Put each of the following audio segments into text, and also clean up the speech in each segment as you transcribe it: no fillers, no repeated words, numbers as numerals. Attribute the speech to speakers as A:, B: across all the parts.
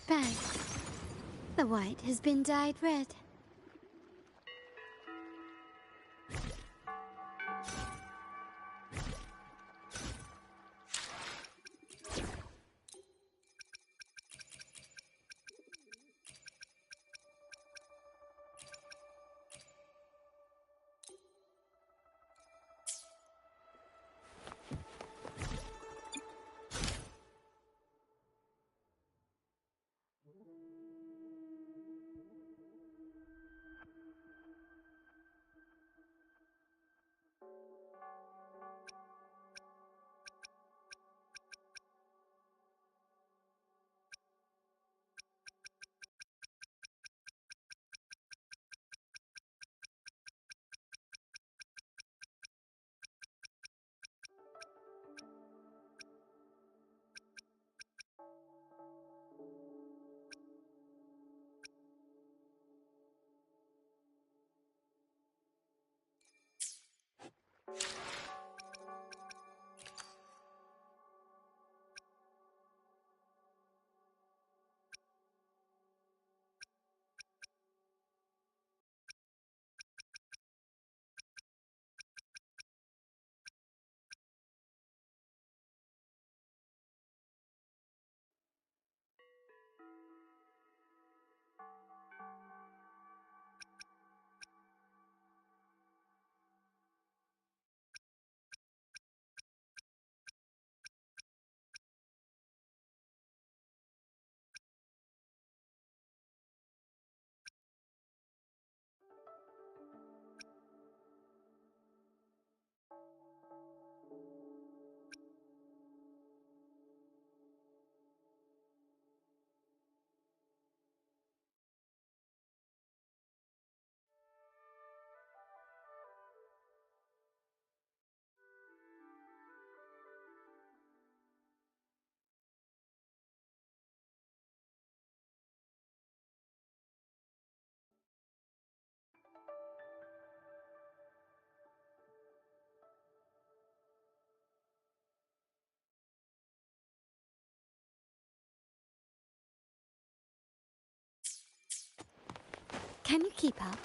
A: bag. The white has been dyed red. Can you keep up?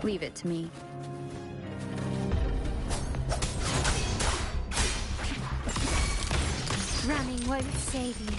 B: Leave it to me.
A: Running won't save you.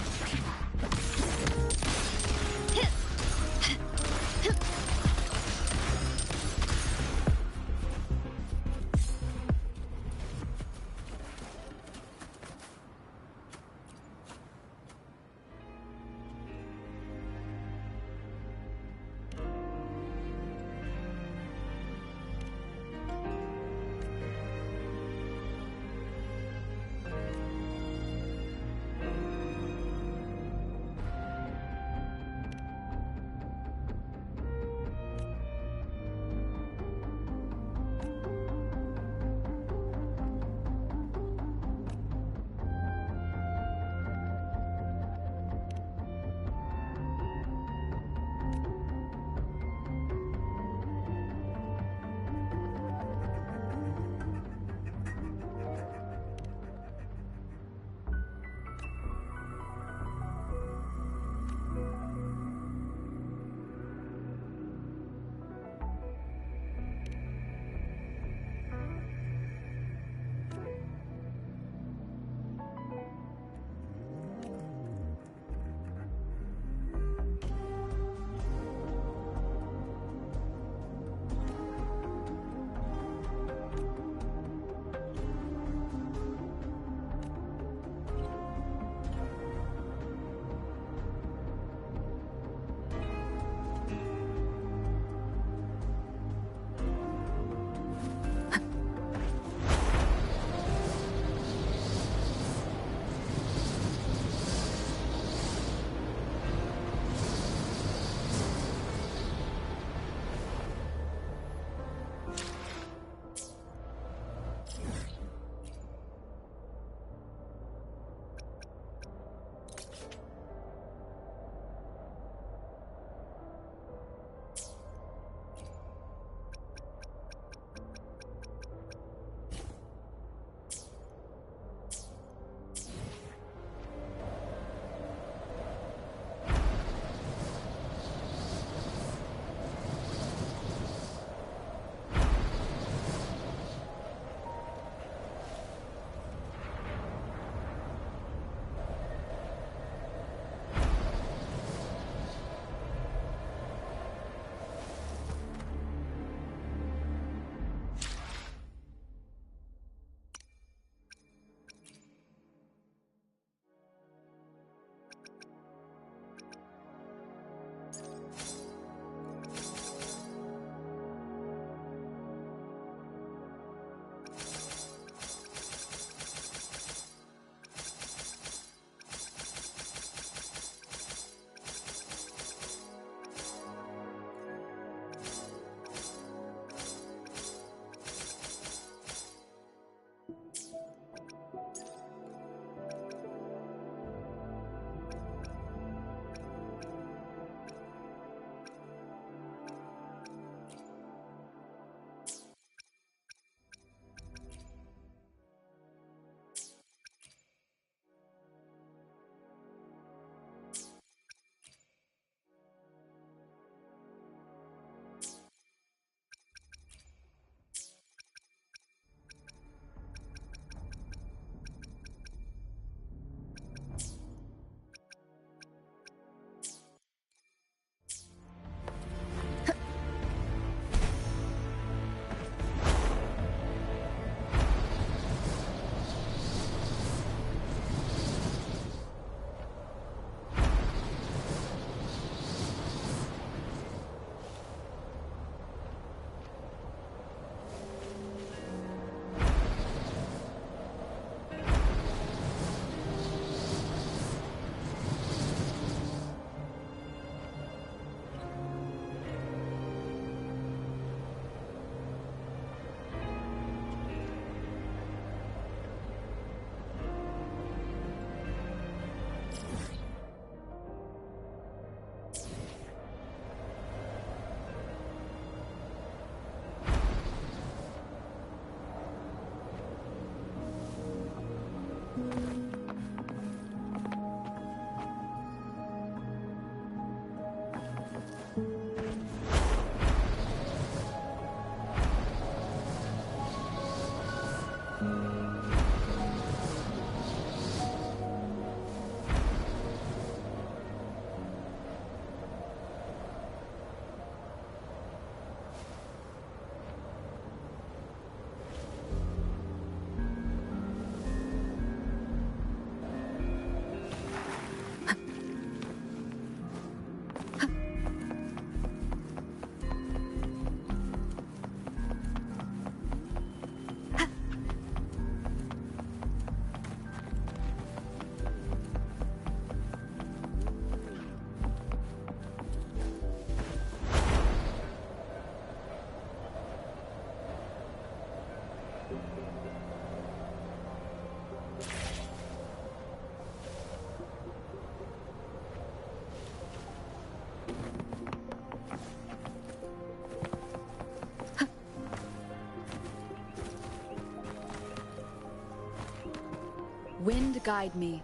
B: Wind guide me.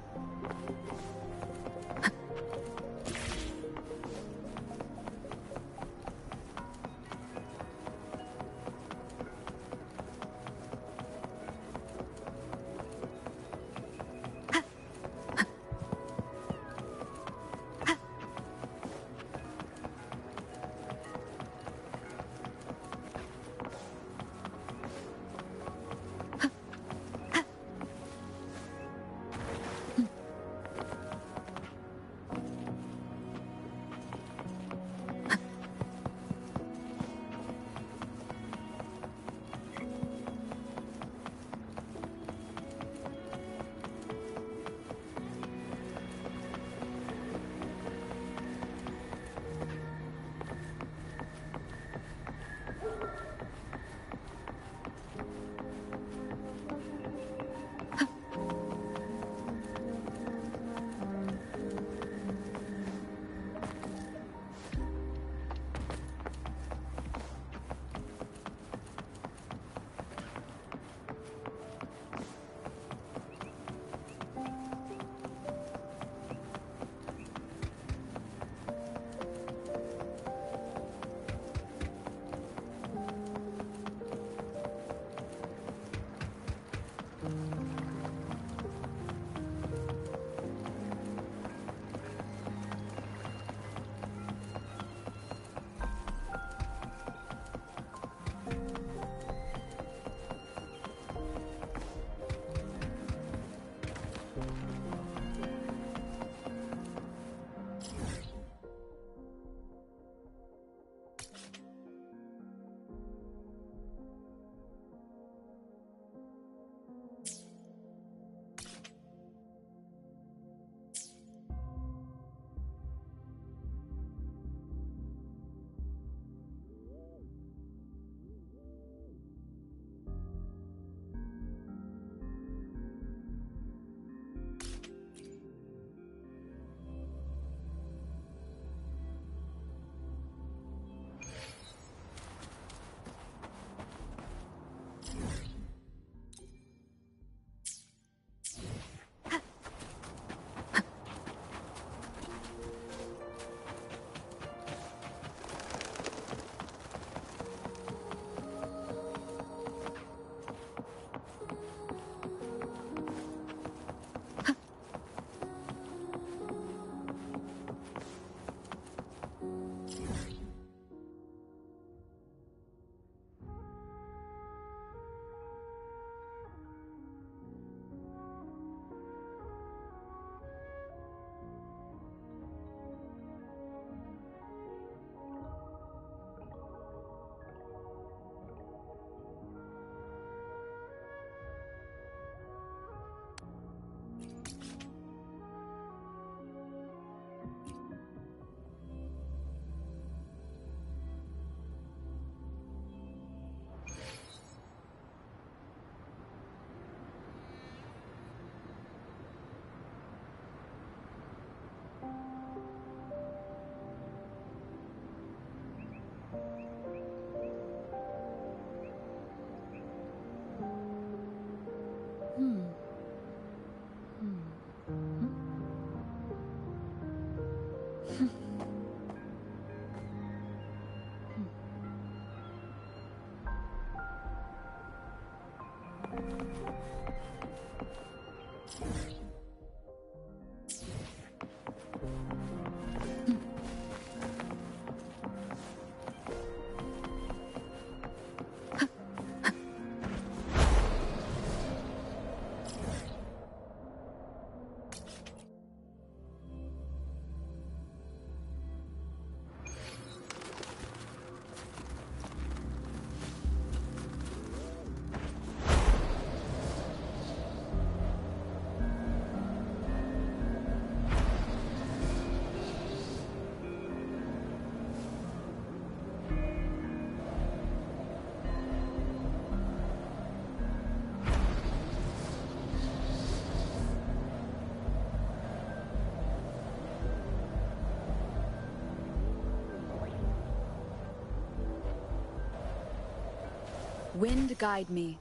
B: Wind guide me.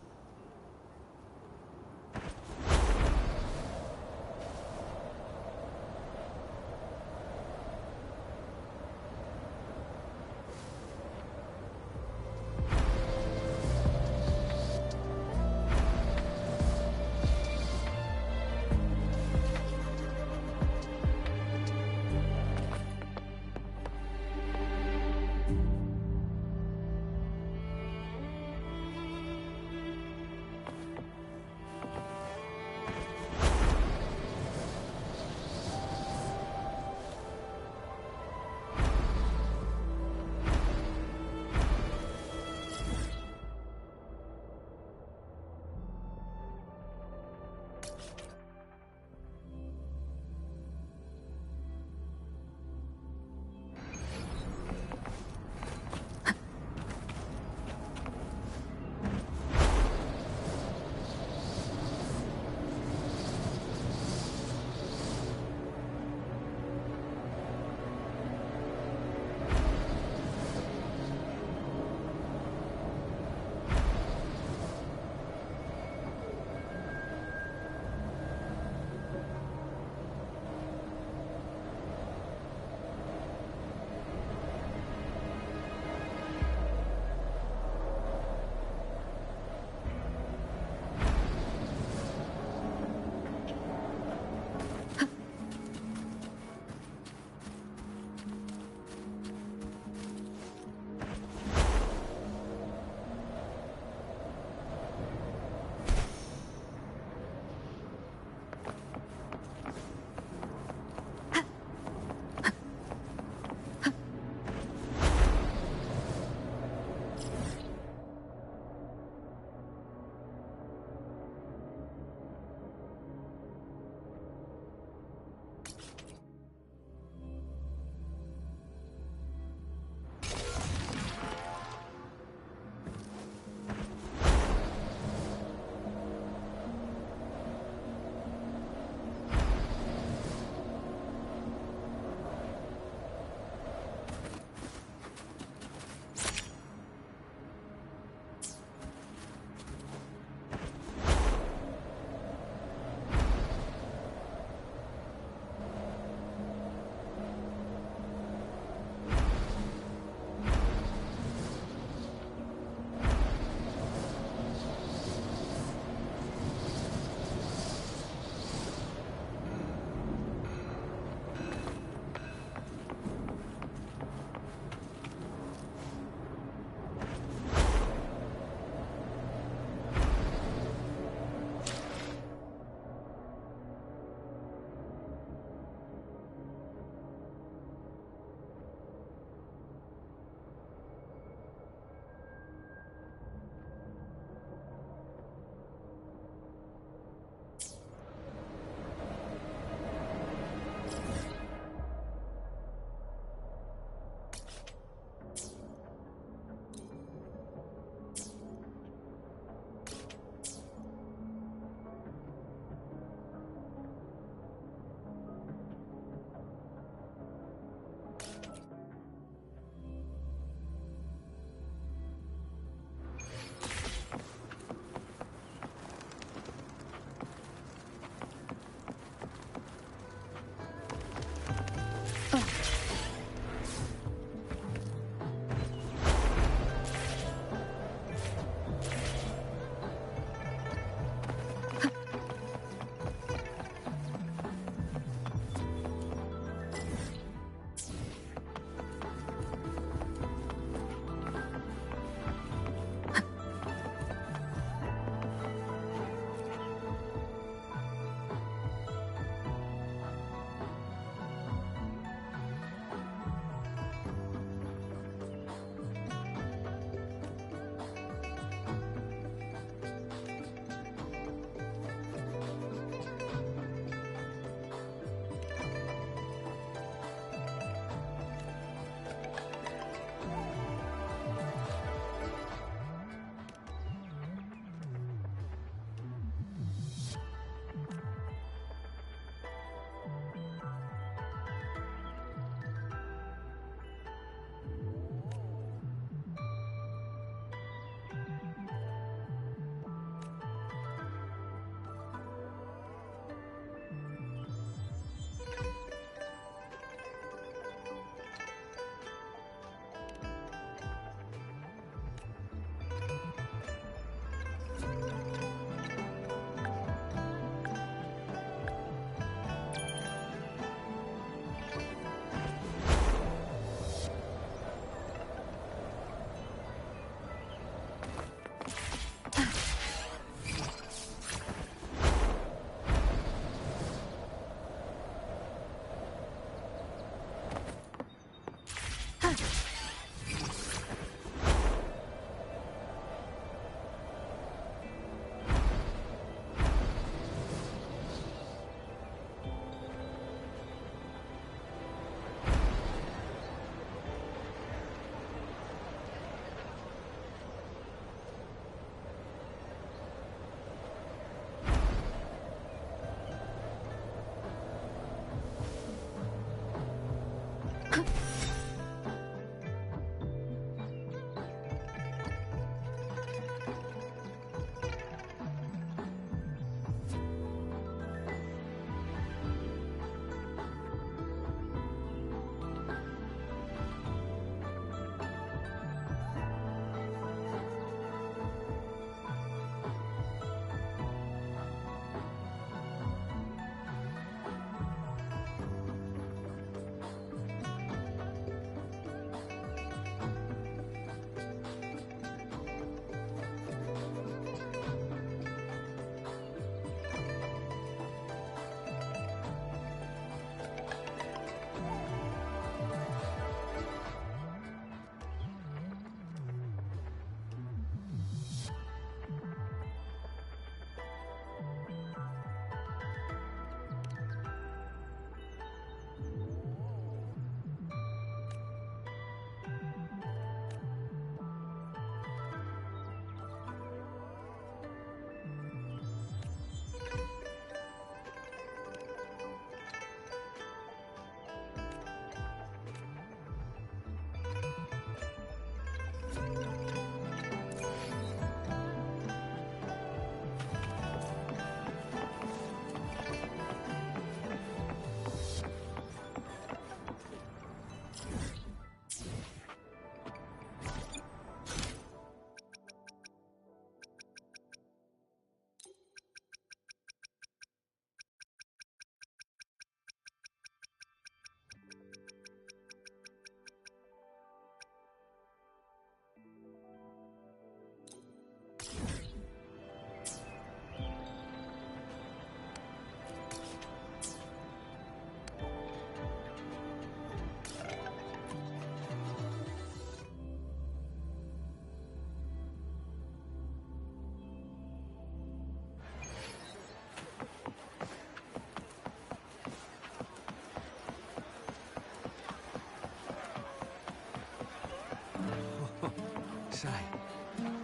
B: Say,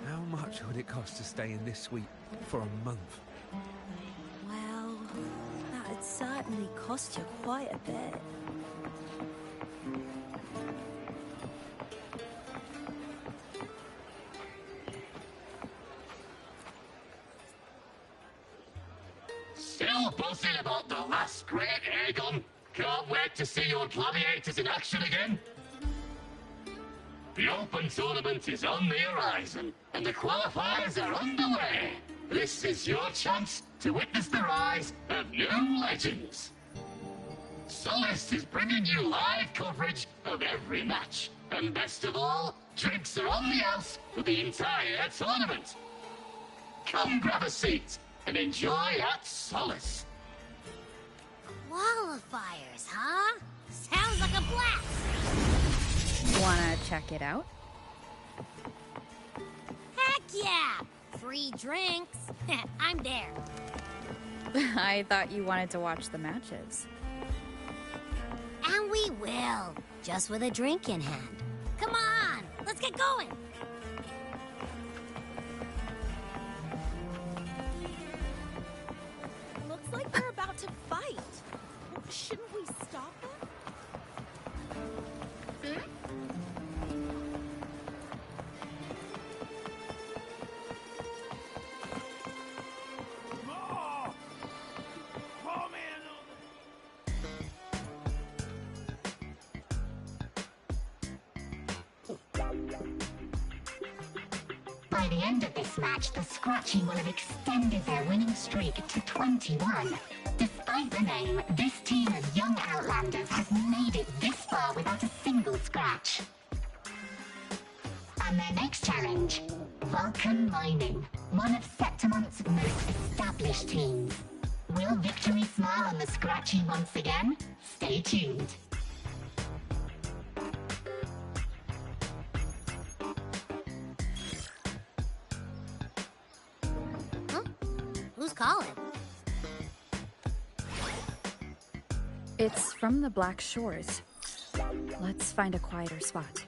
B: how much would it cost to stay in this suite for a month?
C: Well, that'd certainly cost you quite a bit.
D: Still buzzing about the last great airgun? Can't wait to see your gladiators in action again. The Open Tournament is on the horizon, and the qualifiers are underway. This is your chance to witness the rise of new legends. Solace is bringing you live coverage of every match. And best of all, drinks are on the house for the entire tournament. Come grab a seat and enjoy at Solace.
A: Qualifiers, huh? Sounds like a blast!
E: Wanna check it out?
A: Heck yeah! Free drinks. I'm there.
E: I thought you wanted to watch the matches.
A: And we will. Just with a drink in hand. Come on, let's get going.
C: Looks like they're about to fight. Shouldn't we stop them?
F: By the end of this match, the Scratchy will have extended their winning streak to 21. Despite the name, this team of young Outlanders has made it this far without a single scratch. And their next challenge, Vulcan Mining, one of Septimont's most established teams. Will victory smile on the Scratchy once again? Stay tuned.
A: Who's calling?
E: It's from the Black Shores. Let's find a quieter spot.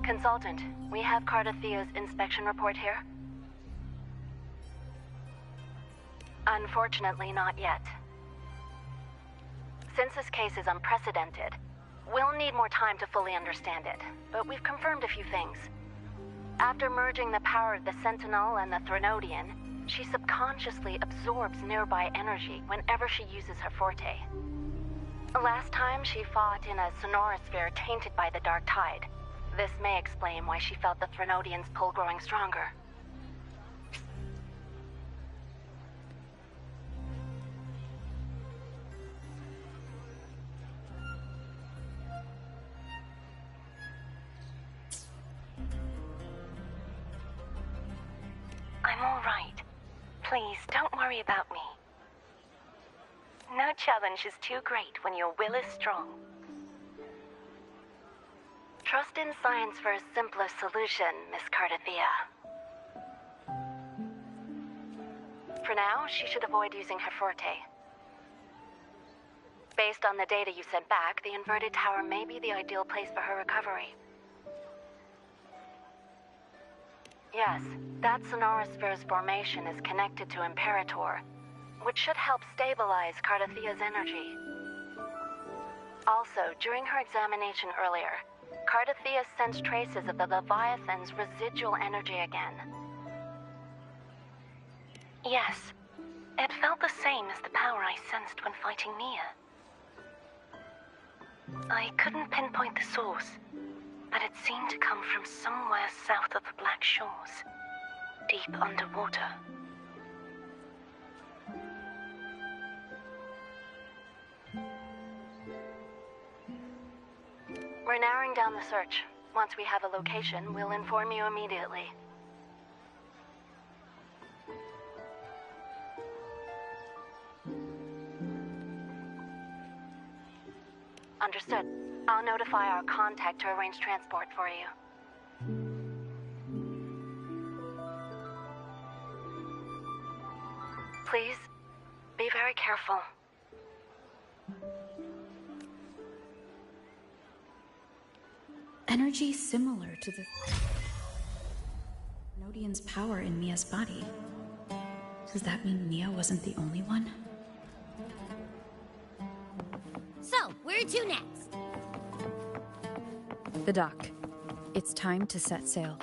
G: Consultant, we have Cardathea's inspection report here. Unfortunately, not yet. Since this case is unprecedented, we'll need more time to fully understand it, but we've confirmed a few things. After merging the power of the Sentinel and the Threnodian, she subconsciously absorbs nearby energy whenever she uses her forte. Last time, she fought in a sonorosphere tainted by the Dark Tide. This may explain why she felt the Threnodian's pull growing stronger. I'm all right. Please, don't worry about me. No challenge is too great when your will is strong. Trust in science for a simpler solution, Miss Cardathea. For now, she should avoid using her forte. Based on the data you sent back, the inverted tower may be the ideal place for her recovery. Yes, that sonorosphere's formation is connected to Imperator, which should help stabilize Cardathea's energy. Also, during her examination earlier, Cardathea sensed traces of the Leviathan's residual energy again. Yes, it felt the same as the power I sensed when fighting Nia. I couldn't pinpoint the source, but it seemed to come from somewhere south of the Black Shores, deep underwater. We're narrowing down the search. Once we have a location, we'll inform you immediately. Understood. I'll notify our contact to arrange transport for you. Please, be very careful.
E: Energy similar to the Nodian's power in Mia's body. Does that mean Mia wasn't the only one?
A: So, where to next?
E: The dock. It's time to set sail.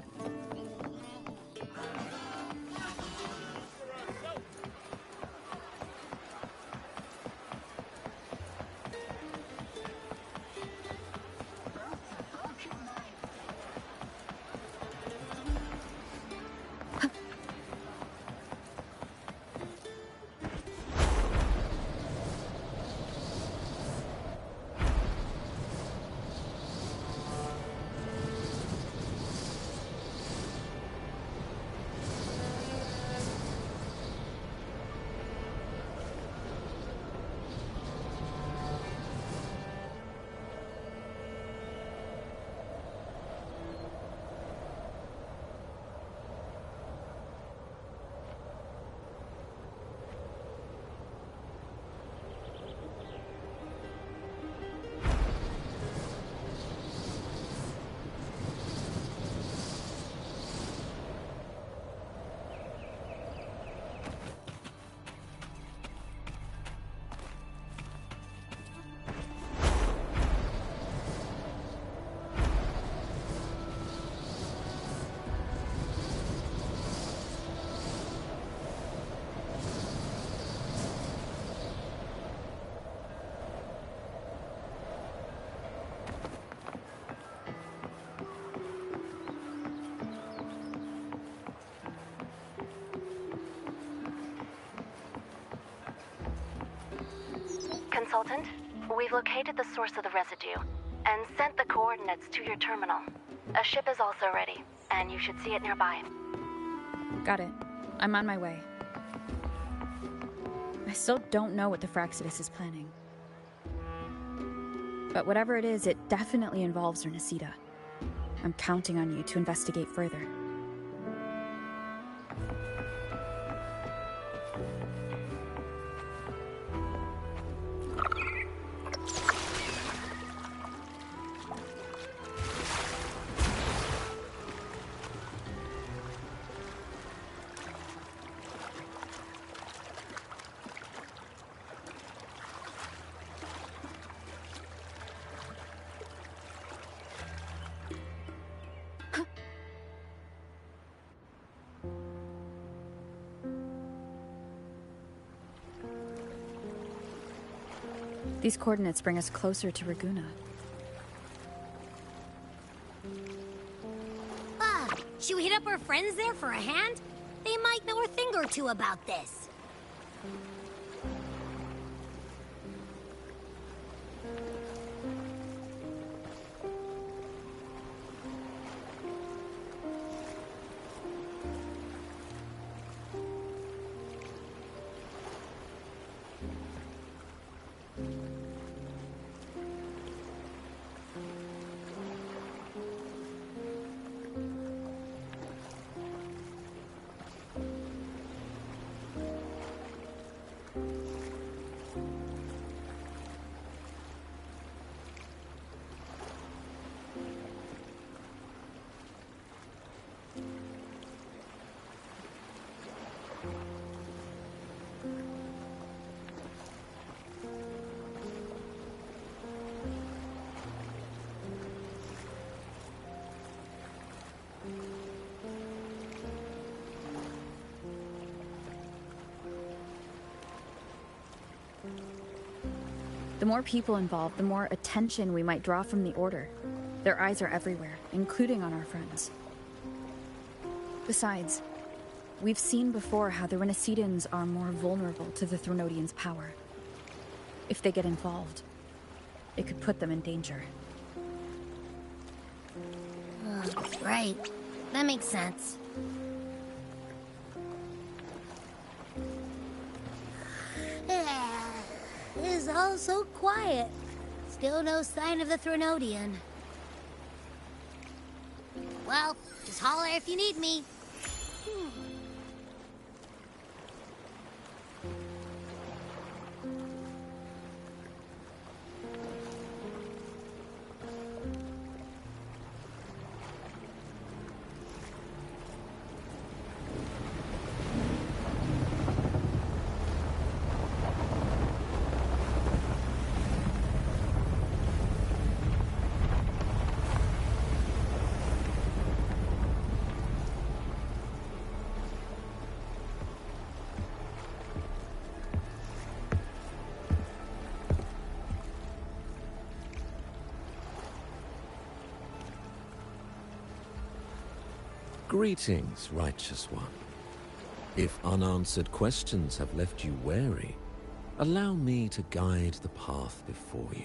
G: Consultant, we've located the source of the residue and sent the coordinates to your terminal. A ship is also ready, and you should see it nearby.
E: Got it. I'm on my way. I still don't know what the Fraxidus is planning. But whatever it is, it definitely involves Ernestida. I'm counting on you to investigate further. These coordinates bring us closer to Raguna.
A: Should we hit up our friends there for a hand? They might know a thing or two about this. The more people involved, the more attention we might draw from the Order. Their eyes are everywhere, including on our friends. Besides, we've seen before how the Renacidans are more vulnerable to the Threnodians' power. If they get involved, it could put them in danger. Right. That makes sense. It's all so quiet. Still no sign of the Threnodian. Well, just holler if you need me.
H: Greetings, righteous one. If unanswered questions have left you wary, allow me to guide the path before you.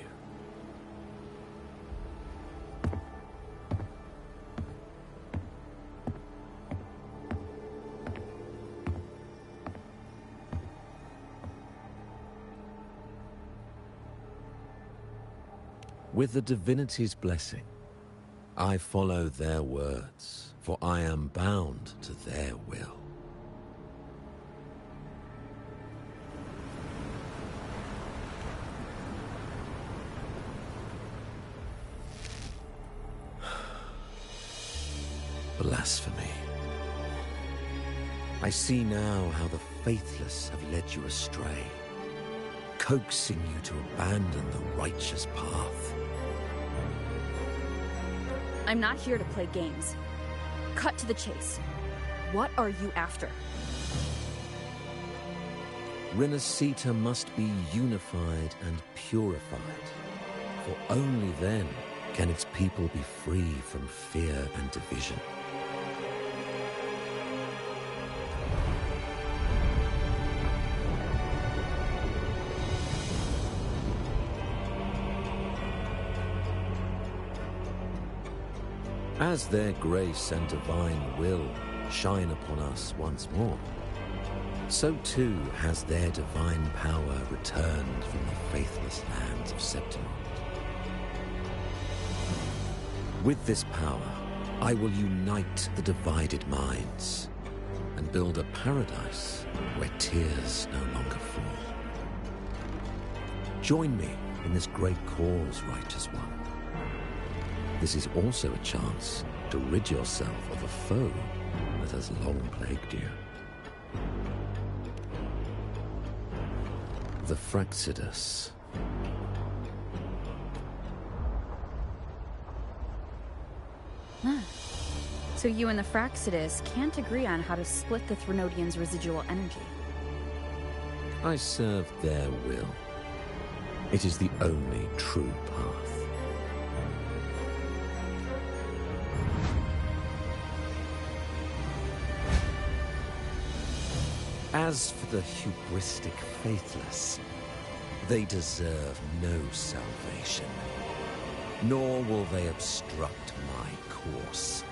H: With the divinity's blessing, I follow their words, for I am bound to their will. Blasphemy. I see now how the faithless have led you astray, coaxing you to abandon the righteous path.
A: I'm not here to play games. Cut to the chase. What are you after?
H: Renacita must be unified and purified, for only then can its people be free from fear and division. As their grace and divine will shine upon us once more, so too has their divine power returned from the faithless lands of Septimont. With this power, I will unite the divided minds and build a paradise where tears no longer fall. Join me in this great cause, righteous one. This is also a chance to rid yourself of a foe that has long plagued you. The Fraxidus.
A: So you and the Fraxidus can't agree on how to split the Threnodians' residual energy.
H: I serve their will. It is the only true path. As for the hubristic faithless, they deserve no salvation, nor will they obstruct my course.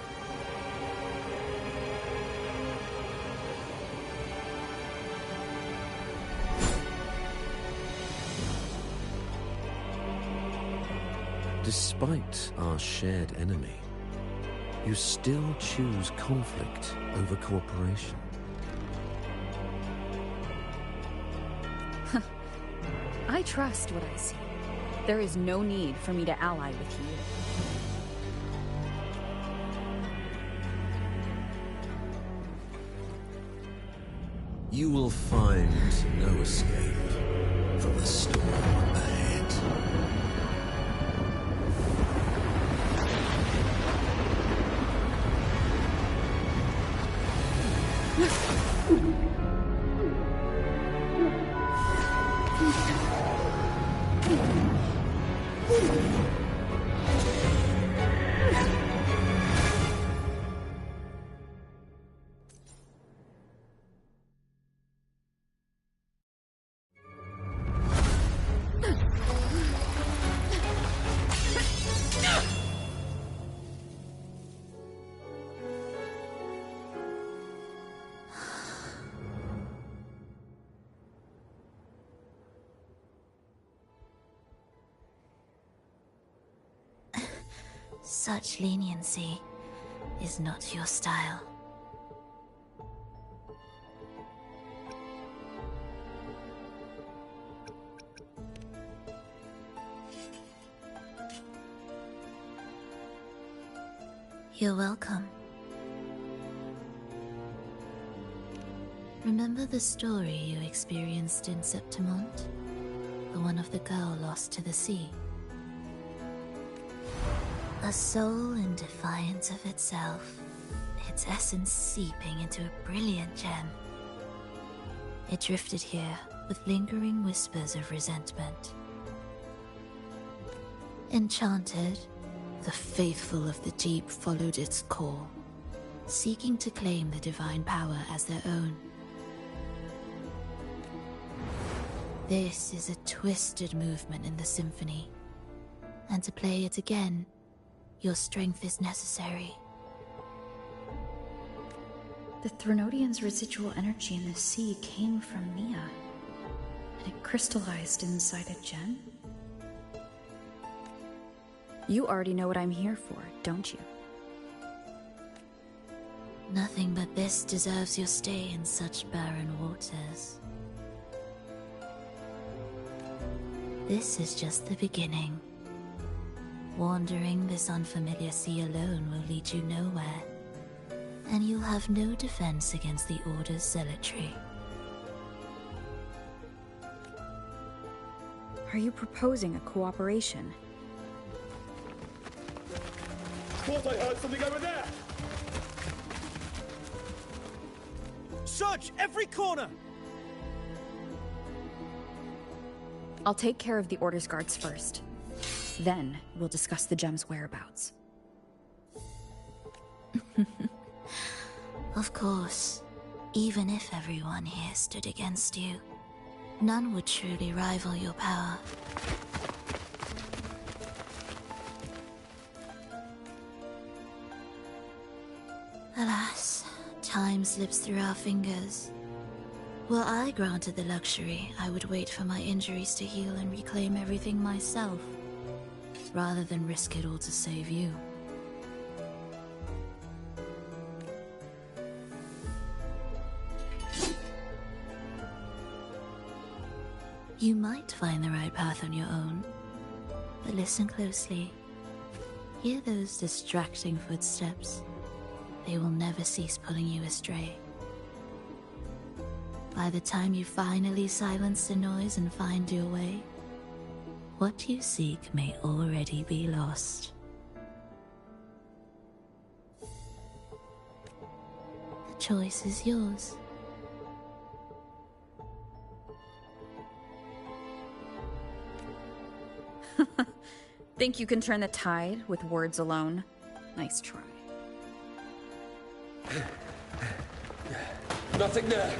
H: Despite our shared enemy, you still choose conflict over cooperation.
A: I trust what I see. There is no need for me to ally with
H: you. You will find no escape from the storm ahead.
C: Such leniency is not your style. You're welcome. Remember the story you experienced in Septimont? The one of the girl lost to the sea? A soul in defiance of itself, its essence seeping into a brilliant gem. It drifted here with lingering whispers of resentment. Enchanted, the faithful of the deep followed its call, seeking to claim the divine power as their own. This is a twisted movement in the symphony, and to play it again, your strength is necessary.
A: The Threnodian's residual energy in the sea came from Mia, and it crystallized inside a gem? You already know what I'm here for, don't you?
C: Nothing but this deserves your stay in such barren waters. This is just the beginning. Wandering this unfamiliar sea alone will lead you nowhere, and you'll have no defense against the Order's zealotry.
A: Are you proposing a cooperation?
I: Thought I heard something over there! Search every corner!
A: I'll take care of the Order's guards first. Then, we'll discuss the gem's whereabouts.
C: Of course, even if everyone here stood against you, none would truly rival your power. Alas, time slips through our fingers. Were I granted the luxury, I would wait for my injuries to heal and reclaim everything myself, rather than risk it all to save you. You might find the right path on your own, but listen closely. Hear those distracting footsteps. They will never cease pulling you astray. By the time you finally silence the noise and find your way, what you seek may already be lost. The choice is yours.
A: Think you can turn the tide with words alone? Nice try.
I: Nothing there.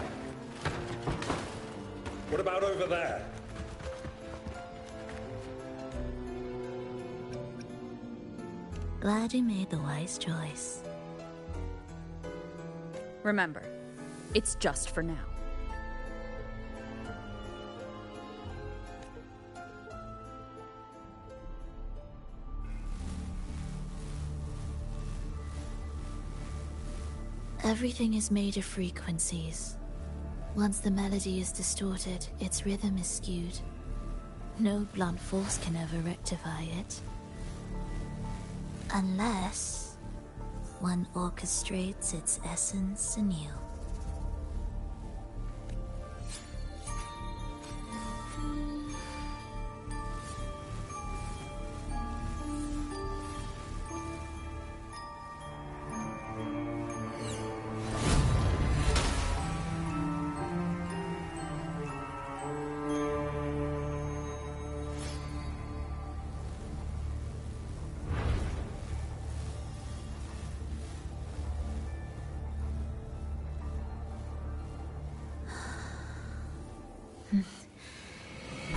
I: What about over there?
C: Glad you made the wise choice.
A: Remember, it's just for now.
C: Everything is made of frequencies. Once the melody is distorted, its rhythm is skewed. No blunt force can ever rectify it. Unless one orchestrates its essence anew.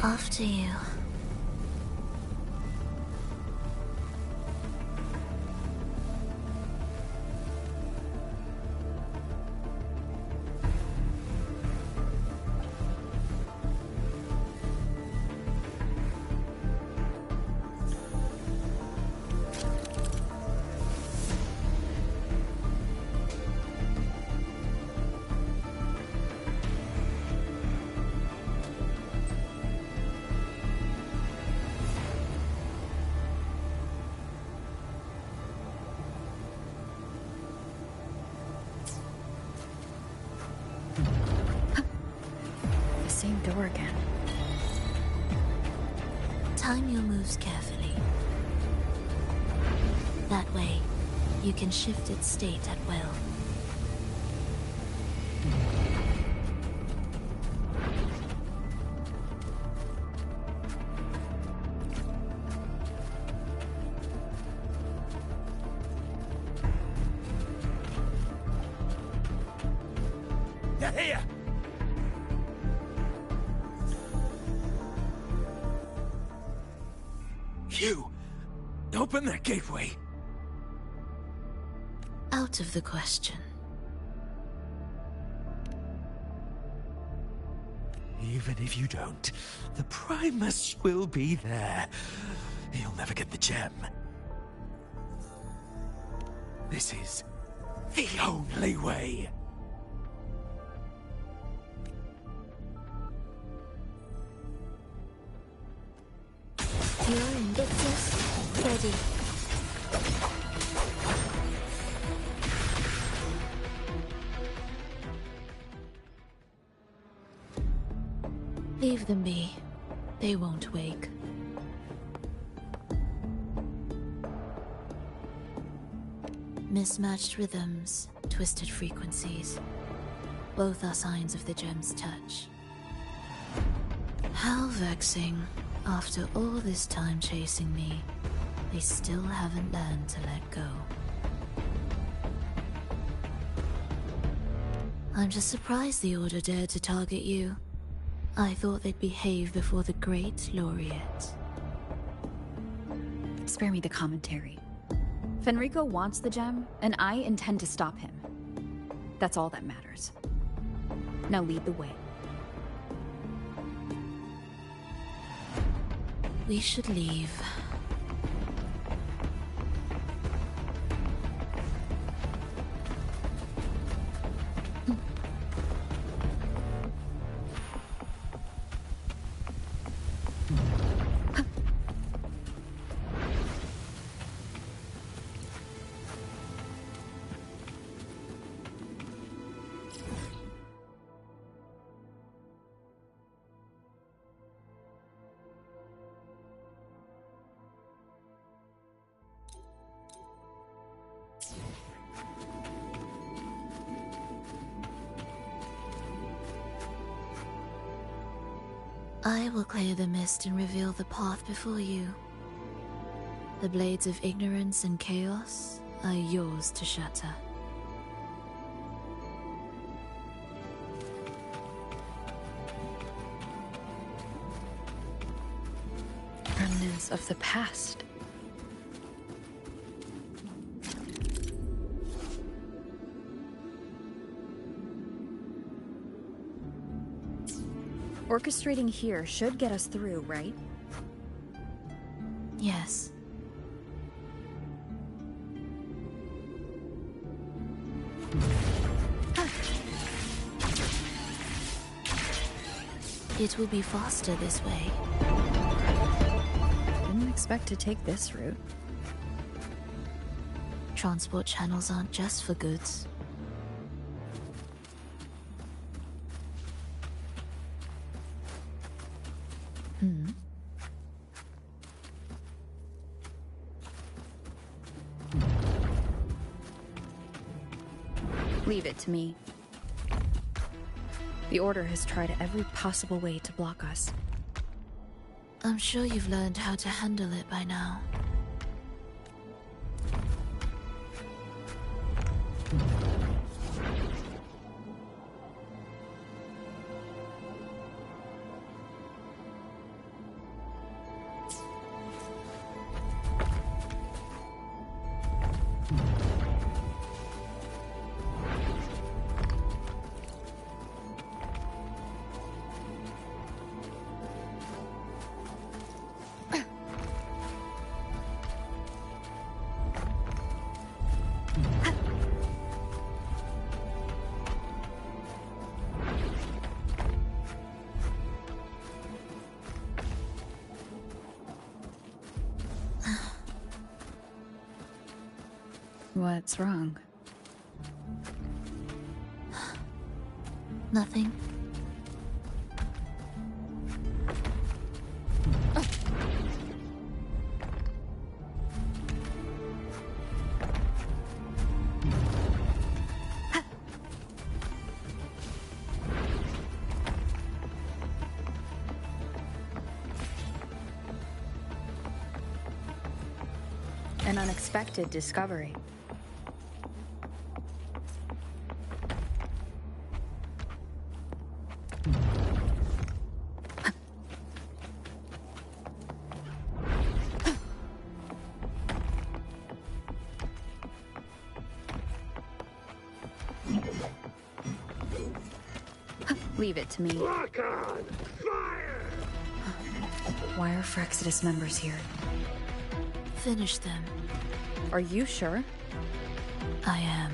C: After you.
A: Same door again.
C: Time your moves carefully. That way, you can shift its state at will.
B: They're here! You! Open that gateway!
C: Out of the question.
B: Even if you don't, the Primus will be there. You'll never get the gem. This is the only way.
C: Pure Invictus, ready. Leave them be. They won't wake. Mismatched rhythms, twisted frequencies. Both are signs of the gem's touch. How vexing. After all this time chasing me, they still haven't learned to let go. I'm just surprised the Order dared to target you. I thought they'd behave before the great laureate.
A: Spare me the commentary. Fenrico wants the gem, and I intend to stop him. That's all that matters. Now lead the way.
C: We should leave. I will clear the mist and reveal the path before you. The blades of ignorance and chaos are yours to shatter.
A: Remnants of the past. Orchestrating here should get us through, right?
C: Yes. It will be faster this way.
A: Didn't expect to take this route.
C: Transport channels aren't just for goods.
A: Leave it to me. The Order has tried every possible way to block us.
C: I'm sure you've learned how to handle it by now.
A: What's wrong?
C: Nothing.
A: An unexpected discovery. Leave it to me.
D: Lock on! Fire!
A: Why are Frexidus members here?
C: Finish them.
A: Are you sure?
C: I am.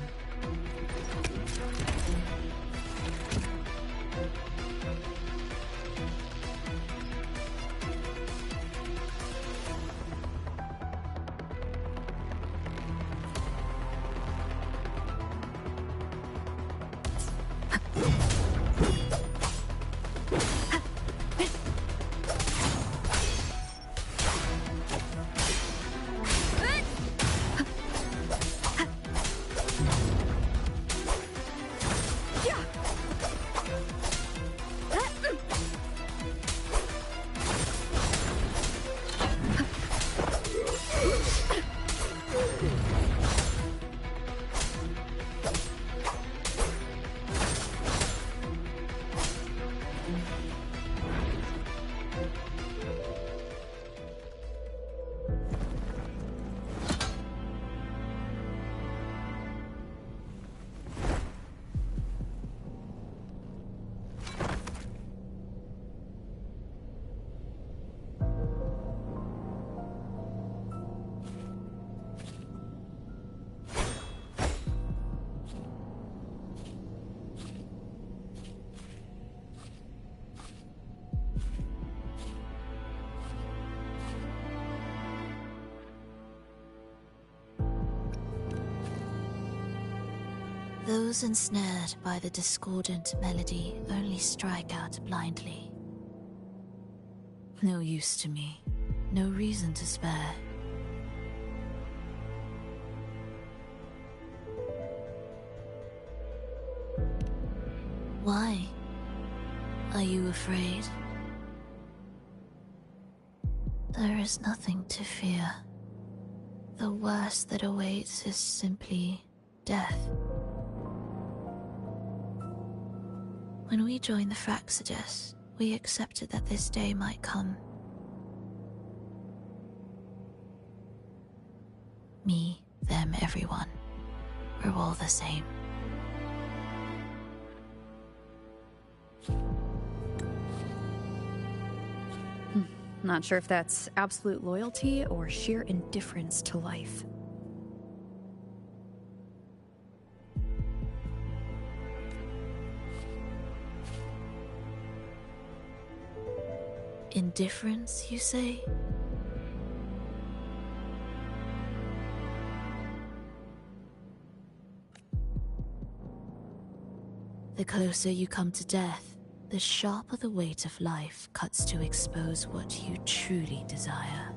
C: Those ensnared by the discordant melody only strike out blindly. No use to me, no reason to spare. Why? Are you afraid? There is nothing to fear. The worst that awaits is simply death. When we joined the Frexidus, we accepted that this day might come. Me, them, everyone. We're all the same.
A: Not sure if that's absolute loyalty or sheer indifference to life.
C: Indifference, you say? The closer you come to death, the sharper the weight of life cuts to expose what you truly desire.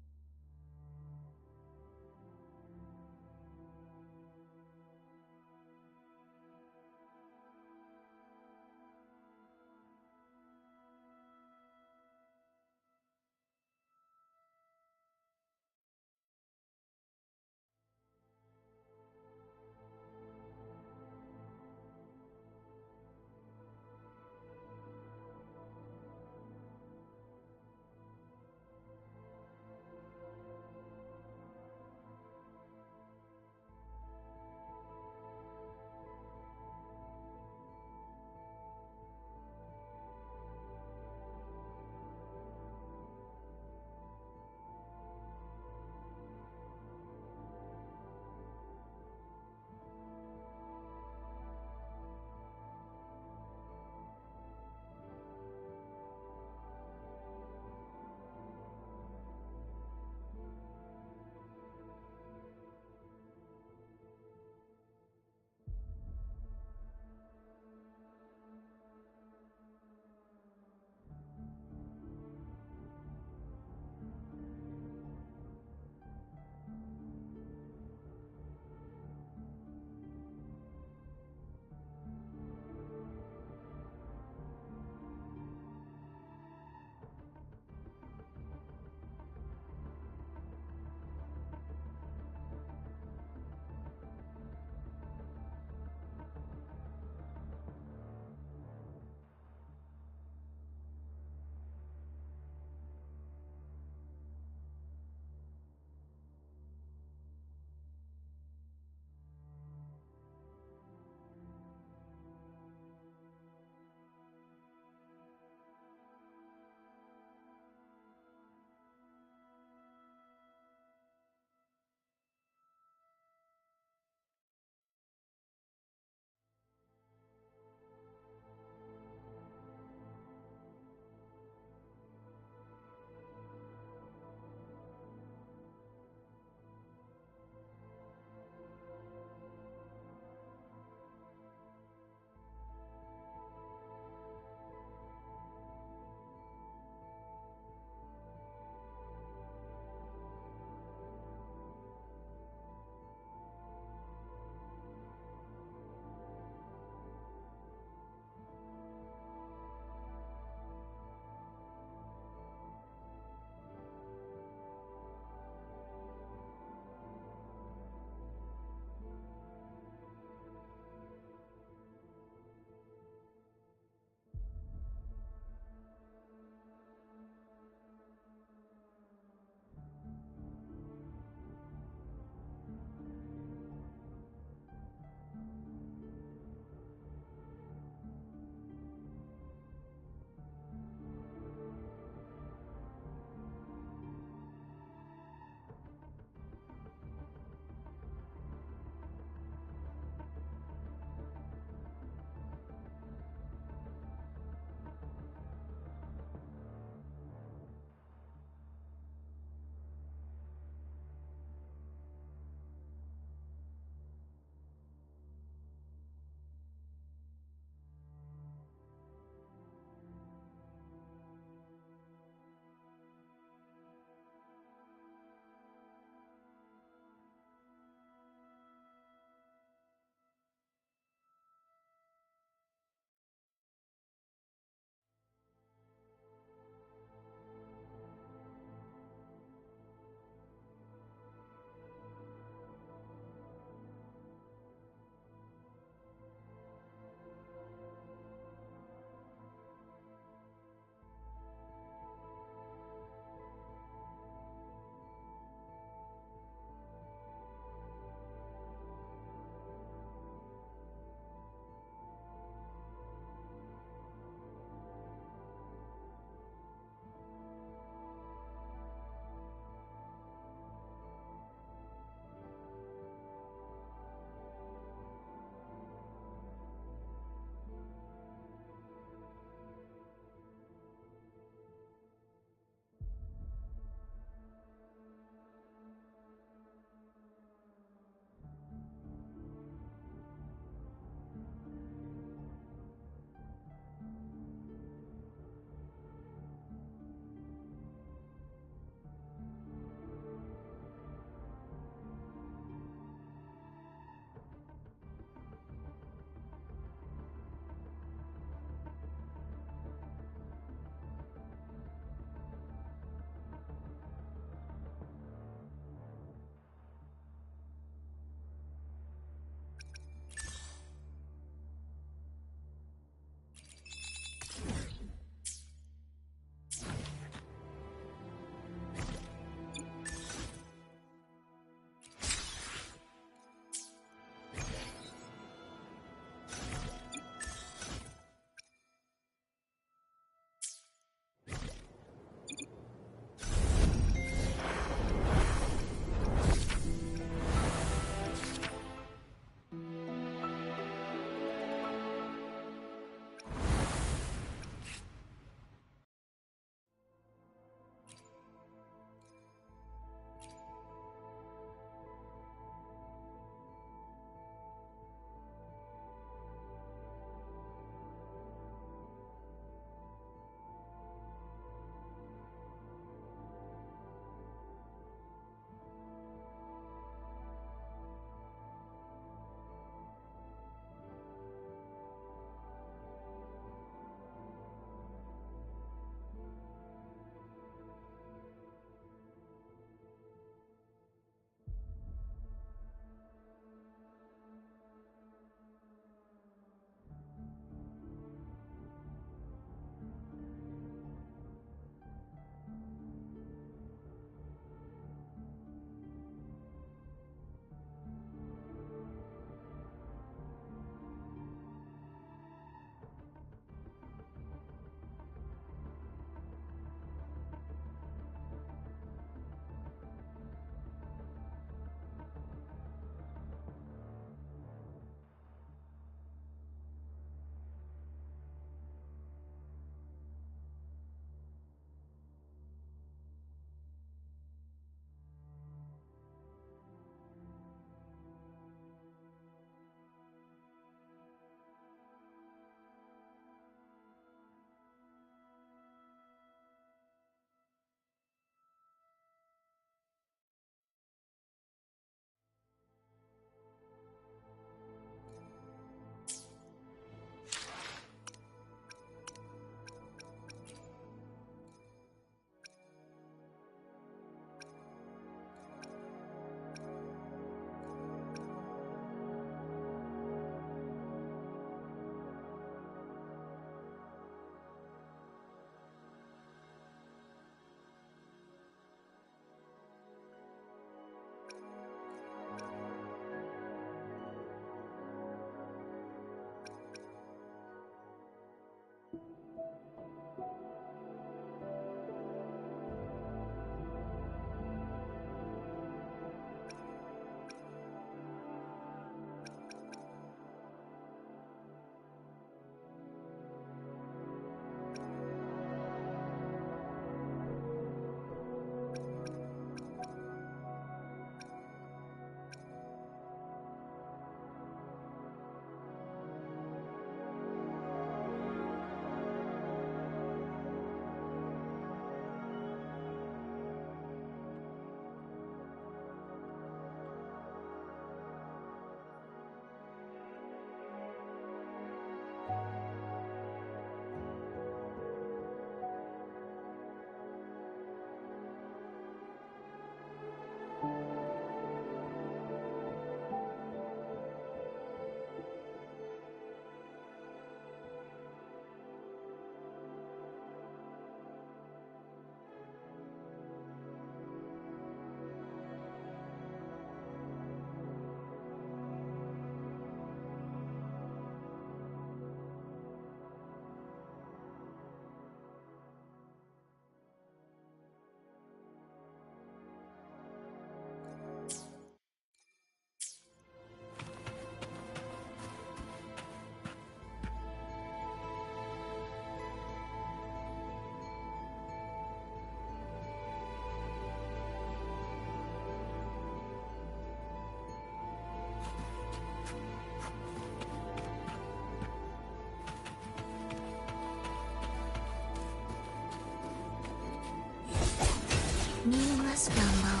C: scramble.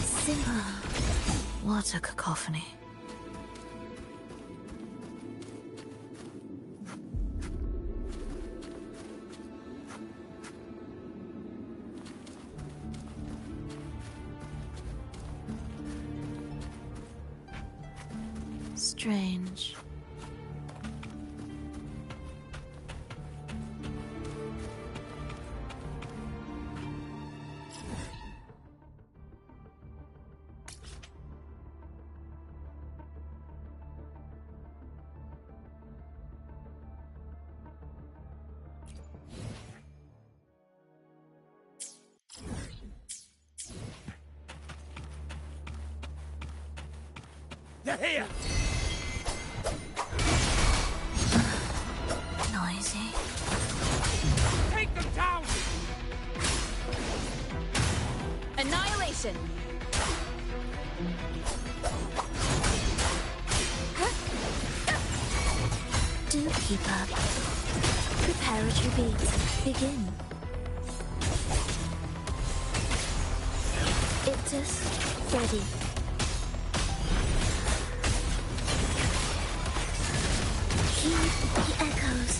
C: Simple. What a cacophony. Strange.
I: They're here!
C: Noisy.
I: Take them down!
A: Annihilation!
C: Do keep up. Prepare retreat. Begin. Ictus, ready. Heed the echoes.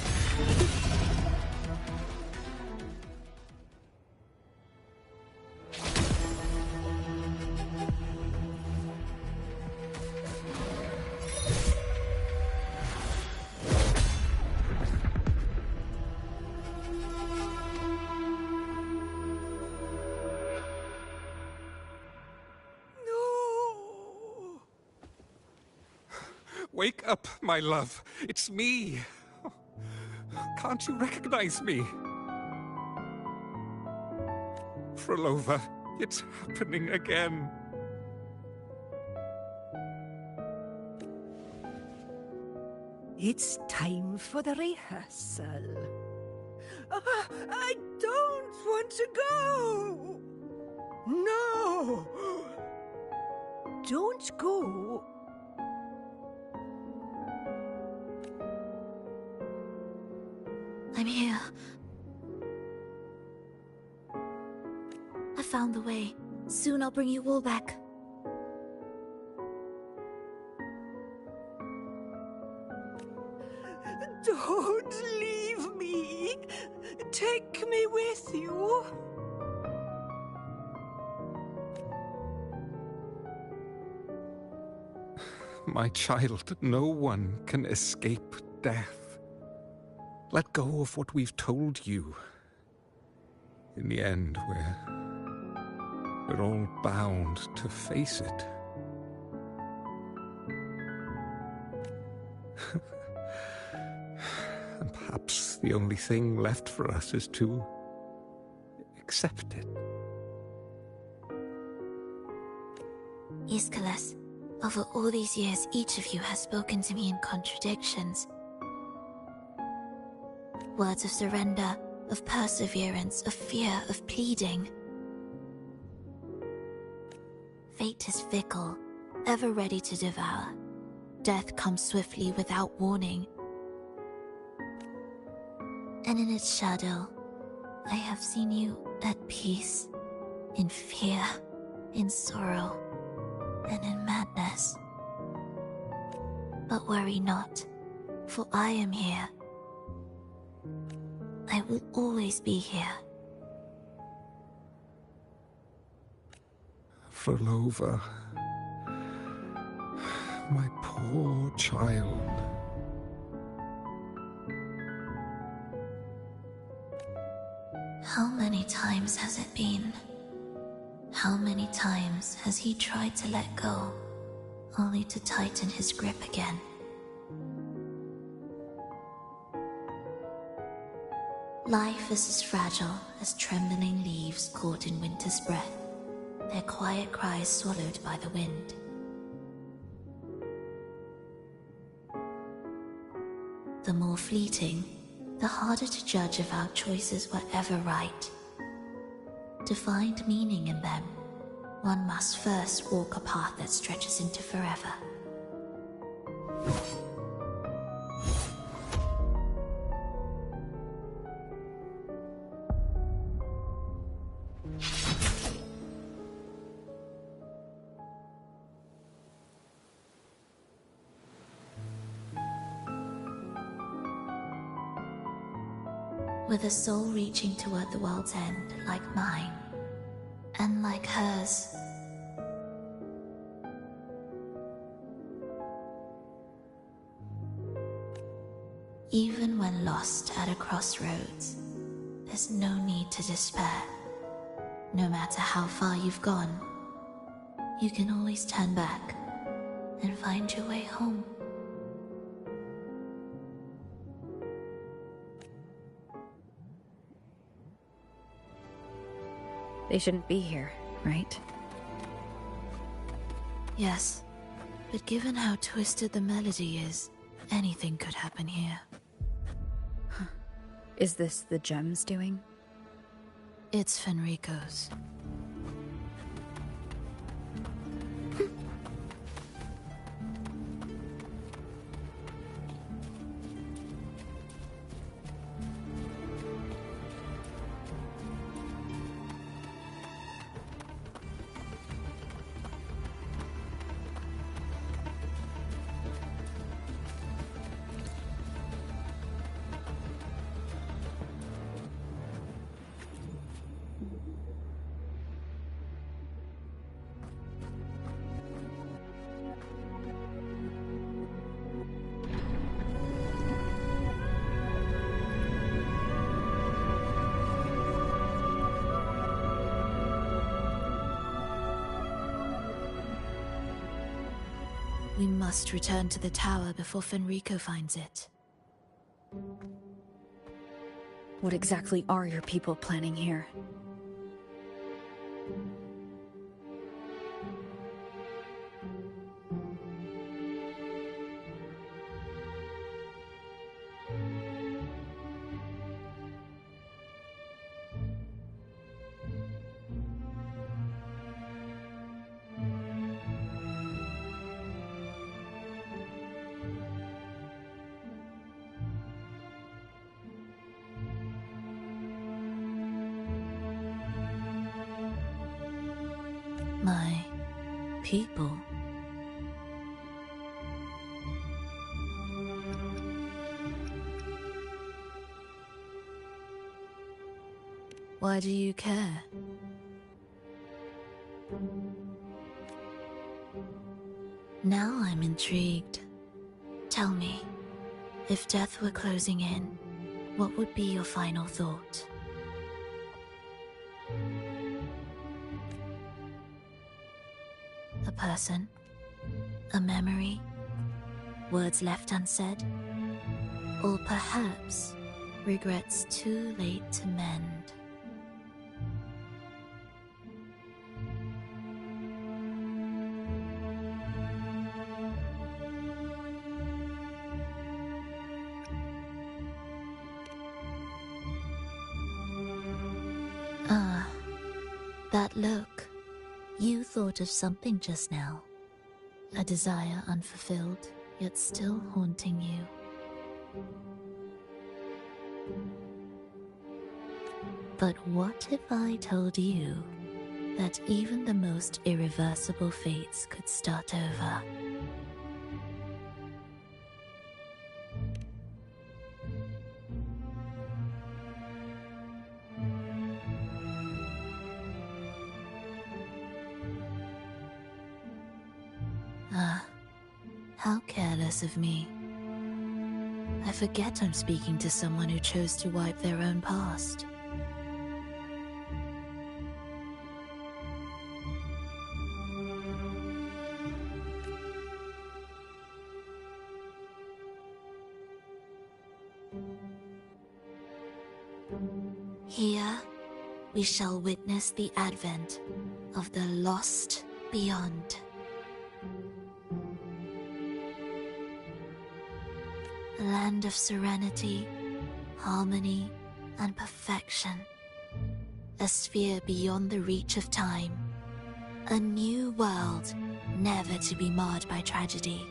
B: Wake up, my love. It's me. Can't you recognize me? Frolova, it's happening again.
J: It's time for the rehearsal. I don't want to go! No! Don't go!
C: I'm here. I found the way. Soon I'll bring you all back.
J: Don't leave me! Take me with you!
B: My child, no one can escape death. Let go of what we've told you. In the end, we're all bound to face it. And perhaps the only thing left for us is to accept it.
C: Iskalas, over all these years, each of you has spoken to me in contradictions. Words of surrender, of perseverance, of fear, of pleading. Fate is fickle, ever ready to devour. Death comes swiftly without warning. And in its shadow, I have seen you at peace, in fear, in sorrow, and in madness. But worry not, for I am here. I will always be here.
B: Frolova, my poor child.
C: How many times has it been? How many times has he tried to let go, only to tighten his grip again? Life is as fragile as trembling leaves caught in winter's breath, their quiet cries swallowed by the wind. The more fleeting, the harder to judge if our choices were ever right. To find meaning in them, one must first walk a path that stretches into forever. with a soul reaching toward the world's end like mine, and like hers. Even when lost at a crossroads, there's no need to despair. No matter how far you've gone, you can always turn back and find your way home.
A: They shouldn't be here, right?
C: Yes, but given how twisted the melody is, anything could happen here.
A: Is this the gem's doing?
C: It's Fenrico's. We must return to the tower before Fenrico finds it.
A: What exactly are your people planning here?
C: My people. Why do you care? Now I'm intrigued. Tell me, if death were closing in, what would be your final thought? A person? A memory? Words left unsaid? Or perhaps regrets too late to mend? Ah, that look. You thought of something just now. A desire unfulfilled, yet still haunting you. But what if I told you that even the most irreversible fates could start over? Ah, how careless of me. I forget I'm speaking to someone who chose to wipe their own past. Here, we shall witness the advent of the lost beyond. A land of serenity, harmony, and perfection. A sphere beyond the reach of time. A new world, never to be marred by tragedy.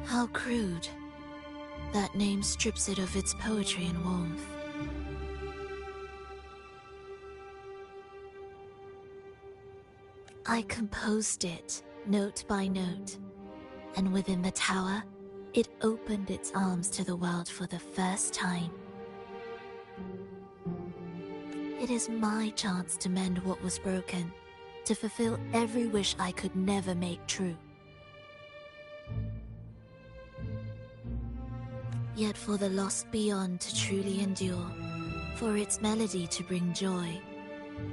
C: How crude. That name strips it of its poetry and warmth. I composed it, note by note, and within the tower, it opened its arms to the world for the first time. It is my chance to mend what was broken, to fulfill every wish I could never make true. Yet for the lost beyond to truly endure, for its melody to bring joy,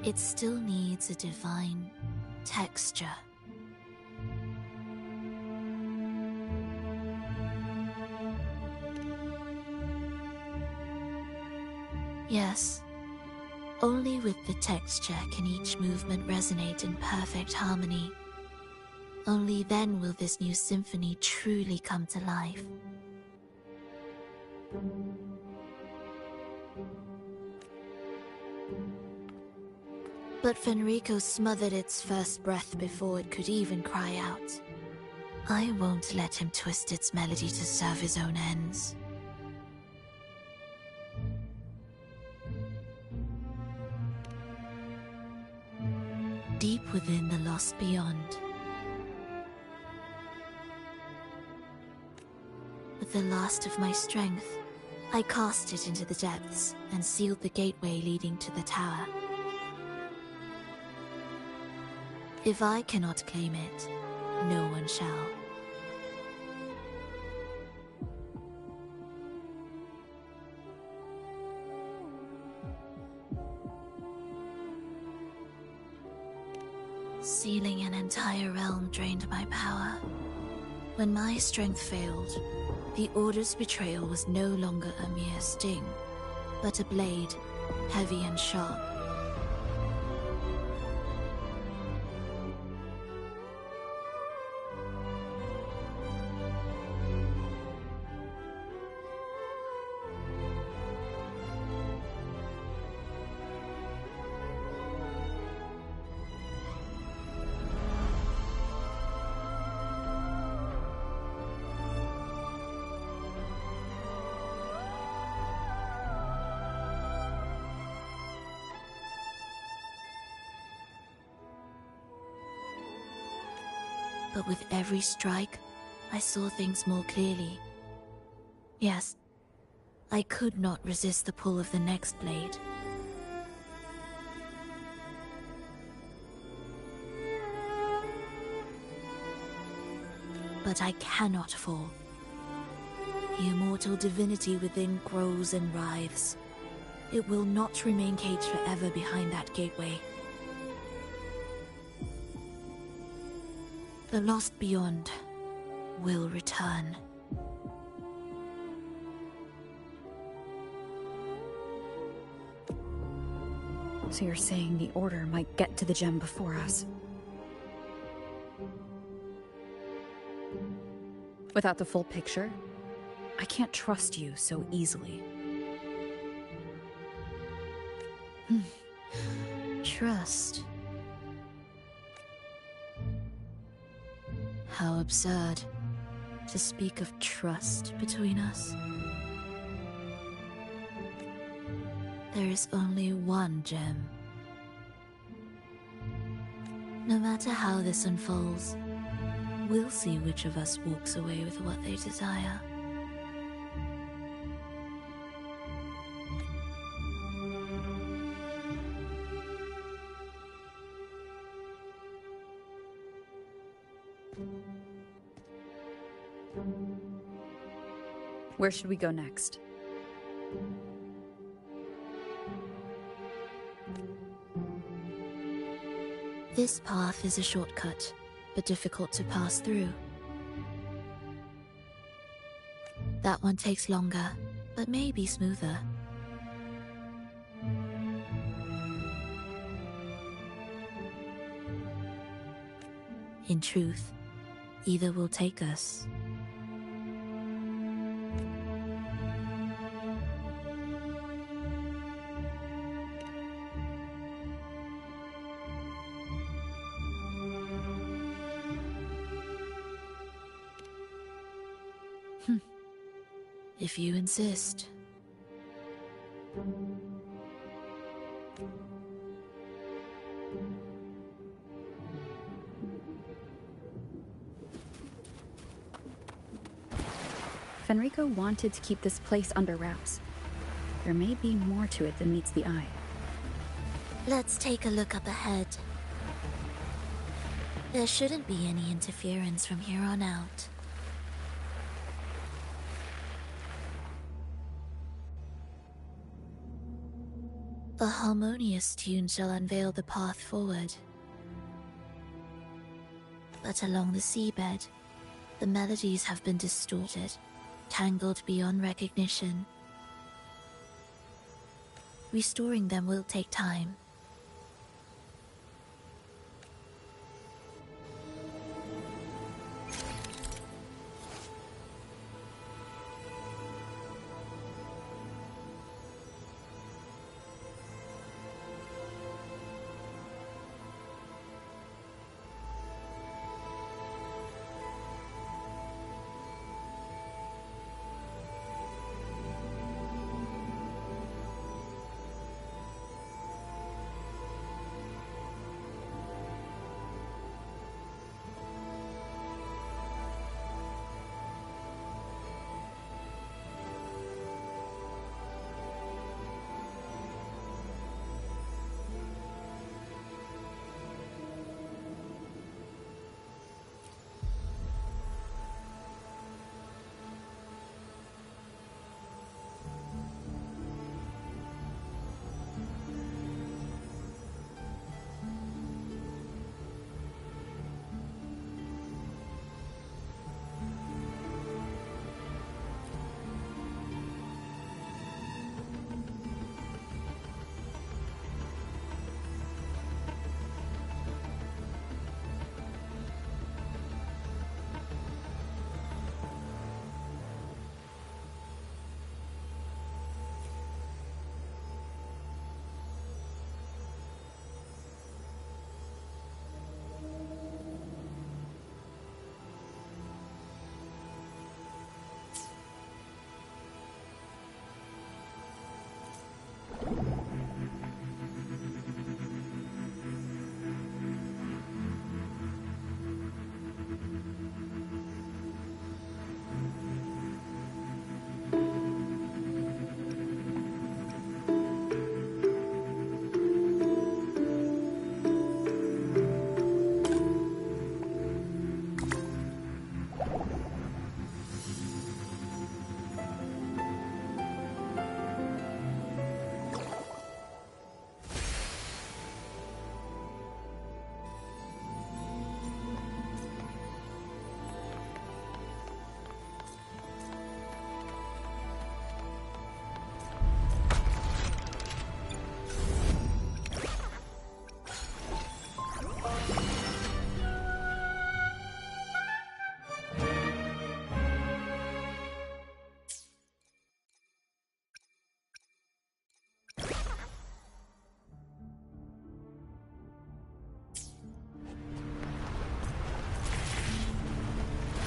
C: it still needs a divine texture. Yes, only with the texture can each movement resonate in perfect harmony. Only then will this new symphony truly come to life. But Fenrico smothered its first breath before it could even cry out. I won't let him twist its melody to serve his own ends. Deep within the lost beyond, with the last of my strength, I cast it into the depths and sealed the gateway leading to the tower. If I cannot claim it, no one shall. Sealing an entire realm drained my power. When my strength failed, the Order's betrayal was no longer a mere sting, but a blade, heavy and sharp. But with every strike, I saw things more clearly. Yes, I could not resist the pull of the next blade. But I cannot fall. The immortal divinity within grows and writhes. It will not remain caged forever behind that gateway. The lost beyond will return.
A: So you're saying the Order might get to the gem before us? Without the full picture, I can't trust you so easily.
C: Trust. How absurd to speak of trust between us. There is only one gem. No matter how this unfolds, we'll see which of us walks away with what they desire.
A: Where should we go next?
C: This path is a shortcut, but difficult to pass through. That one takes longer, but may be smoother. In truth, either will take us. If you insist.
A: Fenrico wanted to keep this place under wraps. There may be more to it than meets the eye.
C: Let's take a look up ahead. There shouldn't be any interference from here on out. A harmonious tune shall unveil the path forward. But along the seabed, the melodies have been distorted, tangled beyond recognition. Restoring them will take time.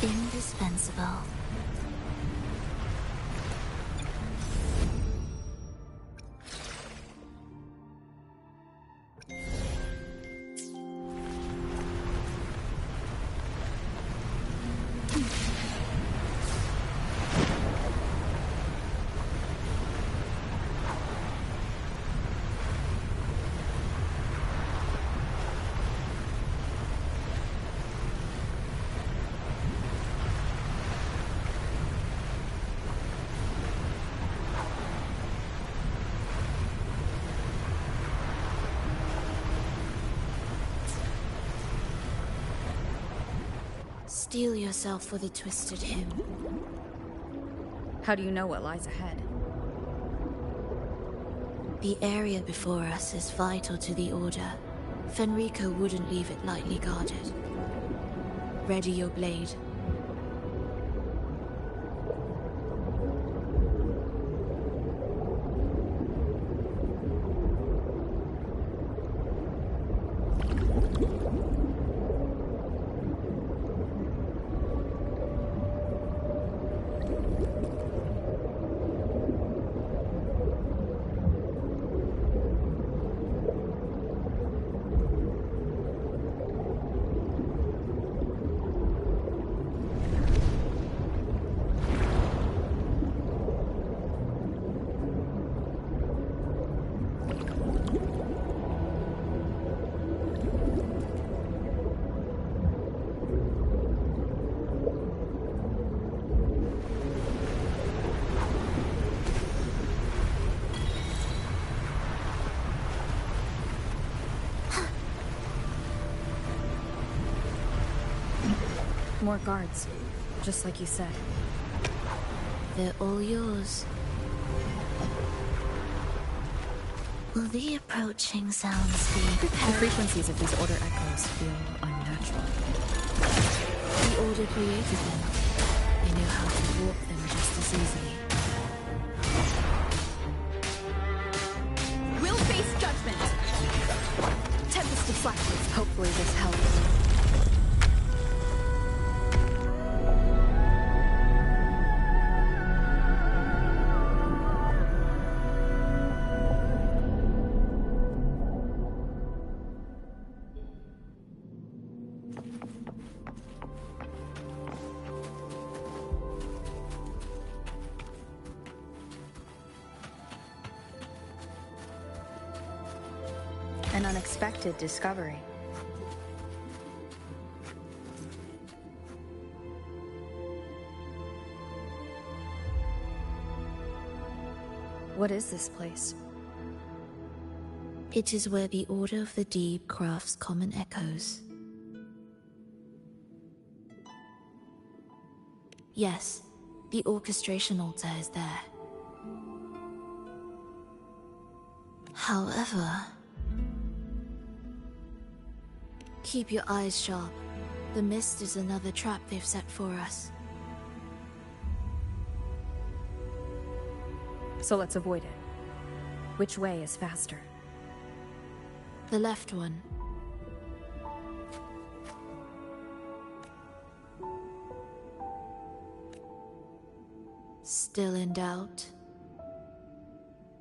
C: Indispensable. Steel yourself for the twisted hymn.
A: How do you know what lies ahead?
C: The area before us is vital to the Order. Fenrico wouldn't leave it lightly guarded. Ready your blade.
A: More guards, just like you said.
C: They're all yours. Will the approaching sounds be prepared?
A: The frequencies of these Order echoes feel unnatural.
C: The Order created them. They know how to warp them just as easily.
A: We'll face judgment! Tempest deflected. Hopefully this helps. An unexpected discovery. What is this place?
C: It is where the Order of the Deep crafts common echoes. Yes, the orchestration altar is there. However, keep your eyes sharp. The mist is another trap they've set for us.
A: So let's avoid it. Which way is faster?
C: The left one. Still in doubt?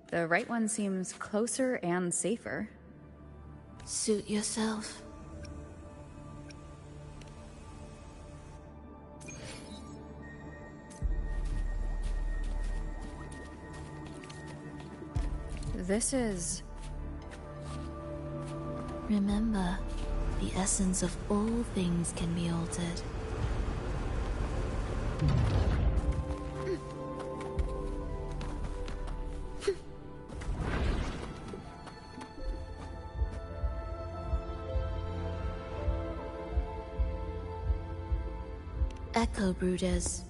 A: The right one seems closer and safer.
C: Suit yourself.
A: This is...
C: Remember, the essence of all things can be altered. Echo Brooders.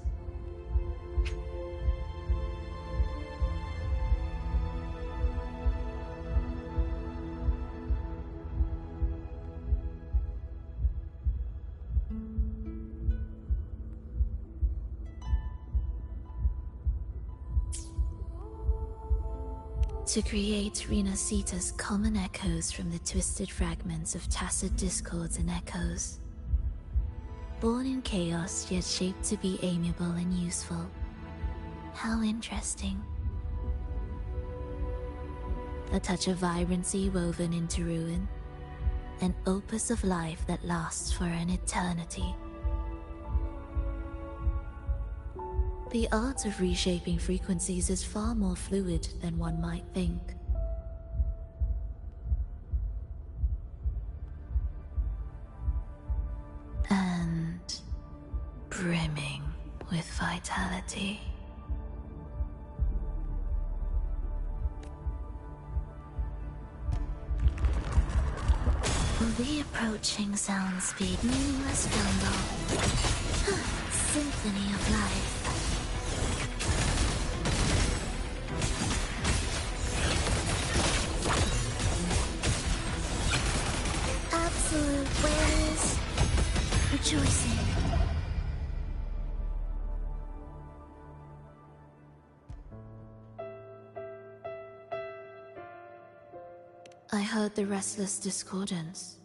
C: To create Rena Sita's common echoes from the twisted fragments of tacit discords and echoes. Born in chaos, yet shaped to be amiable and useful. How interesting. A touch of vibrancy woven into ruin. An opus of life that lasts for an eternity. The art of reshaping frequencies is far more fluid than one might think. And brimming with vitality. Will the approaching sounds be meaningless jungle? Symphony of life. Absolute witness, rejoicing. I heard the restless discordance.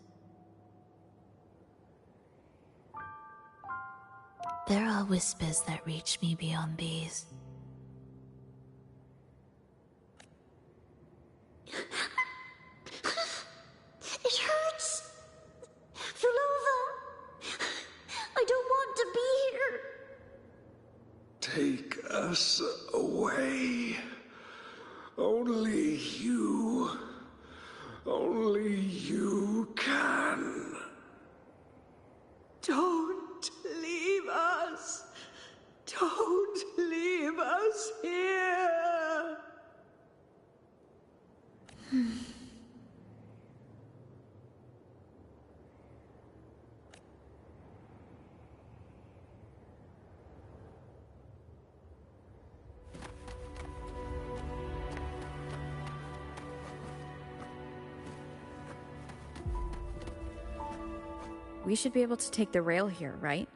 C: There are whispers that reach me beyond these.
K: It hurts! Vulova! I don't want to be here!
B: Take us away. Only you can.
J: Don't leave us! Don't leave us here!
A: We should be able to take the rail here, right?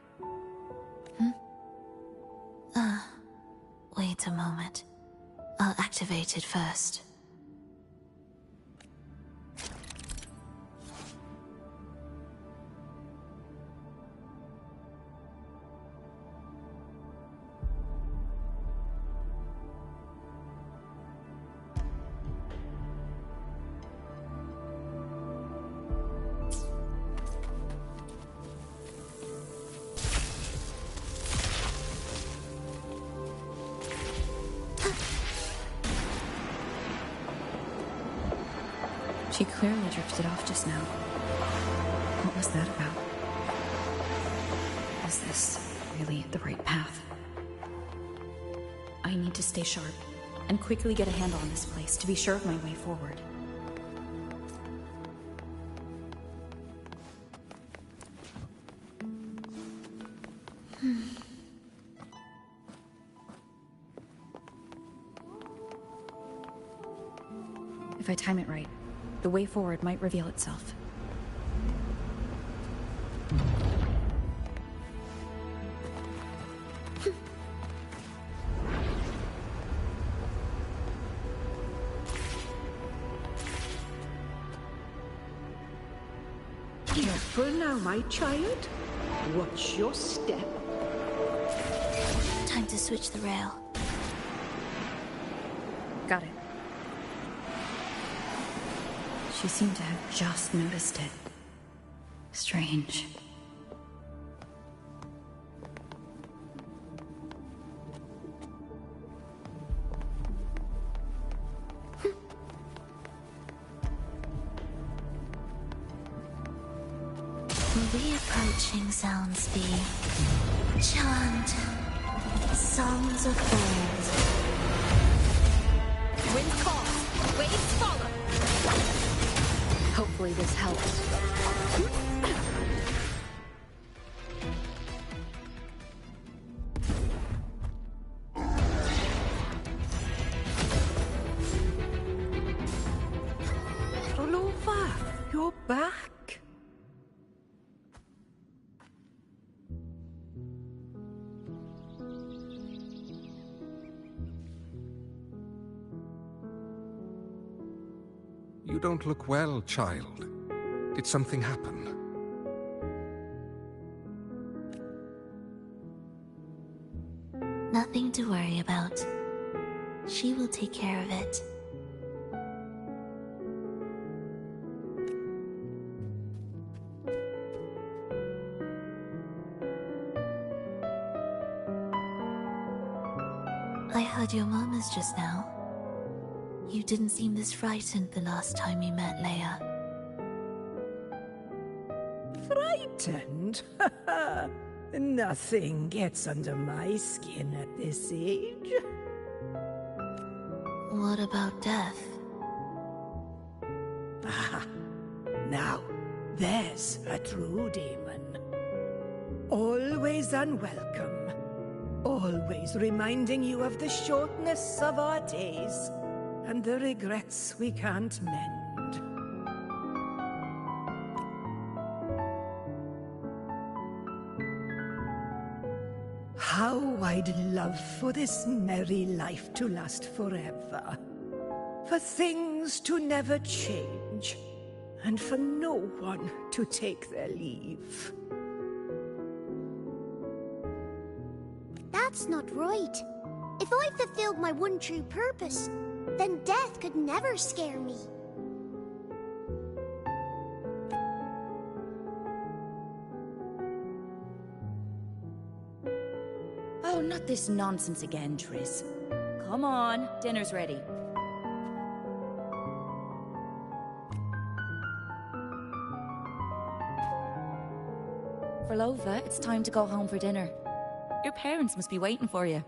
C: Wait a moment. I'll activate it first.
A: She clearly drifted off just now. What was that about? Is this really the right path? I need to stay sharp and quickly get a handle on this place to be sure of my way forward. If I time it right, the way forward might reveal itself.
J: Careful now, my child. Watch your step.
C: Time to switch the rail.
A: Got it. She seemed to have just noticed it. Strange.
C: Will the approaching sounds be chant, songs of old?
A: Wind calls, waves follow. Hopefully this helps.
J: Olranda, you're back.
B: You don't look well, child. Did something happen?
C: Nothing to worry about. She will take care of it. I heard your murmurs just now. You didn't seem this frightened the last time you met Leia.
J: Frightened? Nothing gets under my skin at this age.
C: What about death?
J: Ah, now, there's a true demon. Always unwelcome. Always reminding you of the shortness of our days and the regrets we can't mend. How I'd love for this merry life to last forever. For things to never change, and for no one to take their leave.
K: That's not right. If I fulfilled my one true purpose, then death could never scare me.
E: Oh, not this nonsense again, Triss. Come on, dinner's ready. Frolova, it's time to go home for dinner. Your parents must be waiting for you.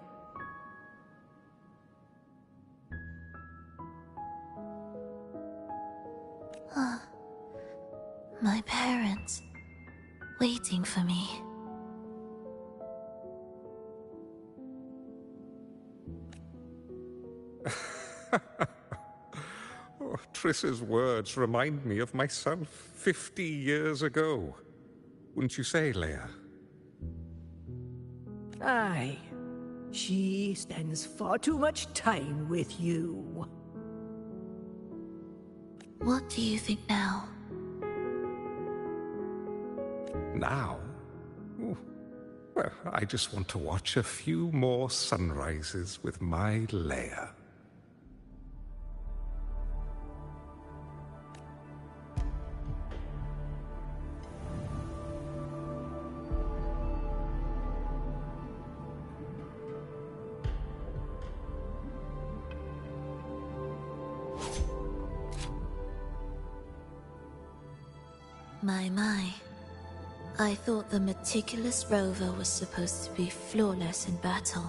C: My parents, waiting for me.
B: Triss's words remind me of myself 50 years ago. Wouldn't you say, Leia?
J: Aye. She spends far too much time with you.
C: What do you think now?
B: Now? Ooh. Well, I just want to watch a few more sunrises with my Leia.
C: My. I thought the meticulous rover was supposed to be flawless in battle.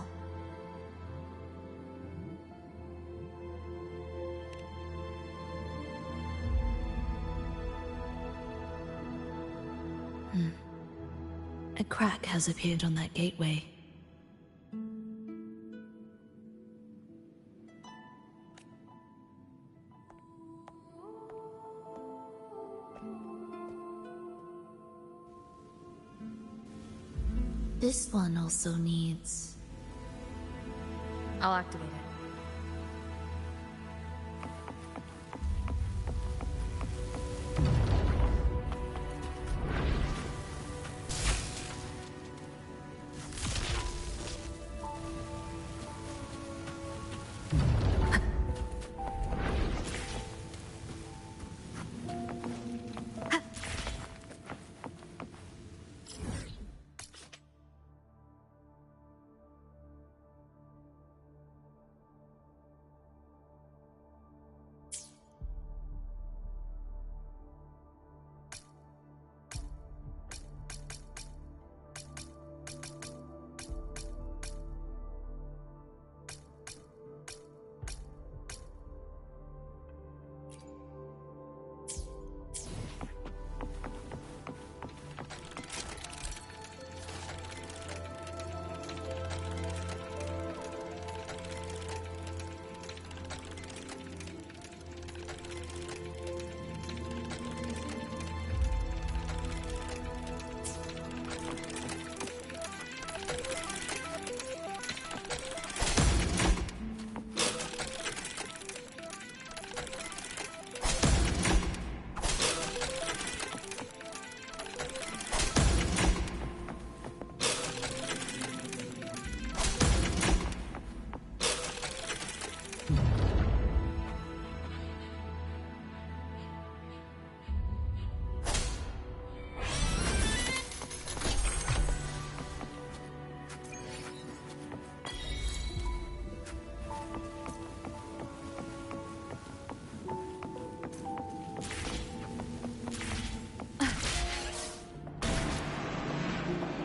C: A crack has appeared on that gateway. This one also needs...
A: I'll activate it.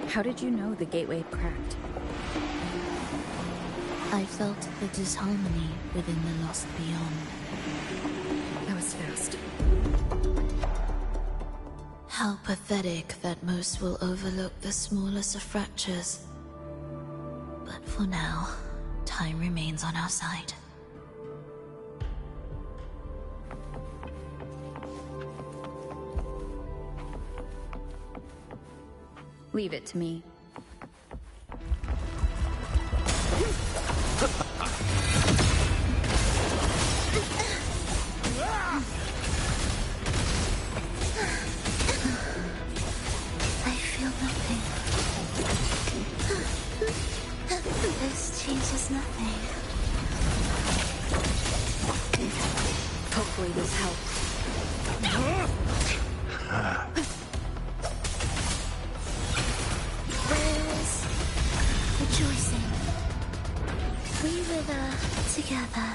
A: How did you know the gateway cracked?
C: I felt the disharmony within the lost beyond.
A: That was fast.
C: How pathetic that most will overlook the smallest of fractures. But for now, time remains on our side.
A: Leave it to me.
C: I feel nothing. This changes nothing.
A: Hopefully this helps.
C: Where's rejoicing? We wither together.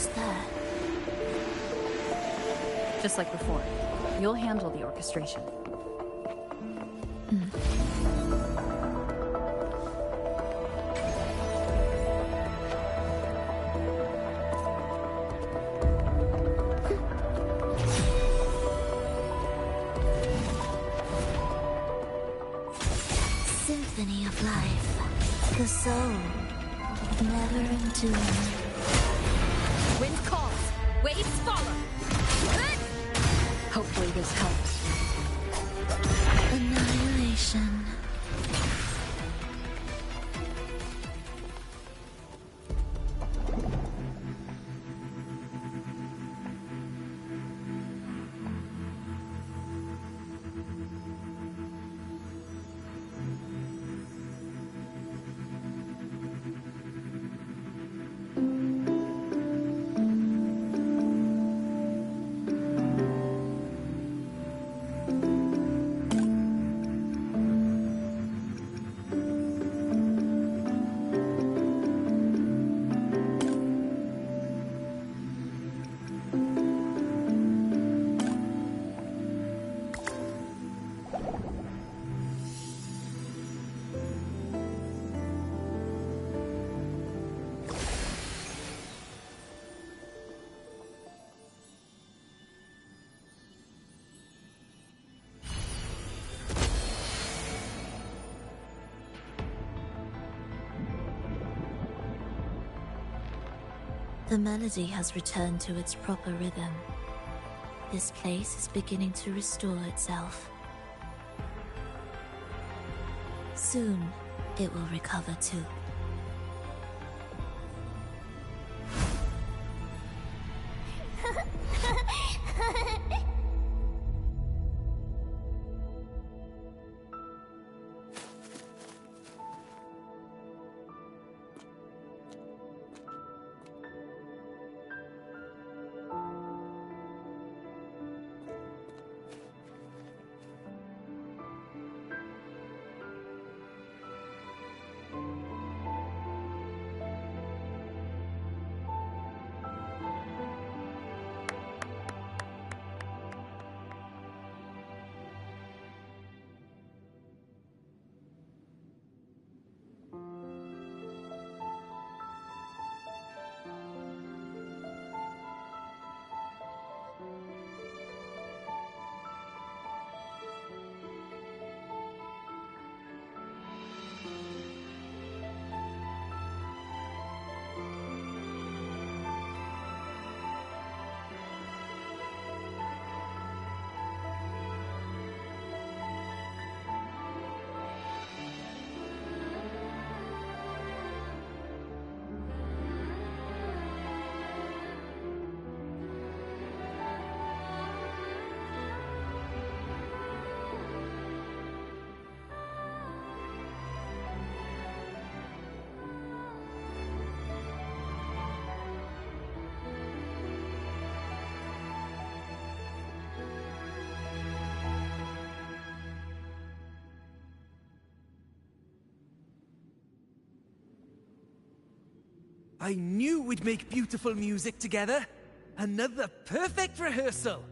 C: almost there.
A: Just like before, you'll handle the orchestration.
C: Symphony of life, the soul, never enduring.
A: Wind calls, waves follow. Hopefully this helps.
C: Annihilation. The melody has returned to its proper rhythm. This place is beginning to restore itself. Soon, it will recover too.
L: I knew we'd make beautiful music together. Another perfect rehearsal.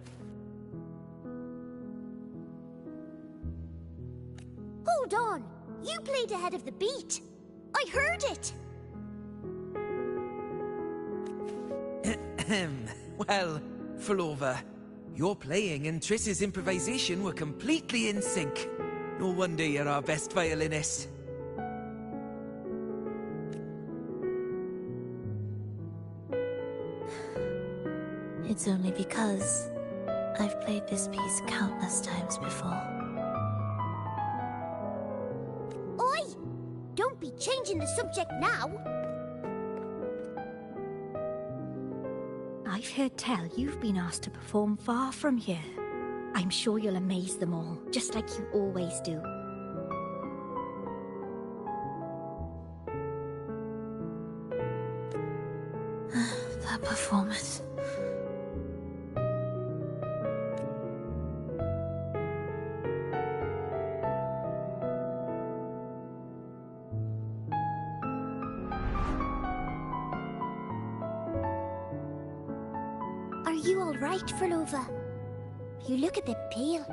K: Hold on! You played ahead of the beat. I heard it!
L: Well, Fulova, your playing and Triss's improvisation were completely in sync. No wonder you're our best violinist.
C: It's only because I've played this piece countless times before.
K: Oi! Don't be changing the subject now!
M: I've heard tell you've been asked to perform far from here. I'm sure you'll amaze them all, just like you always do.
C: That performance.
K: you all right, Frolova? You look a bit pale.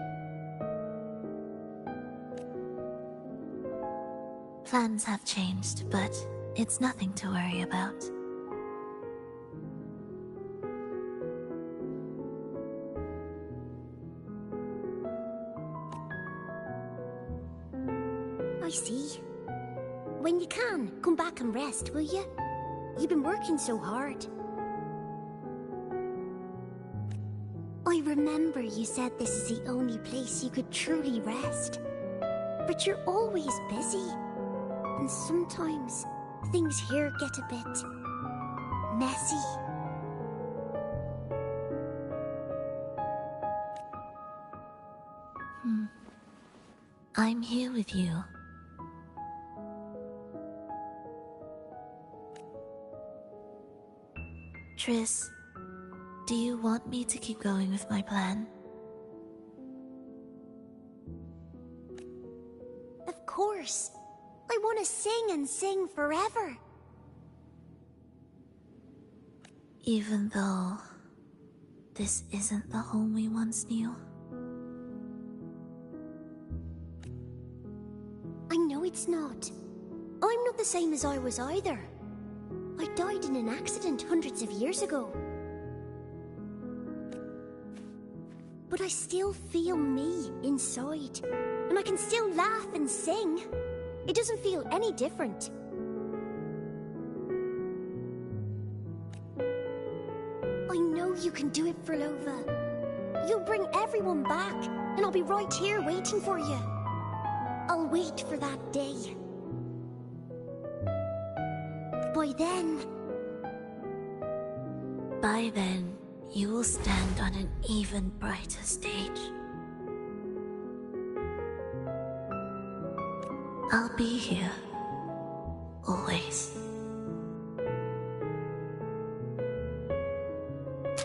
C: Plans have changed, but it's nothing to worry about.
K: I see. When you can, come back and rest, will you? You've been working so hard. I remember you said this is the only place you could truly rest. But you're always busy. And sometimes things here get a bit messy.
C: I'm here with you. Triss, do you want me to keep going with my plan?
K: Of course. I want to sing and sing forever.
C: Even though this isn't the home we once knew.
K: I know it's not. I'm not the same as I was either. I died in an accident hundreds of years ago. But I still feel me inside. And I can still laugh and sing. It doesn't feel any different. I know you can do it, Frolova. You'll bring everyone back, and I'll be right here waiting for you. I'll wait for that day.
C: By then, you will stand on an even brighter stage. I'll be here. Always.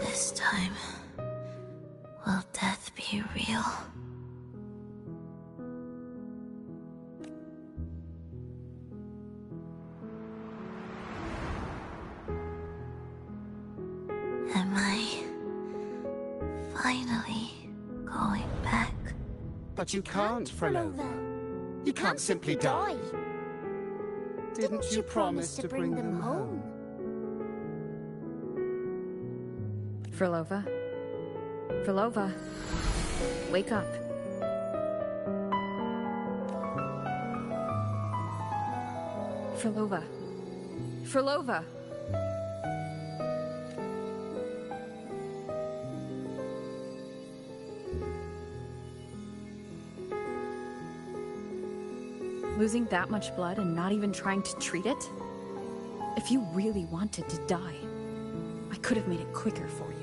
C: This time, will death be real? Am I finally going back?
N: But you can't, Frolova. You can't simply die. Didn't you promise to bring them home?
A: Frolova? Frolova? Wake up. Frolova? Frolova? Losing that much blood and not even trying to treat it? If you really wanted to die, I could have made it quicker for you.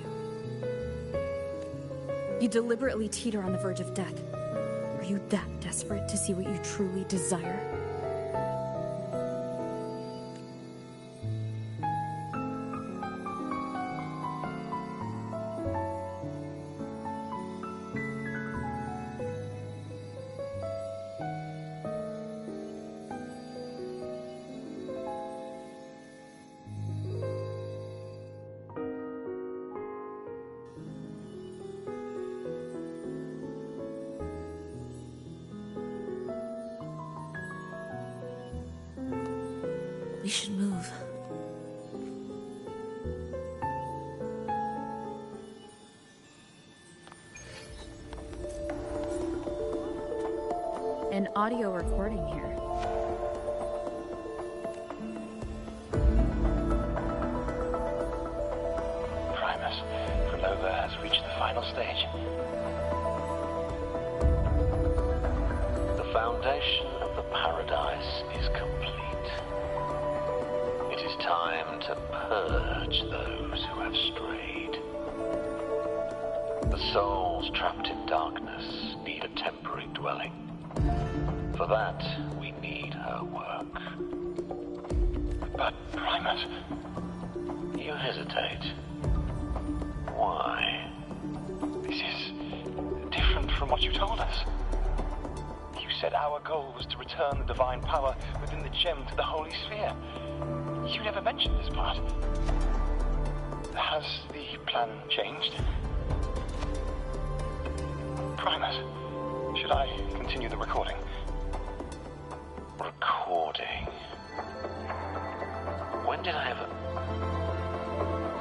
A: You deliberately teeter on the verge of death. Are you that desperate to see what you truly desire?
C: We should move.
A: An audio recording here.
O: Primus, Frolova has reached the final stage. The foundation of the paradise is complete. It is time to purge those who have strayed. The souls trapped in darkness need a temporary dwelling. For that, we need her work. But, Primus, you hesitate. Why?
P: This is different from what you told us. You said our goal was to return the divine power within the gem to the Holy Sphere. You never mentioned this part. Has the plan changed? Primus, should I continue the recording? Recording? When did I ever...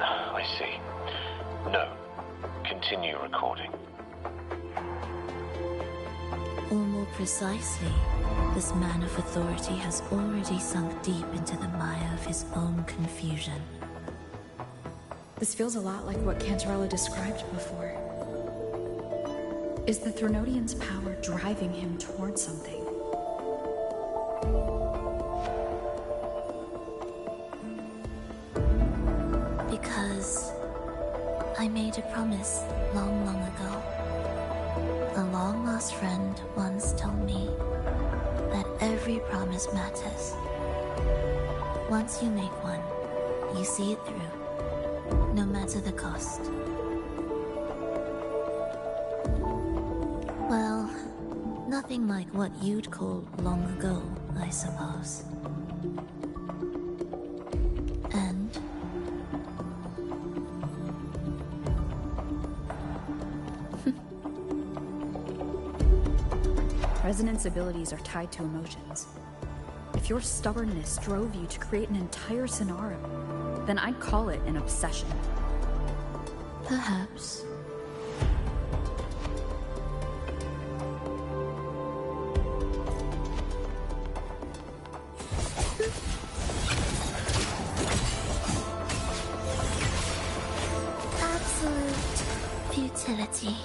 P: I see. No. Continue recording.
C: Or more precisely, this man of authority has already sunk deep into the mire of his own confusion.
A: This feels a lot like what Cantarella described before. Is the Threnodian's power driving him towards something?
C: Because I made a promise long, long ago. A long-lost friend once told me that every promise matters. Once you make one, you see it through, no matter the cost. Well, nothing like what you'd call long ago, I suppose. And
A: Resonance abilities are tied to emotions. If your stubbornness drove you to create an entire scenario, then I'd call it an obsession.
C: perhaps. Absolute futility.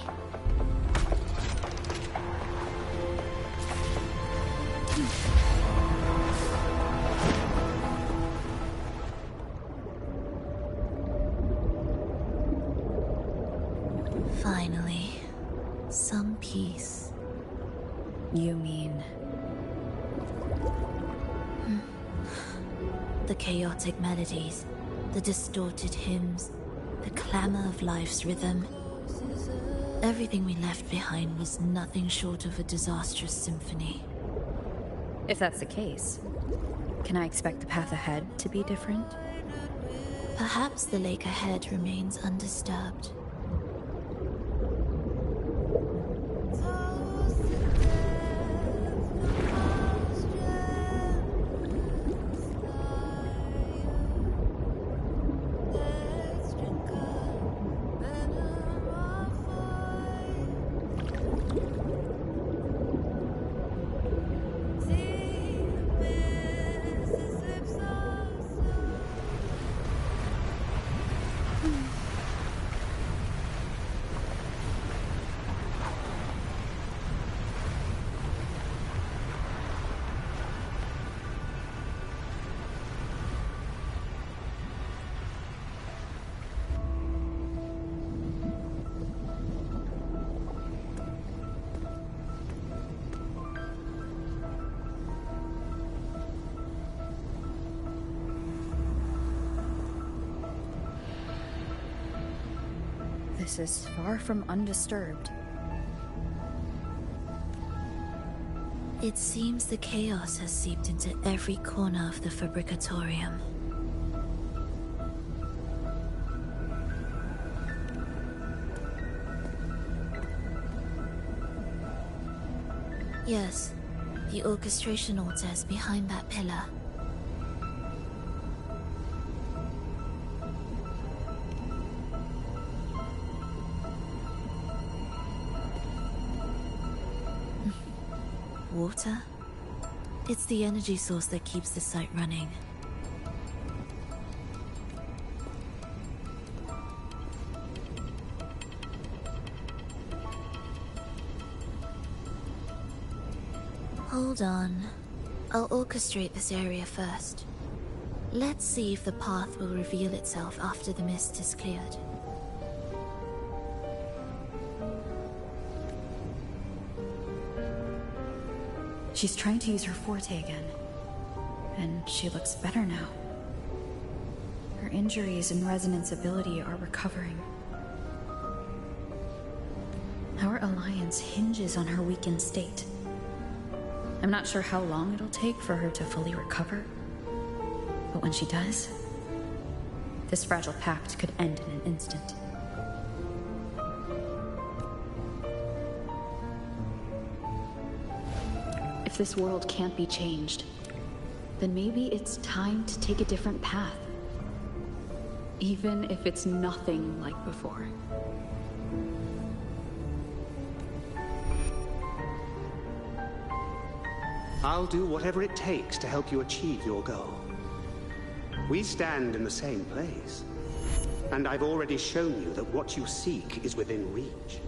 C: Finally, some peace.
A: You mean?
C: The chaotic melodies, the distorted hymns, the clamor of life's rhythm. Everything we left behind was nothing short of a disastrous symphony.
A: If that's the case, can I expect the path ahead to be different?
C: Perhaps the lake ahead remains undisturbed.
A: This is far from undisturbed.
C: It seems the chaos has seeped into every corner of the Fabricatorium. Yes, the orchestration altar is behind that pillar. Water? It's the energy source that keeps the site running. Hold on. I'll orchestrate this area first. Let's see if the path will reveal itself after the mist is cleared.
A: She's trying to use her forte again. And she looks better now. Her injuries and resonance ability are recovering. Our alliance hinges on her weakened state. I'm not sure how long it'll take for her to fully recover. But when she does,
E: This fragile pact could end in an instant. If this world can't be changed, then maybe it's time to take a different path. Even if it's nothing like before.
Q: I'll do whatever it takes to help you achieve your goal. We stand in the same place, and I've already shown you that what you seek is within reach.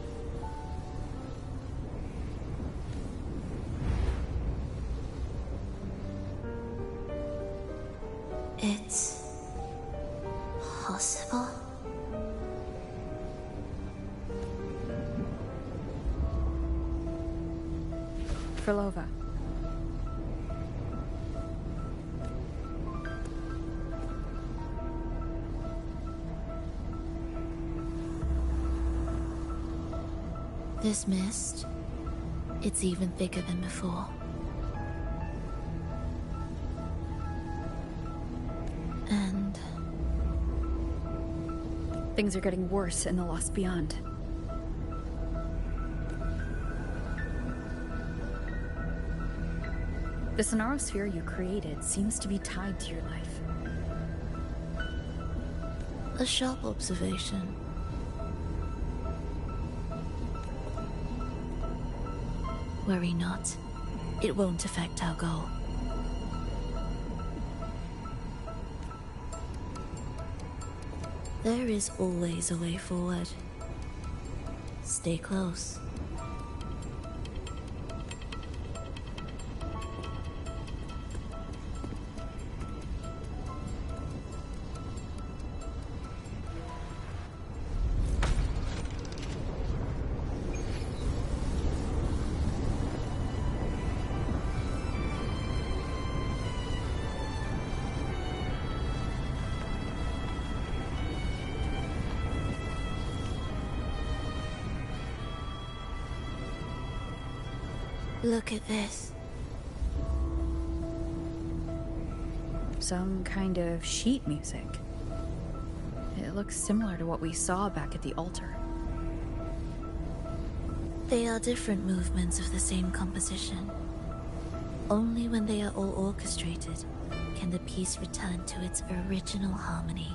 C: It's possible?
E: Frolova.
C: This mist, it's even thicker than before. And
E: things are getting worse in the Lost Beyond. The Sonarosphere you created seems to be tied to your life.
C: a sharp observation. Worry not. It won't affect our goal. There is always a way forward. Stay close. Look at this.
E: Some kind of sheet music. It looks similar to what we saw back at the altar.
C: They are different movements of the same composition. Only when they are all orchestrated can the piece return to its original harmony.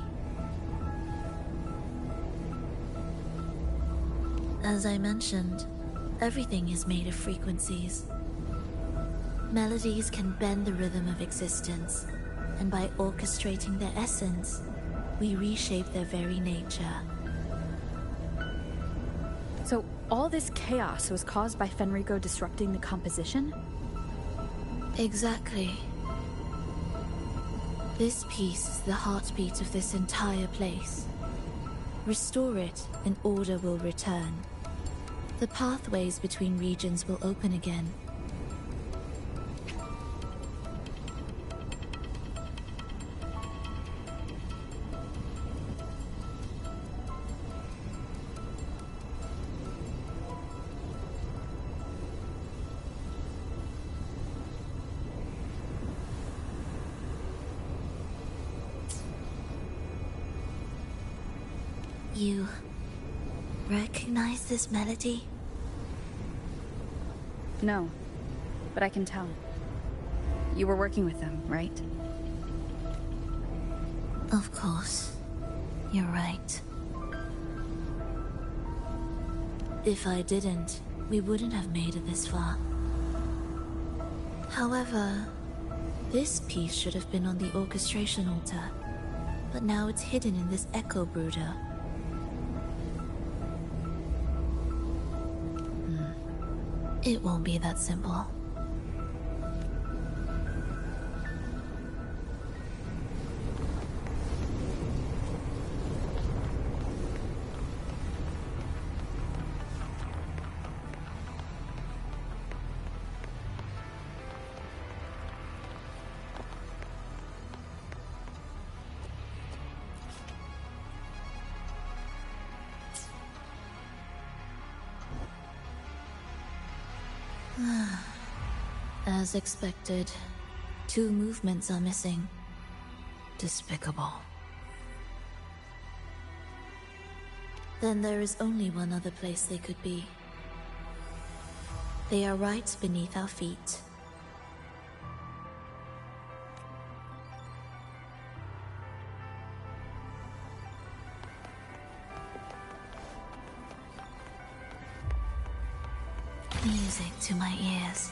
C: As I mentioned, everything is made of frequencies. Melodies can bend the rhythm of existence, and by orchestrating their essence, we reshape their very nature.
E: So all this chaos was caused by Fenrico disrupting the composition?
C: Exactly. This piece is the heartbeat of this entire place. Restore it, and order will return. The pathways between regions will open again. You recognize this melody?
E: No, but I can tell. You were working with them, right?
C: Of course. You're right. If I didn't, we wouldn't have made it this far. However, this piece should have been on the orchestration altar, but now it's hidden in this echo brooder. It won't be that simple. As expected, 2 movements are missing. Despicable. Then there is only one other place they could be. They are right beneath our feet. Music to my ears.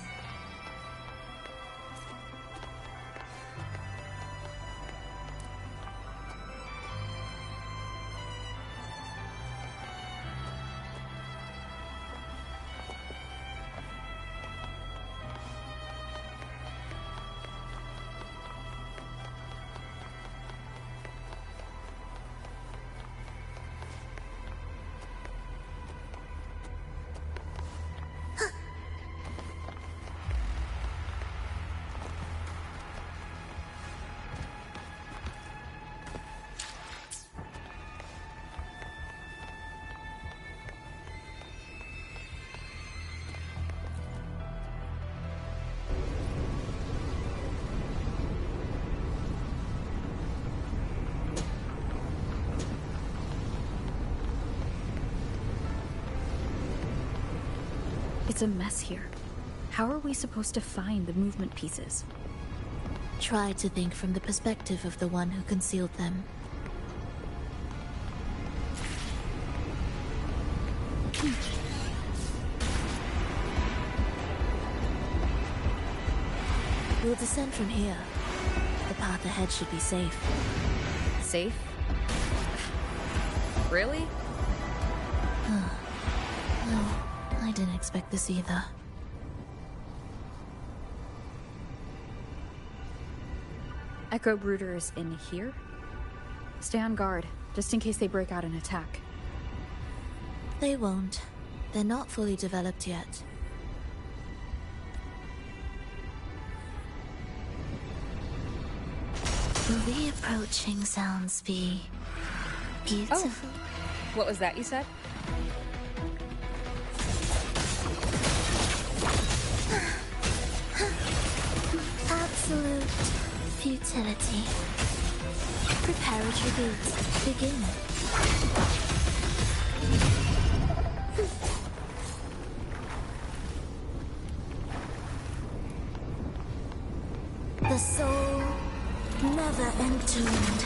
A: It's a mess here. How are we supposed to find the movement pieces?
C: Try to think from the perspective of the one who concealed them. We'll descend from here. The path ahead should be safe.
A: Safe? Really?
C: No, I didn't expect this either.
A: Echo Brooders in here? Stay on guard, just in case they break out and attack.
C: They won't. They're not fully developed yet. Will the approaching sounds be beautiful?
A: Oh. What was that you said?
C: Absolute futility. Prepare a tribute. Begin. The soul never entombed.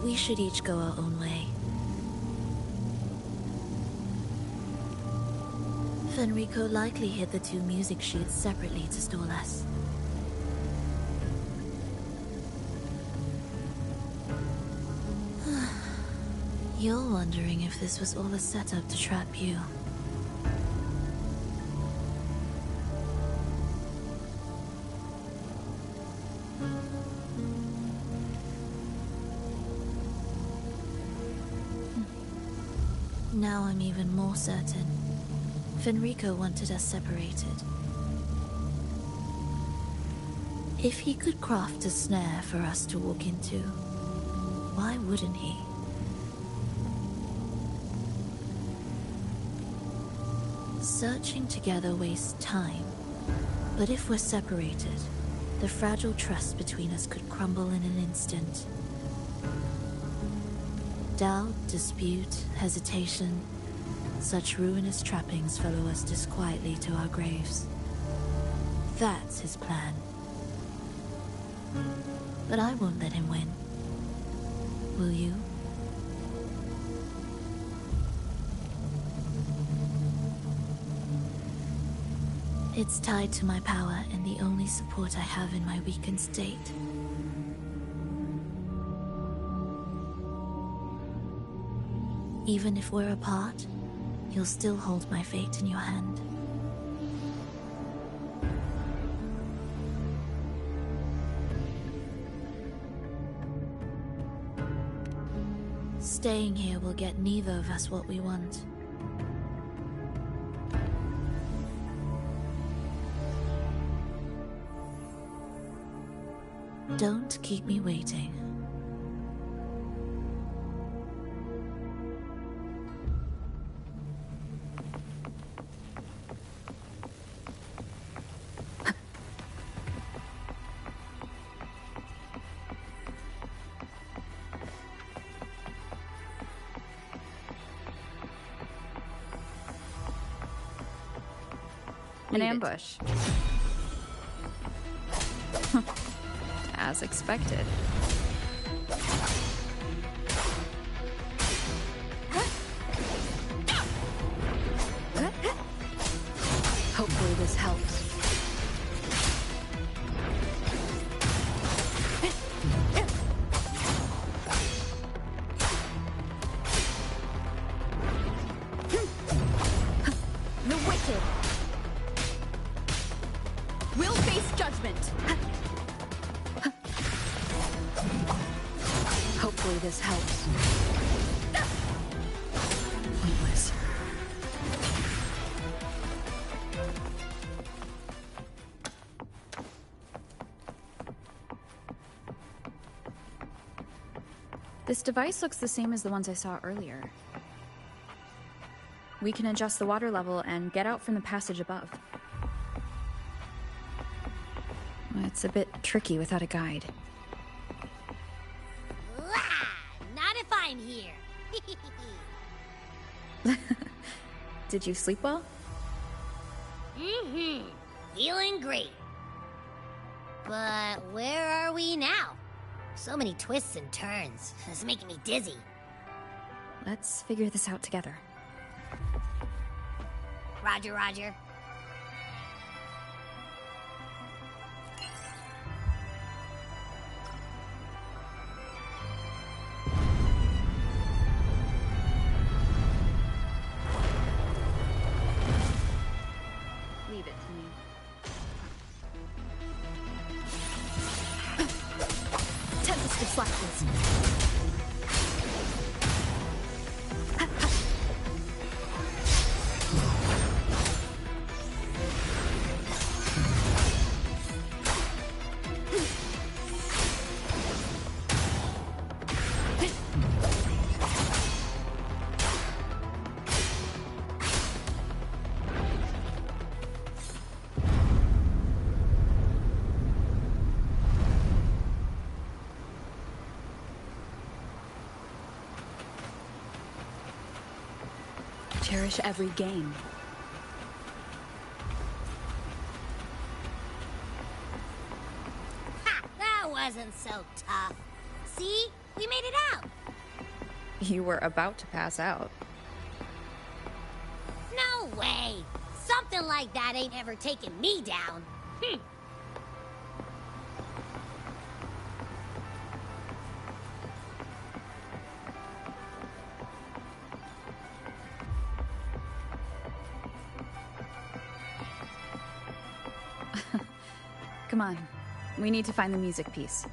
C: We should each go our own way. Fenrico likely hid the two music sheets separately to stall us. You're wondering if this was all a setup to trap you. Now I'm even more certain. Fenrico wanted us separated. If he could craft a snare for us to walk into, why wouldn't he? Searching together wastes time, but if we're separated, the fragile trust between us could crumble in an instant. Doubt, dispute, hesitation. Such ruinous trappings follow us disquietly to our graves. That's his plan. But I won't let him win. Will you? It's tied to my power and the only support I have in my weakened state. Even if we're apart, you'll still hold my fate in your hand. Staying here will get neither of us what we want. Don't keep me waiting.
E: An ambush. As expected. Hopefully this helps. The wicked will face judgment. Hopefully this helps. Pointless. This device looks the same as the ones I saw earlier. We can adjust the water level and get out from the passage above. It's a bit tricky without a guide.
R: Not if I'm here.
E: Did you sleep well?
R: Feeling great. But where are we now? So many twists and turns. It's making me dizzy.
E: Let's figure this out together.
R: Roger, roger.
E: Leave it to me. Tempest deflections. Cherish every game.
R: Ha! That wasn't so tough. See? We made it out.
E: You were about to pass out.
R: No way. Something like that ain't ever taken me down.
E: Come on. We need to find the music piece.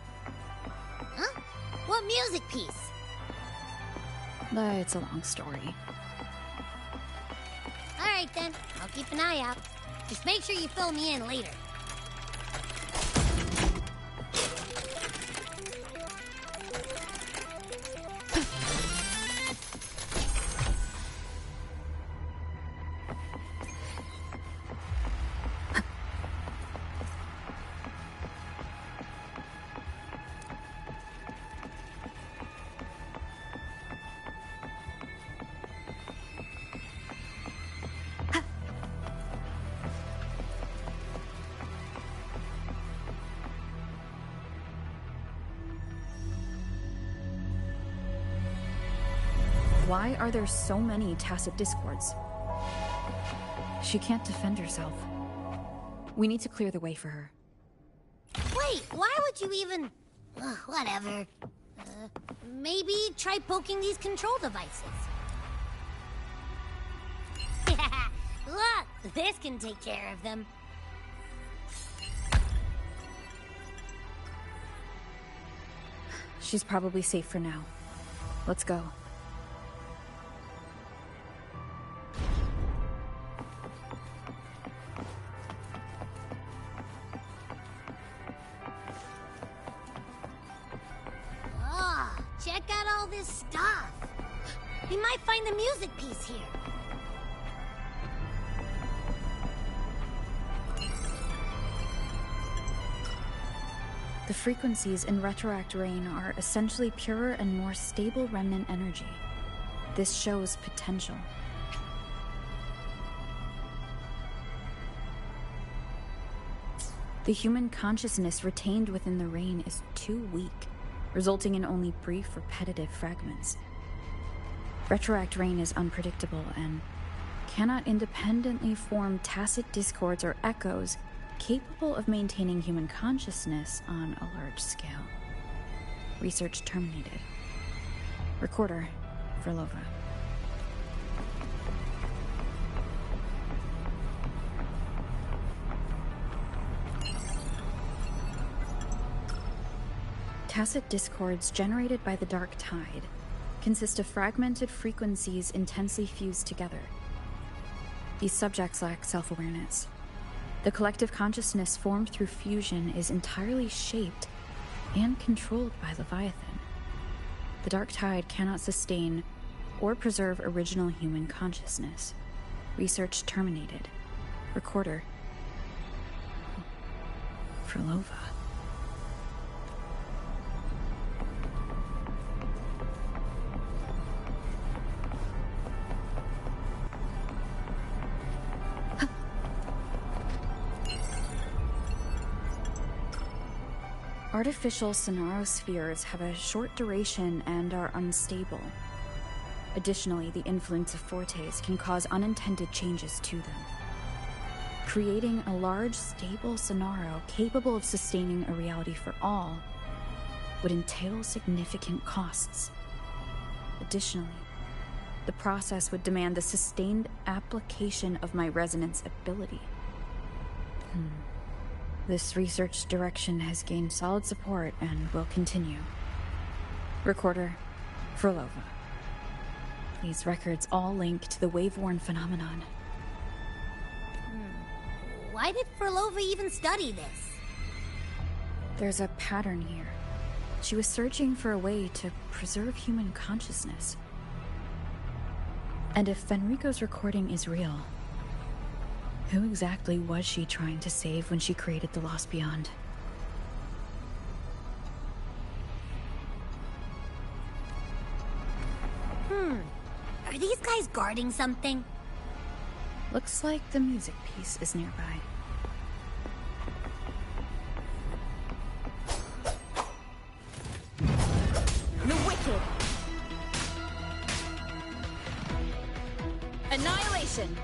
R: Huh? What music piece?
E: It's a long story.
R: Alright then, I'll keep an eye out. Just make sure you fill me in later.
E: Why are there so many tacit discords? She can't defend herself. We need to clear the way for her.
R: Wait, why would you even... whatever. Maybe try poking these control devices. Look, this can take care of them.
E: She's probably safe for now. Let's go.
R: Oh, check out all this stuff. We might find the music piece here.
E: The frequencies in Retroact Rain are essentially purer and more stable remnant energy. This shows potential. The human consciousness retained within the rain is too weak, resulting in only brief, repetitive fragments. Retroact Rain is unpredictable and cannot independently form tacit discords or echoes capable of maintaining human consciousness on a large scale. Research terminated. Recorder, Frolova. Tacit discords generated by the Dark Tide consist of fragmented frequencies intensely fused together. These subjects lack self-awareness. The collective consciousness formed through fusion is entirely shaped and controlled by Leviathan. The Dark Tide cannot sustain or preserve original human consciousness. Research terminated. Recorder. Frolova. Artificial sonarospheres have a short duration and are unstable. Additionally, the influence of fortes can cause unintended changes to them. Creating a large, stable sonaro capable of sustaining a reality for all would entail significant costs. Additionally, the process would demand the sustained application of my resonance ability. This research direction has gained solid support and will continue. Recorder, Frolova. These records all link to the wave-worn phenomenon.
R: Why did Frolova even study this?
E: There's a pattern here. She was searching for a way to preserve human consciousness. And if Fenrico's recording is real, who exactly was she trying to save when she created the Lost Beyond?
R: Are these guys guarding something?
E: Looks like the music piece is nearby.
A: The Wicked! Annihilation!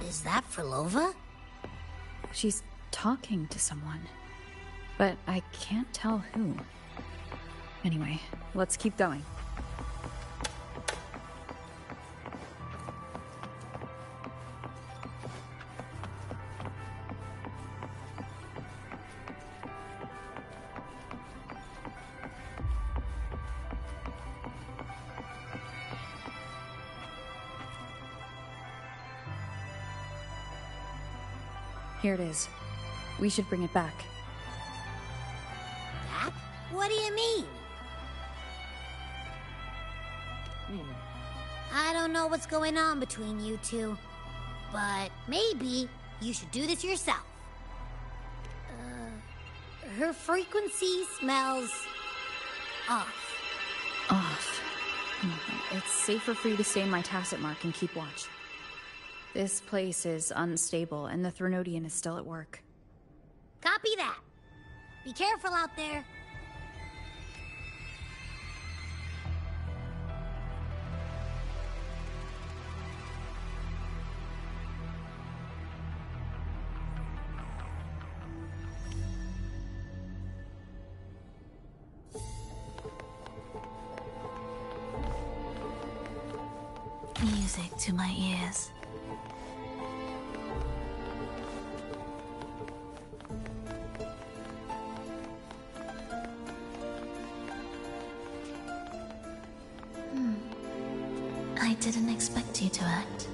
R: Is that Frolova?
E: She's talking to someone, but I can't tell who. Anyway, let's keep going. Here it is. We should bring it back.
R: That? What do you mean? I don't know what's going on between you two, but maybe you should do this yourself. Her frequency smells off.
E: Off. It's safer for you to stay in my tacit mark and keep watch. This place is unstable, and the Threnodian is still at work.
R: Copy that. Be careful out there.
C: Music to my ears. I didn't expect you to act.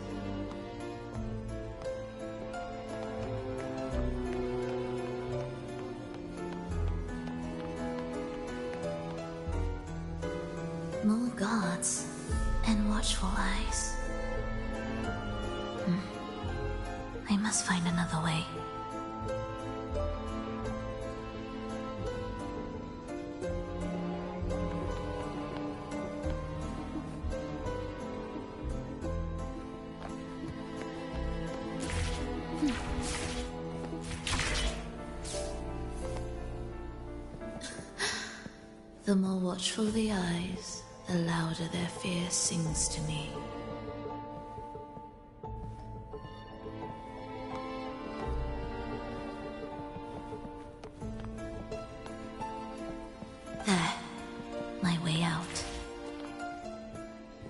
C: More guards and watchful eyes. I must find another way. The more watchful the eyes, the louder their fear sings to me. There, my way out.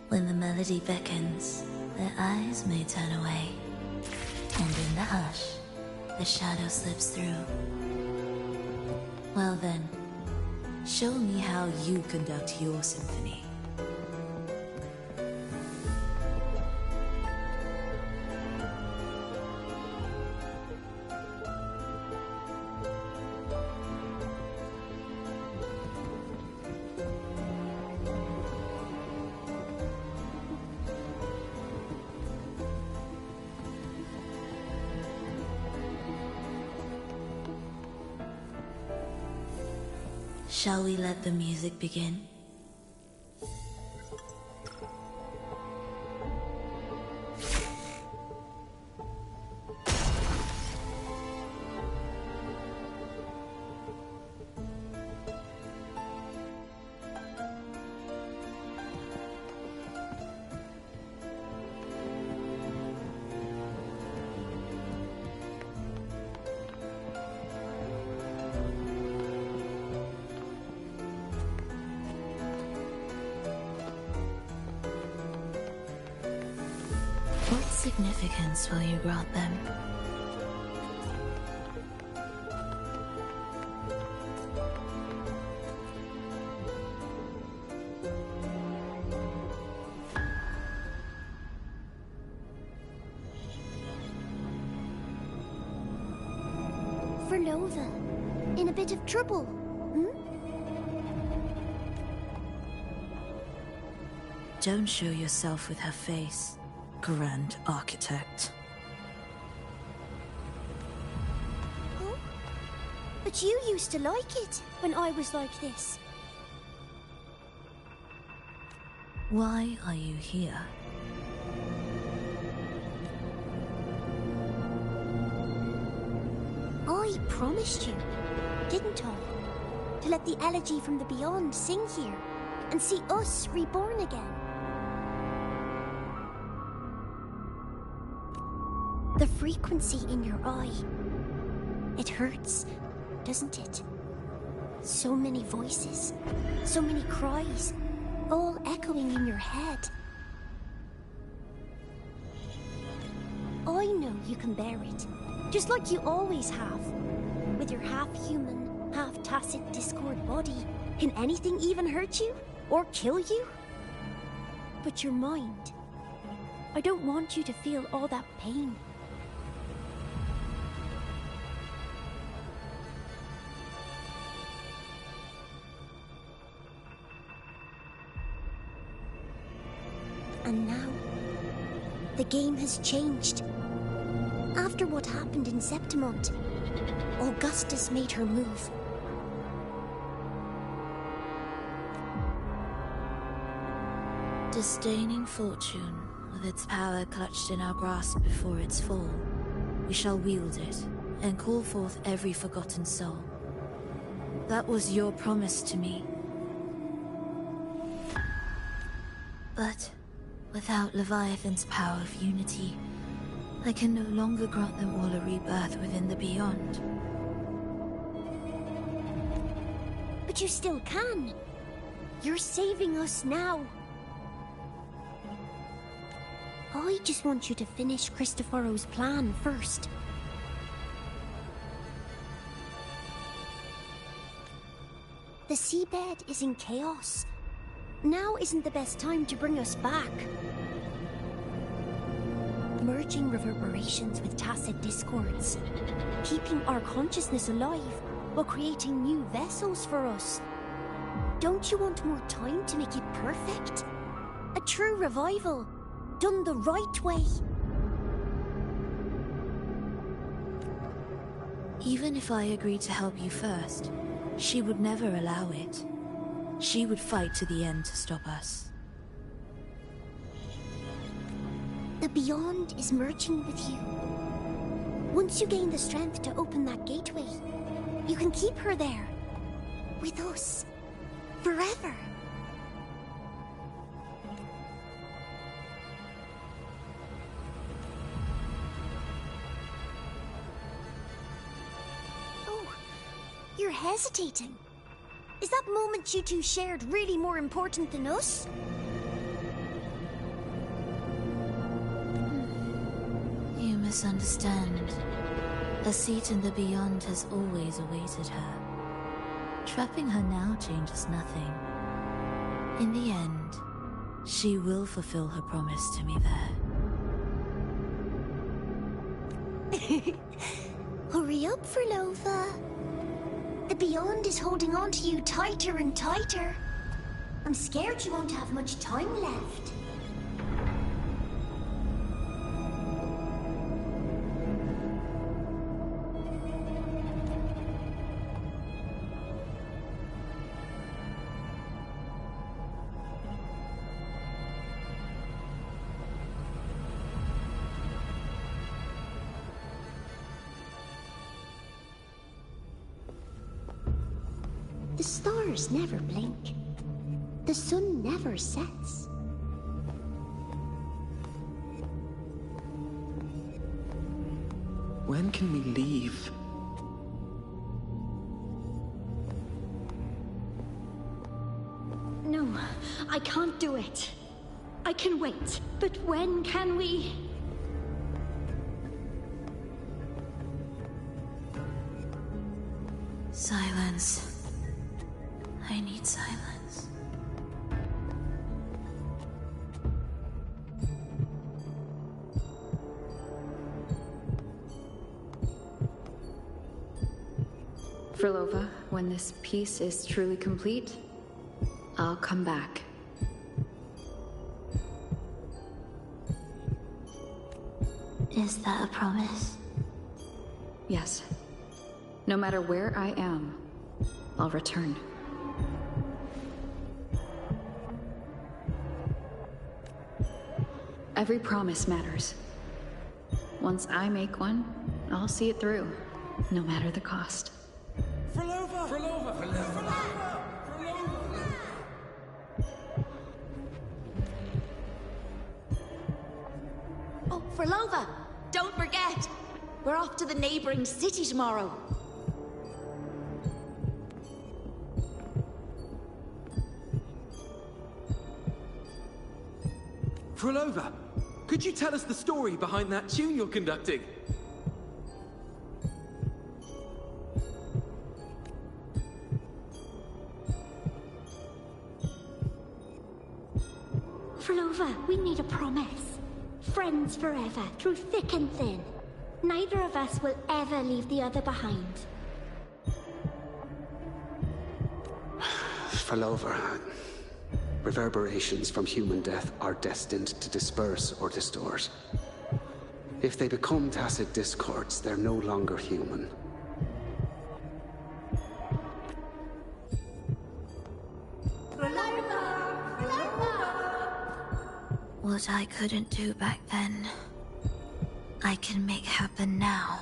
C: When the melody beckons, their eyes may turn away, and in the hush, the shadow slips through. Well then, show me how you conduct your symphony. Shall we let the music begin? What significance will you grant them?
K: Nova, in a bit of trouble,
C: Don't show yourself with her face, Grand Architect.
K: Oh? But you used to like it when I was like this.
C: Why are you here?
K: I promised you, didn't I? To let the elegy from the beyond sing here and see us reborn again. The frequency in your eye, it hurts, doesn't it? So many voices, so many cries, all echoing in your head. I know you can bear it, just like you always have. With your half-human, half-tacit Discord body, can anything even hurt you? Or kill you? But your mind, I don't want you to feel all that pain. And now, the game has changed. After what happened in Septimont, Augustus made her move.
C: Disdaining fortune, with its power clutched in our grasp before its fall, we shall wield it and call forth every forgotten soul. That was your promise to me. But without Leviathan's power of unity, I can no longer grant them all a rebirth within the Beyond.
K: But you still can. You're saving us now. I just want you to finish Cristoforo's plan first. The seabed is in chaos. Now isn't the best time to bring us back. Merging reverberations with tacit discords. Keeping our consciousness alive while creating new vessels for us. Don't you want more time to make it perfect? A true revival, done the right way.
C: Even if I agreed to help you first, she would never allow it. She would fight to the end to stop us.
K: The Beyond is merging with you. Once you gain the strength to open that gateway, you can keep her there. With us. Forever. Oh, you're hesitating. Is that moment you two shared really more important than us?
C: You misunderstand. A seat in the Beyond has always awaited her. Trapping her now changes nothing. In the end, she will fulfill her promise to me there.
K: Hurry up, Furlova. The Beyond is holding on to you tighter and tighter. I'm scared you won't have much time left. The stars never blink. The sun never sets.
L: When can we leave?
M: No, I can't do it. I can wait, but when can we?
C: Silence. I need silence.
E: Furlova, when this piece is truly complete, I'll come back.
C: Is that a promise?
E: Yes. No matter where I am, I'll return. Every promise matters. Once I make one, I'll see it through, no matter the cost.
I: Furlova! Furlova! Furlova!
S: Oh, Furlova! Don't forget! We're off to the neighboring city tomorrow.
L: Furlova, could you tell us the story behind that tune you're conducting?
M: Furlova, we need a promise. Friends forever, through thick and thin. Neither of us will ever leave the other behind.
Q: Furlova, Reverberations from human death are destined to disperse or distort. If they become tacit discords, they're no longer human.
C: What I couldn't do back then, I can make happen now.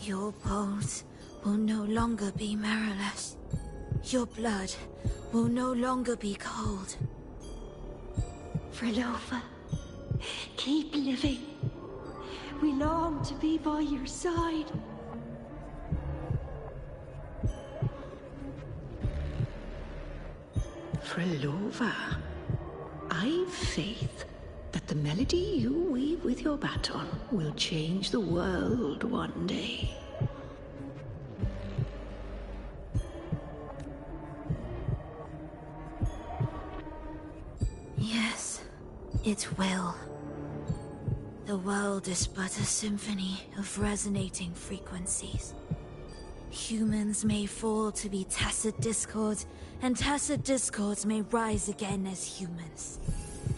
C: Your bones will no longer be marrowless. Your blood will no longer be cold.
M: Frolova, keep living. We long to be by your side.
J: Frolova, I've faith that the melody you weave with your baton will change the world one day.
C: Yes, it will. The world is but a symphony of resonating frequencies. Humans may fall to be tacit discords, and tacit discords may rise again as humans.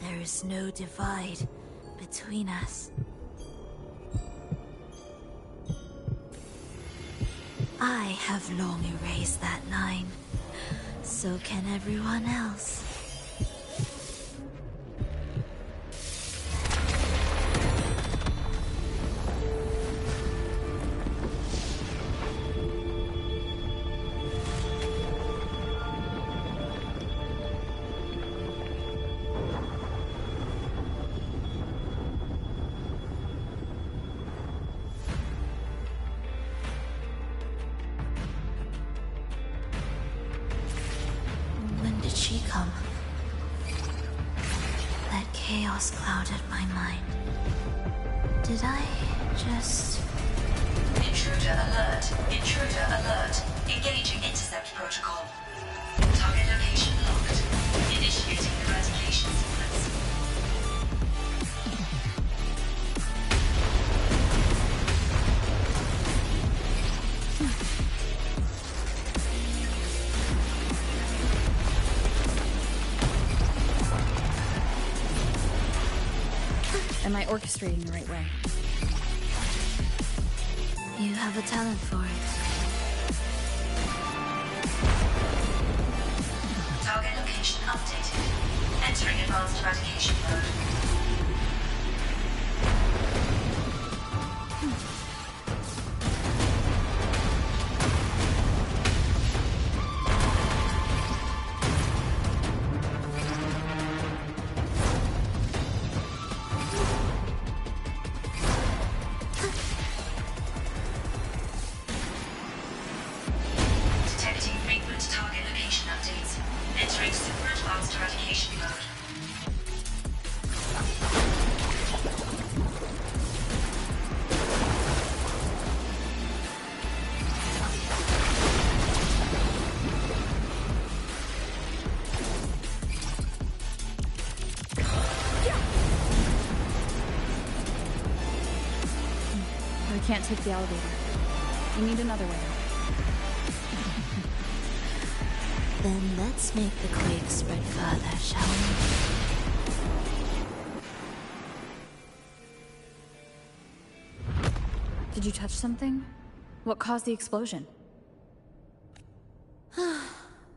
C: There is no divide between us. I have long erased that line. So can everyone else. Chaos clouded my mind. Did I just...
T: Intruder alert. Intruder alert. Engaging intercept protocol. Target location locked. Initiating eradication sequence.
E: Am I orchestrating the right way?
C: You have a talent for it.
T: Target location updated. Entering advanced eradication mode.
E: We can't take the elevator. We need another way out.
C: Then let's make the quake spread further, shall we?
E: Did you touch something? What caused the explosion?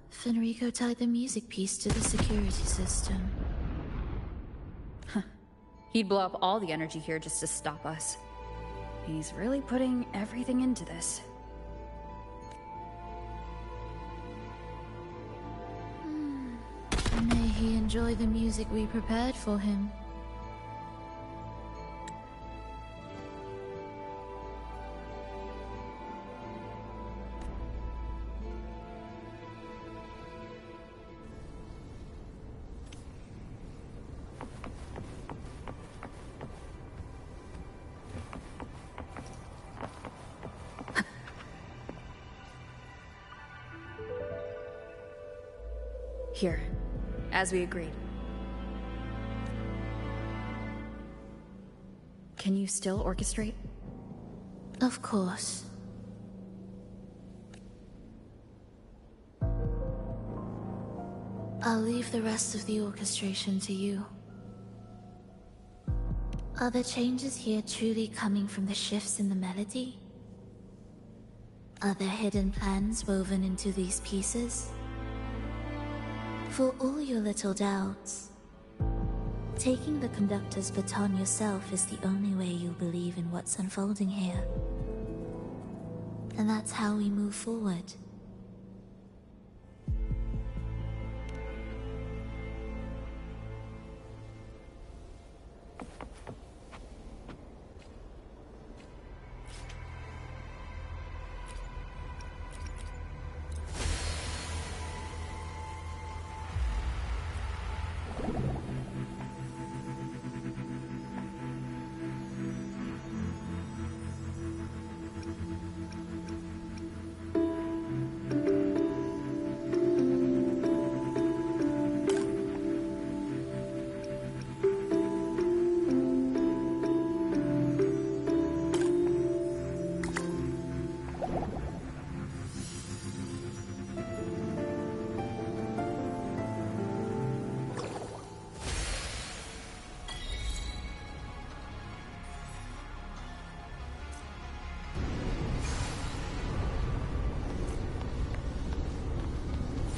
C: Fenrico tied the music piece to the security system.
E: He'd blow up all the energy here just to stop us. He's really putting everything into this.
C: May he enjoy the music we prepared for him.
E: Here, as we agreed. Can you still orchestrate?
C: Of course. I'll leave the rest of the orchestration to you. Are the changes here truly coming from the shifts in the melody? Are there hidden plans woven into these pieces? For all your little doubts, taking the conductor's baton yourself is the only way you'll believe in what's unfolding here. And that's how we move forward.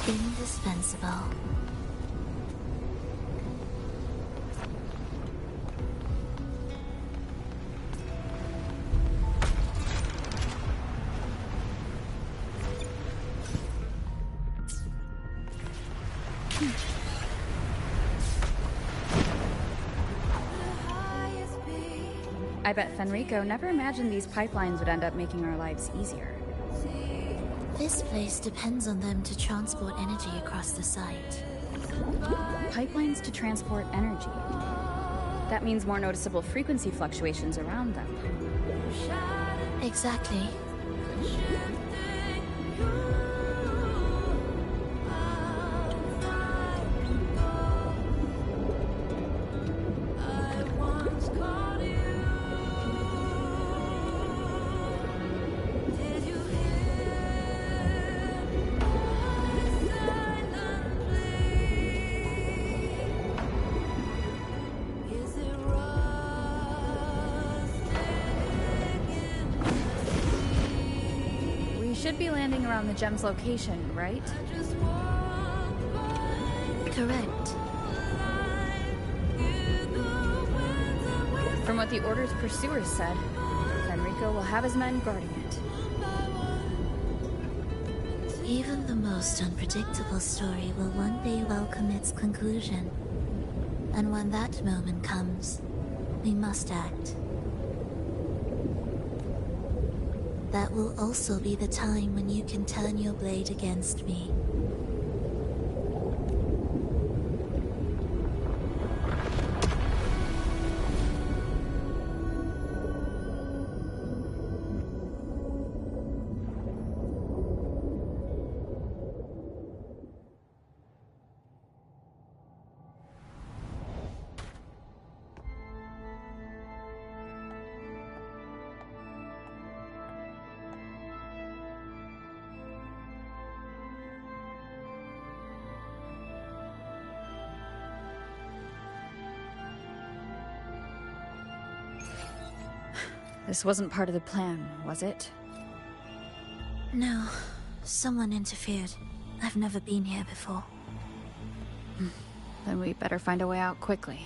C: Indispensable.
E: I bet Fenrico never imagined these pipelines would end up making our lives easier.
C: This place depends on them to transport energy across the site.
E: Pipelines to transport energy. That means more noticeable frequency fluctuations around them.
C: Exactly.
E: Should be landing around the gem's location, right?
C: Correct.
E: From what the Order's pursuers said, Fenrico will have his men guarding it.
C: Even the most unpredictable story will one day welcome its conclusion. And when that moment comes, we must act. That will also be the time when you can turn your blade against me.
E: This wasn't part of the plan, was it?
C: No. Someone interfered. I've never been here before.
E: Then we better find a way out quickly.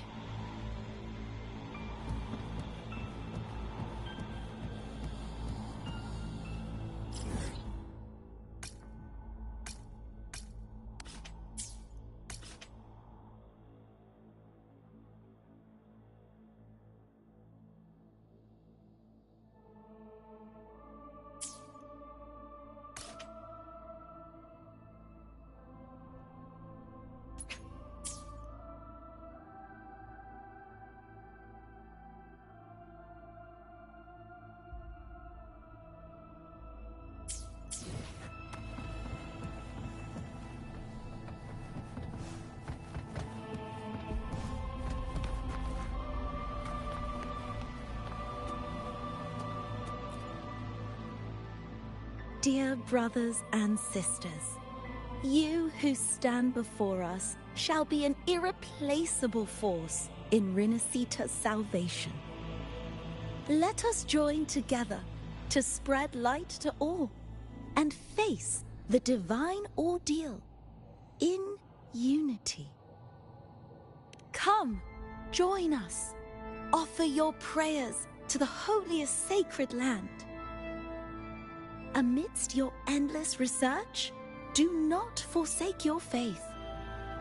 U: Dear brothers and sisters, You who stand before us shall be an irreplaceable force in Rinasita's salvation. Let us join together to spread light to all and face the divine ordeal in unity. Come, join us. Offer your prayers to the holiest sacred land. Amidst your endless research, do not forsake your faith.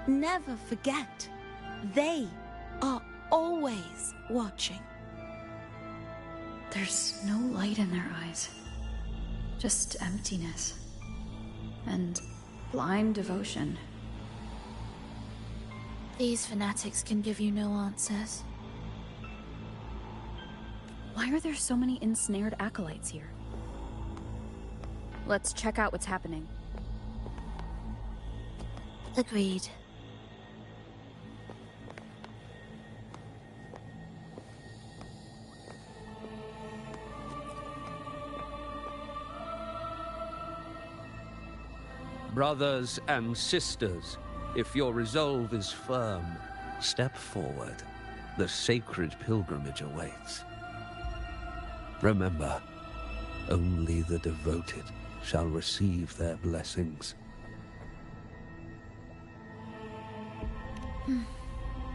U: Never forget, they are always watching.
E: There's no light in their eyes. Just emptiness. And blind devotion.
C: These fanatics can give you no answers.
E: Why are there so many ensnared acolytes here? Let's check out what's happening.
C: Agreed.
H: Brothers and sisters, if your resolve is firm, step forward. The sacred pilgrimage awaits. Remember, only the devoted shall receive their blessings.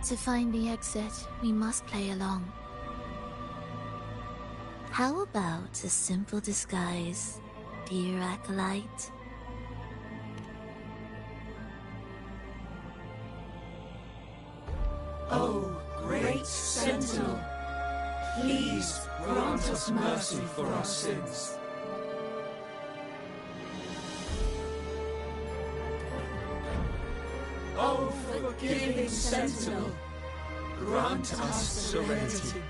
C: To find the exit, we must play along. How about a simple disguise, dear acolyte?
I: Oh, great Sentinel, please grant us mercy for our sins. Oh, forgiving Sentinel, grant us serenity.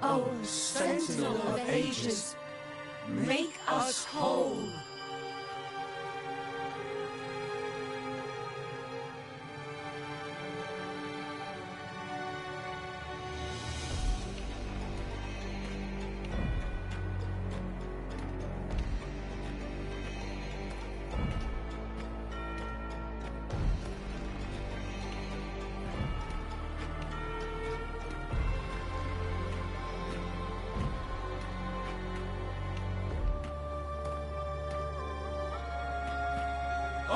I: Oh, Sentinel of ages, make us whole.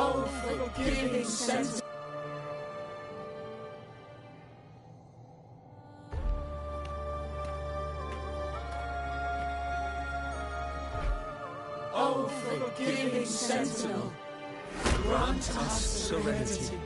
I: Oh, forgiving Sentinel. Oh, forgiving Sentinel, grant us serenity.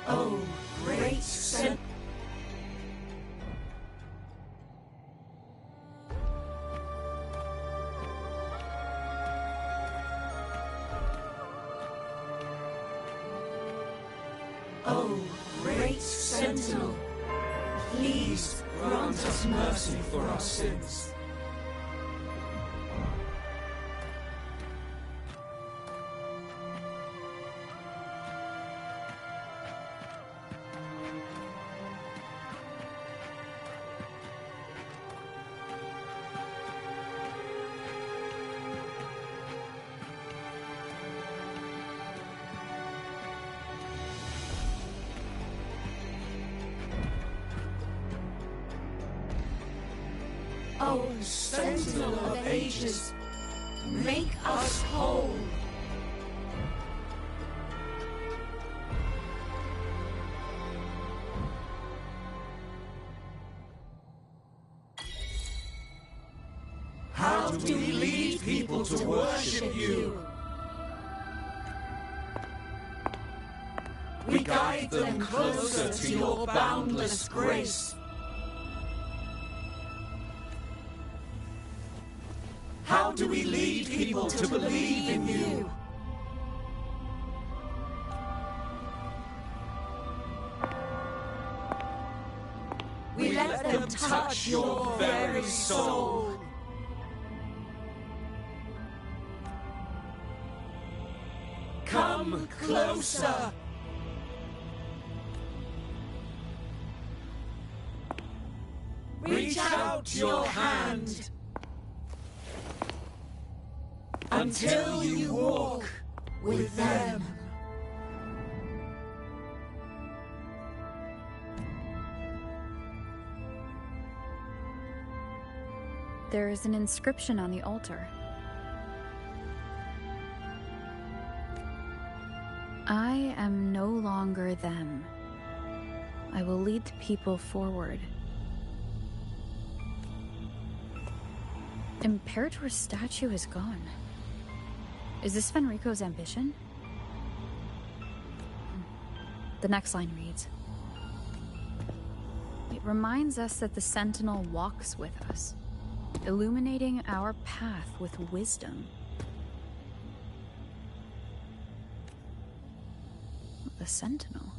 I: Oh, great Sentinel. Oh, great Sentinel, please grant us mercy for our sins. Oh, Sentinel of ages, make us whole. How do we lead people to worship you? We guide them closer to your boundless grace. How do we lead people to believe in you? them touch your very soul. Come closer. Reach out your hand until you walk with them.
E: There is an inscription on the altar. I am no longer them. I will lead the people forward. Imperator's statue is gone. Is this Fenrico's ambition? The next line reads, it reminds us that the Sentinel walks with us, illuminating our path with wisdom. The Sentinel?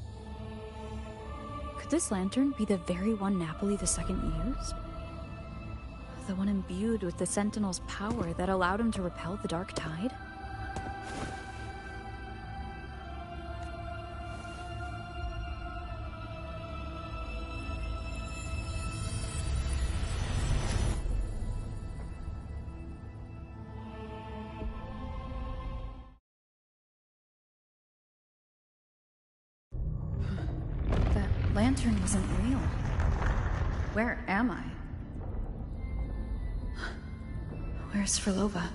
E: Could this lantern be the very one Napoli II used? The one imbued with the Sentinel's power that allowed him to repel the Dark Tide? That lantern wasn't real. Where am I? Where's Frolova?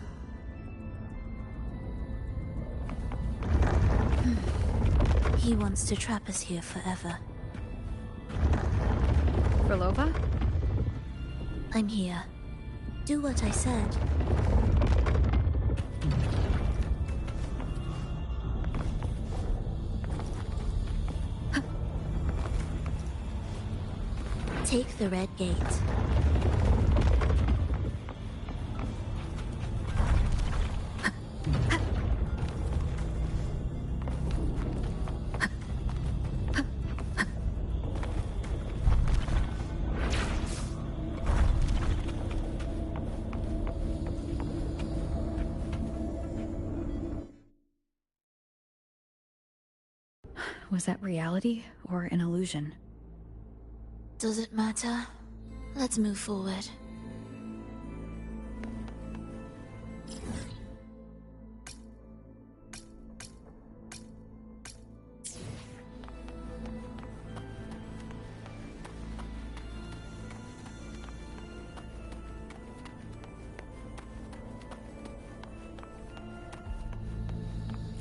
C: He wants to trap us here forever.
E: Frolova?
C: I'm here. Do what I said. Take the red gate.
E: Was that reality or an illusion?
C: Does it matter? Let's move forward.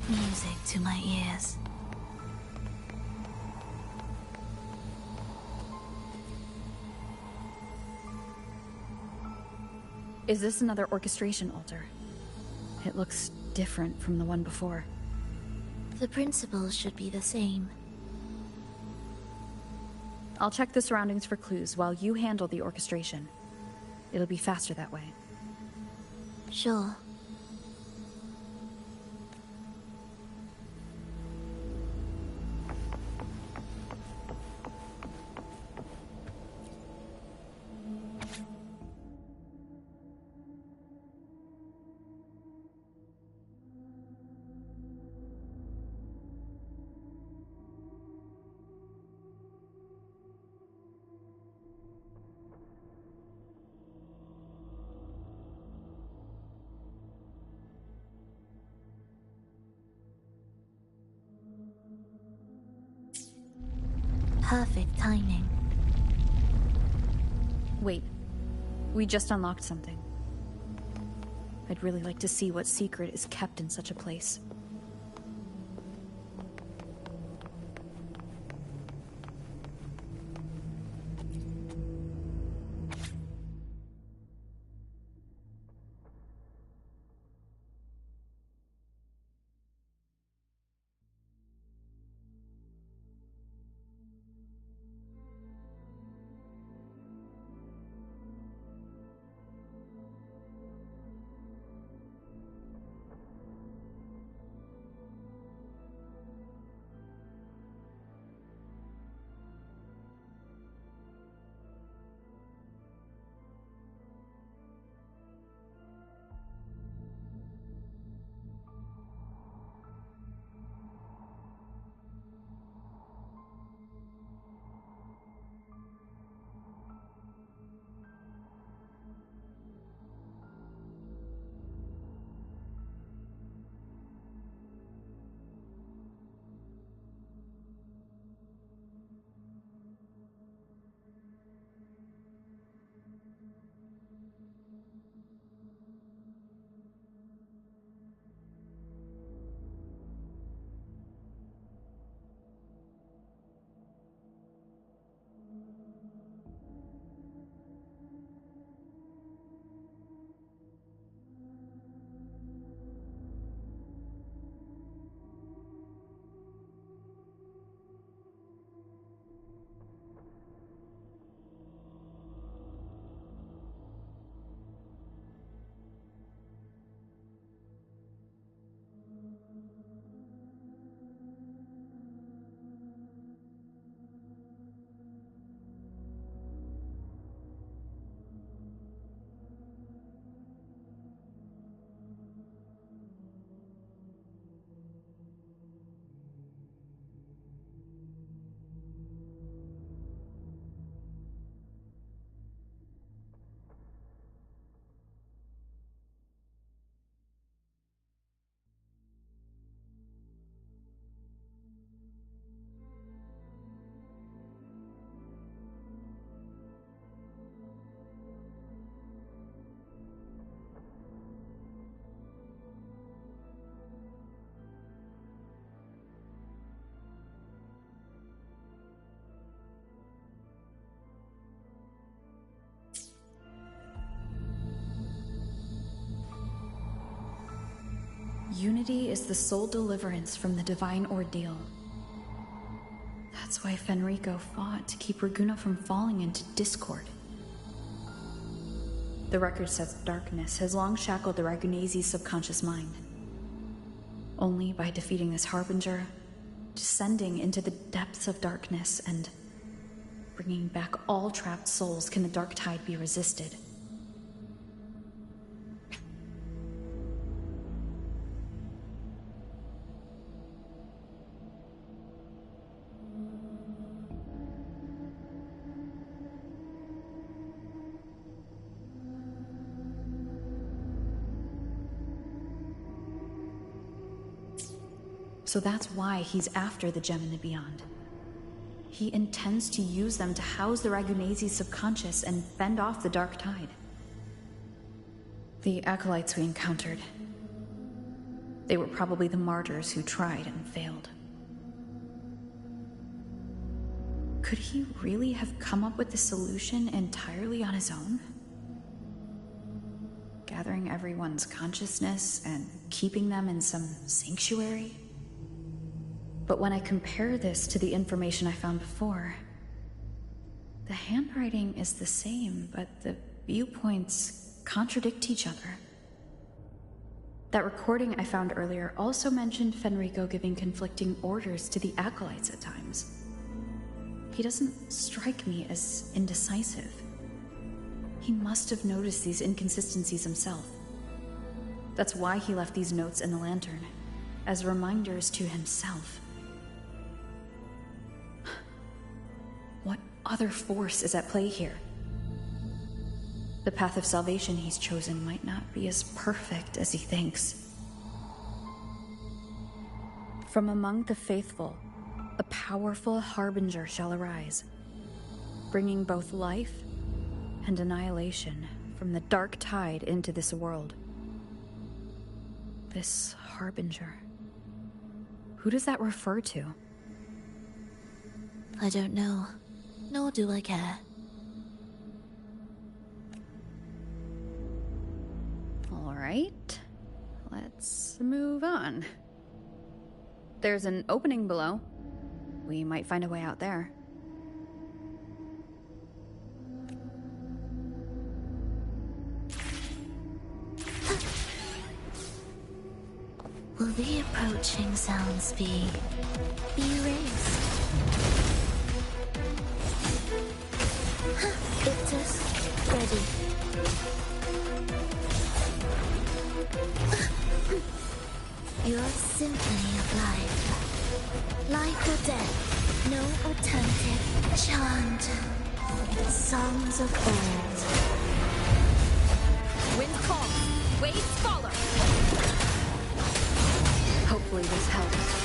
C: Music to my ears.
E: Is this another orchestration altar? It looks different from the one before.
C: The principles should be the same.
E: I'll check the surroundings for clues while you handle the orchestration. It'll be faster that way.
C: Sure. Perfect timing.
E: Wait, we just unlocked something. I'd really like to see what secret is kept in such a place. Unity is the sole deliverance from the divine ordeal. That's why Fenrico fought to keep Raguna from falling into discord. The record says darkness has long shackled the Ragunese's subconscious mind. Only by defeating this harbinger, descending into the depths of darkness, and bringing back all trapped souls can the dark tide be resisted. So that's why he's after the gem in the beyond. He intends to use them to house the Ragunese's subconscious and fend off the dark tide. The acolytes we encountered, they were probably the martyrs who tried and failed. Could he really have come up with the solution entirely on his own? Gathering everyone's consciousness and keeping them in some sanctuary? But when I compare this to the information I found before, the handwriting is the same, but the viewpoints contradict each other. That recording I found earlier also mentioned Fenrico giving conflicting orders to the acolytes at times. He doesn't strike me as indecisive. He must have noticed these inconsistencies himself. That's why he left these notes in the lantern, as reminders to himself. What other force is at play here? The path of salvation he's chosen might not be as perfect as he thinks. From among the faithful, a powerful harbinger shall arise, bringing both life and annihilation from the dark tide into this world. This harbinger. Who does that refer to?
C: I don't know, nor do I care.
E: All right, let's move on. There's an opening below. We might find a way out there.
C: Will the approaching sounds be erased? Victus, ready. Your symphony of life. Life or death, no alternative. Chant. Songs of old.
E: Wind calls, waves follow. Hopefully this helps.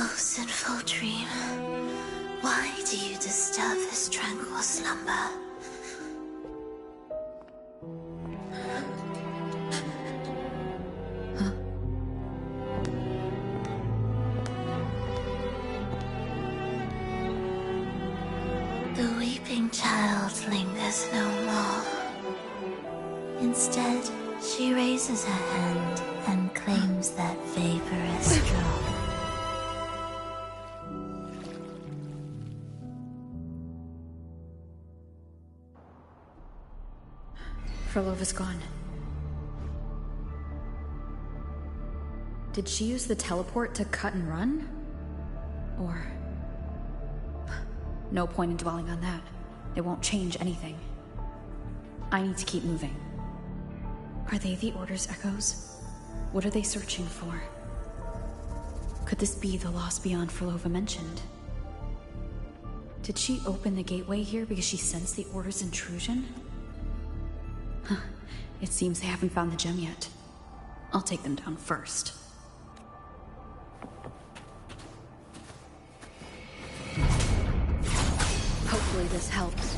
C: Oh, sinful dream. Why do you disturb this tranquil slumber? The weeping child lingers no more. Instead, she raises her hand and claims that vaporous drop.
E: Frolova's gone. Did she use the teleport to cut and run? Or... no point in dwelling on that. It won't change anything. I need to keep moving. Are they the Order's echoes? What are they searching for? Could this be the lost beyond Frolova mentioned? Did she open the gateway here because she sensed the Order's intrusion? Huh. It seems they haven't found the gem yet. I'll take them down first. Hopefully this helps.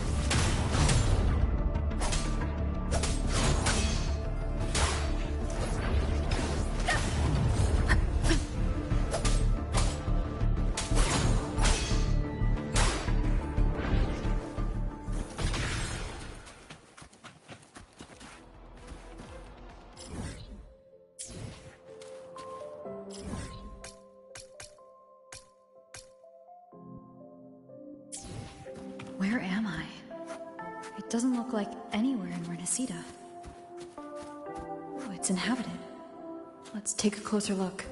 E: Where am I? It doesn't look like anywhere in Renesita. Oh, it's inhabited. Let's take a closer look.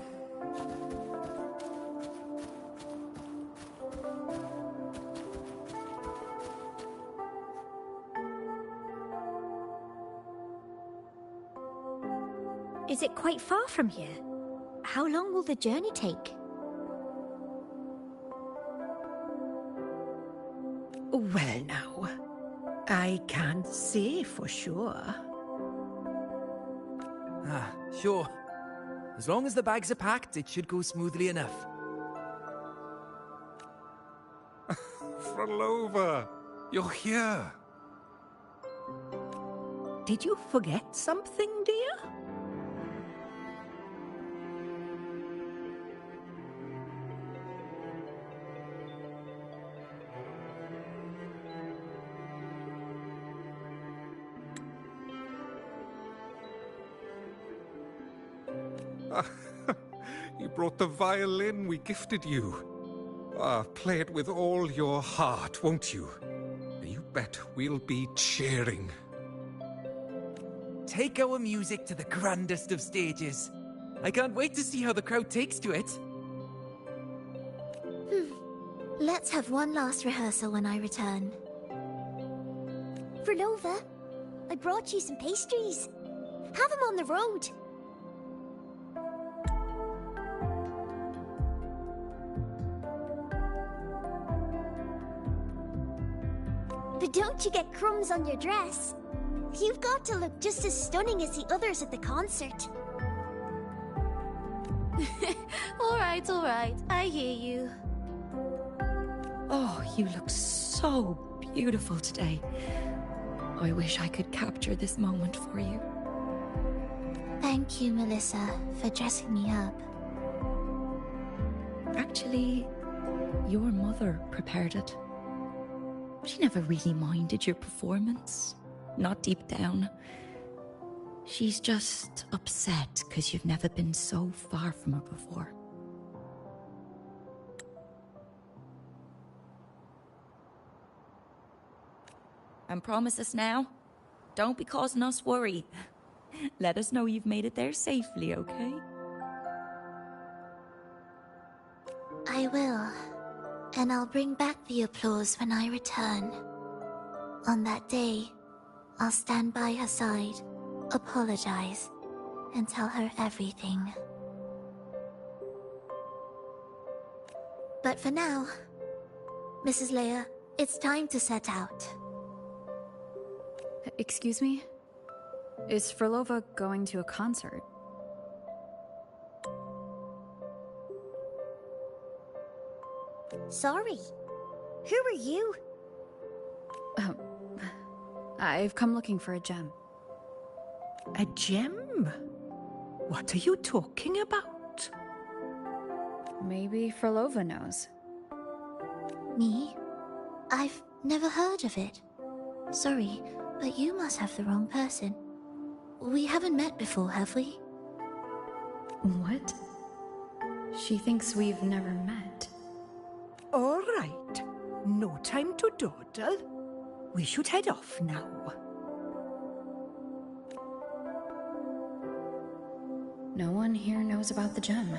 M: Is it quite far from here? How long will the journey take?
J: Well now, I can't say for sure.
L: Ah, sure. As long as the bags are packed, it should go smoothly enough.
B: Frolova, you're here.
J: Did you forget something, dear?
B: You brought the violin we gifted you. Play it with all your heart, won't you? You bet we'll be cheering.
L: Take our music to the grandest of stages. I can't wait to see how the crowd takes to it.
C: Let's have one last rehearsal when I return.
K: Frolova, I brought you some pastries. Have them on the road. But don't you get crumbs on your dress. You've got to look just as stunning as the others at the concert.
U: All right, I hear you.
F: Oh, you look so beautiful today. I wish I could capture this moment for you.
C: Thank you, Melissa, for dressing me up.
F: Actually, your mother prepared it. She never really minded your performance. Not deep down. She's just upset because you've never been so far from her before. And promise us now, don't be causing us worry. Let us know you've made it there safely, okay?
C: I will. And I'll bring back the applause when I return. On that day, I'll stand by her side, apologize, and tell her everything. But for now, Mrs. Leia, it's time to set out.
E: Excuse me? Is Frolova going to a concert?
K: Sorry. Who are you?
E: I've come looking for a gem.
J: A gem? What are you talking about?
E: Maybe Frolova knows.
C: Me? I've never heard of it. Sorry, but you must have the wrong person. We haven't met before, have we?
E: What? She thinks we've never met.
J: All right. No time to dawdle. We should head off now.
E: No one here knows about the gem.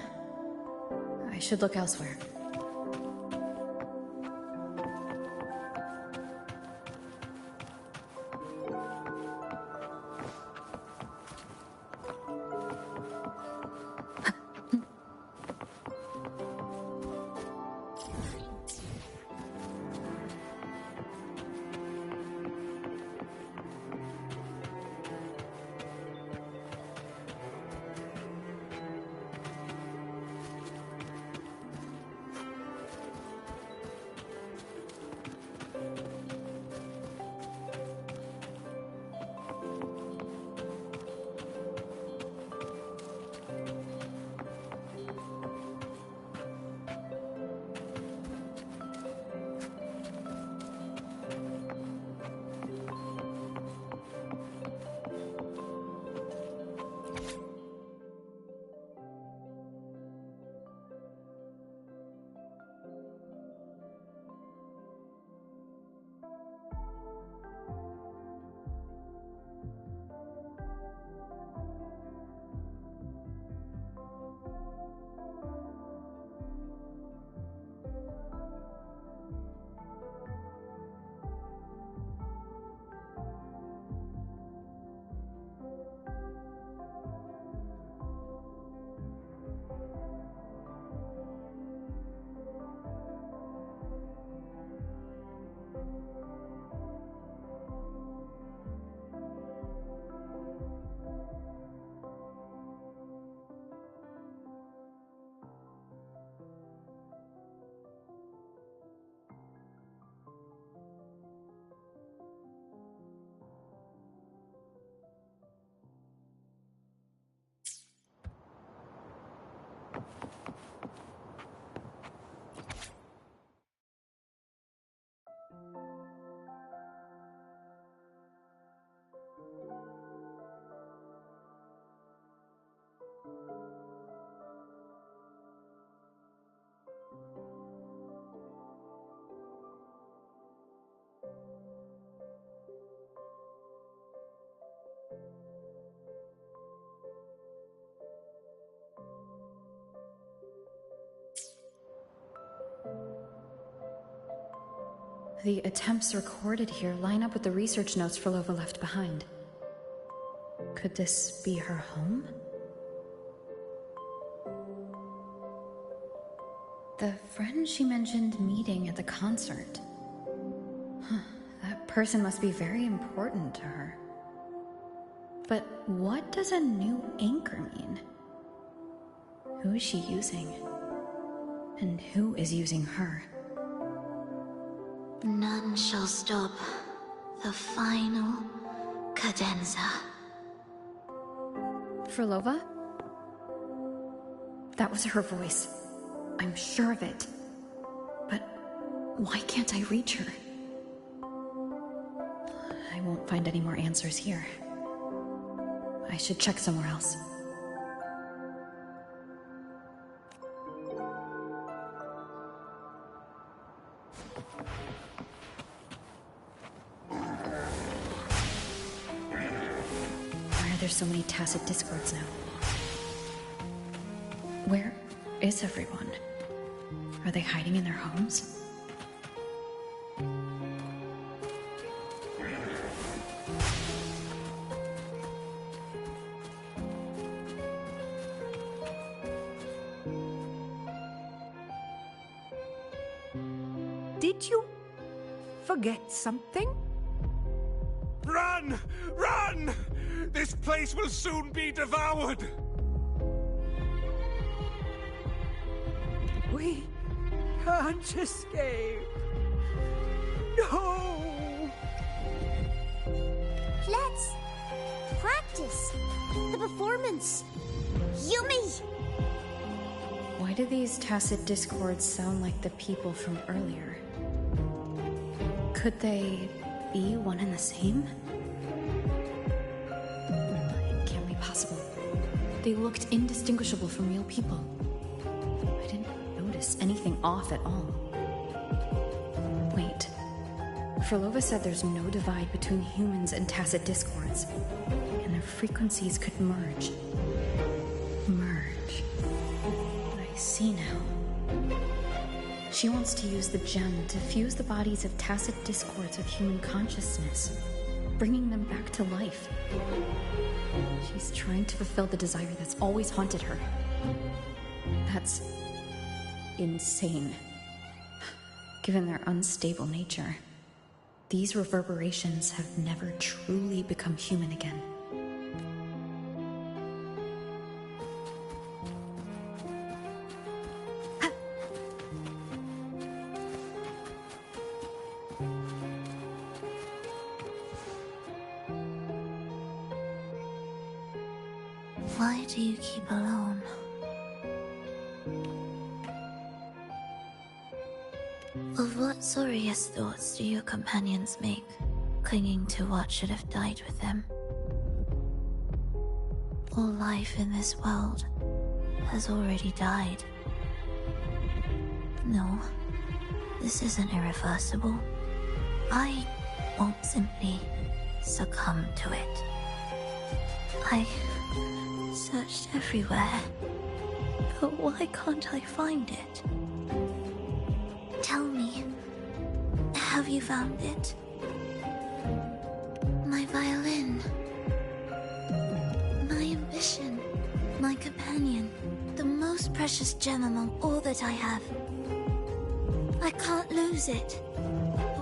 E: I should look elsewhere. The attempts recorded here line up with the research notes Frolova left behind. Could this be her home? The friend she mentioned meeting at the concert. That person must be very important to her. But what does a new anchor mean? Who is she using? And who is using her?
C: None shall stop the final cadenza.
E: Frolova? That was her voice. I'm sure of it. But why can't I reach her? I won't find any more answers here. I should check somewhere else. Why are there so many tacit discords now? Where is everyone? Are they hiding in their homes?
J: Did you forget something?
B: Run! Run! This place will soon be devoured!
J: We can't escape. No!
R: Let's practice the performance. Yummy!
E: Why do these tacit discords sound like the people from earlier? Could they be one and the same? It can't be possible. They looked indistinguishable from real people. I didn't notice anything off at all. Wait. Frolova said there's no divide between humans and tacit discords, and their frequencies could merge. Merge. I see now. She wants to use the gem to fuse the bodies of tacit discords with human consciousness, bringing them back to life. She's trying to fulfill the desire that's always haunted her. That's insane. Given their unstable nature, these reverberations have never truly become human again.
C: Why do you keep alone? Of what sorriest thoughts do your companions make, clinging to what should have died with them? All life in this world has already died. No, this isn't irreversible. I won't simply succumb to it. I searched everywhere, but why can't I find it? Tell me, have you found it? My violin. My ambition. My companion. The most precious gem among all that I have. I can't lose it.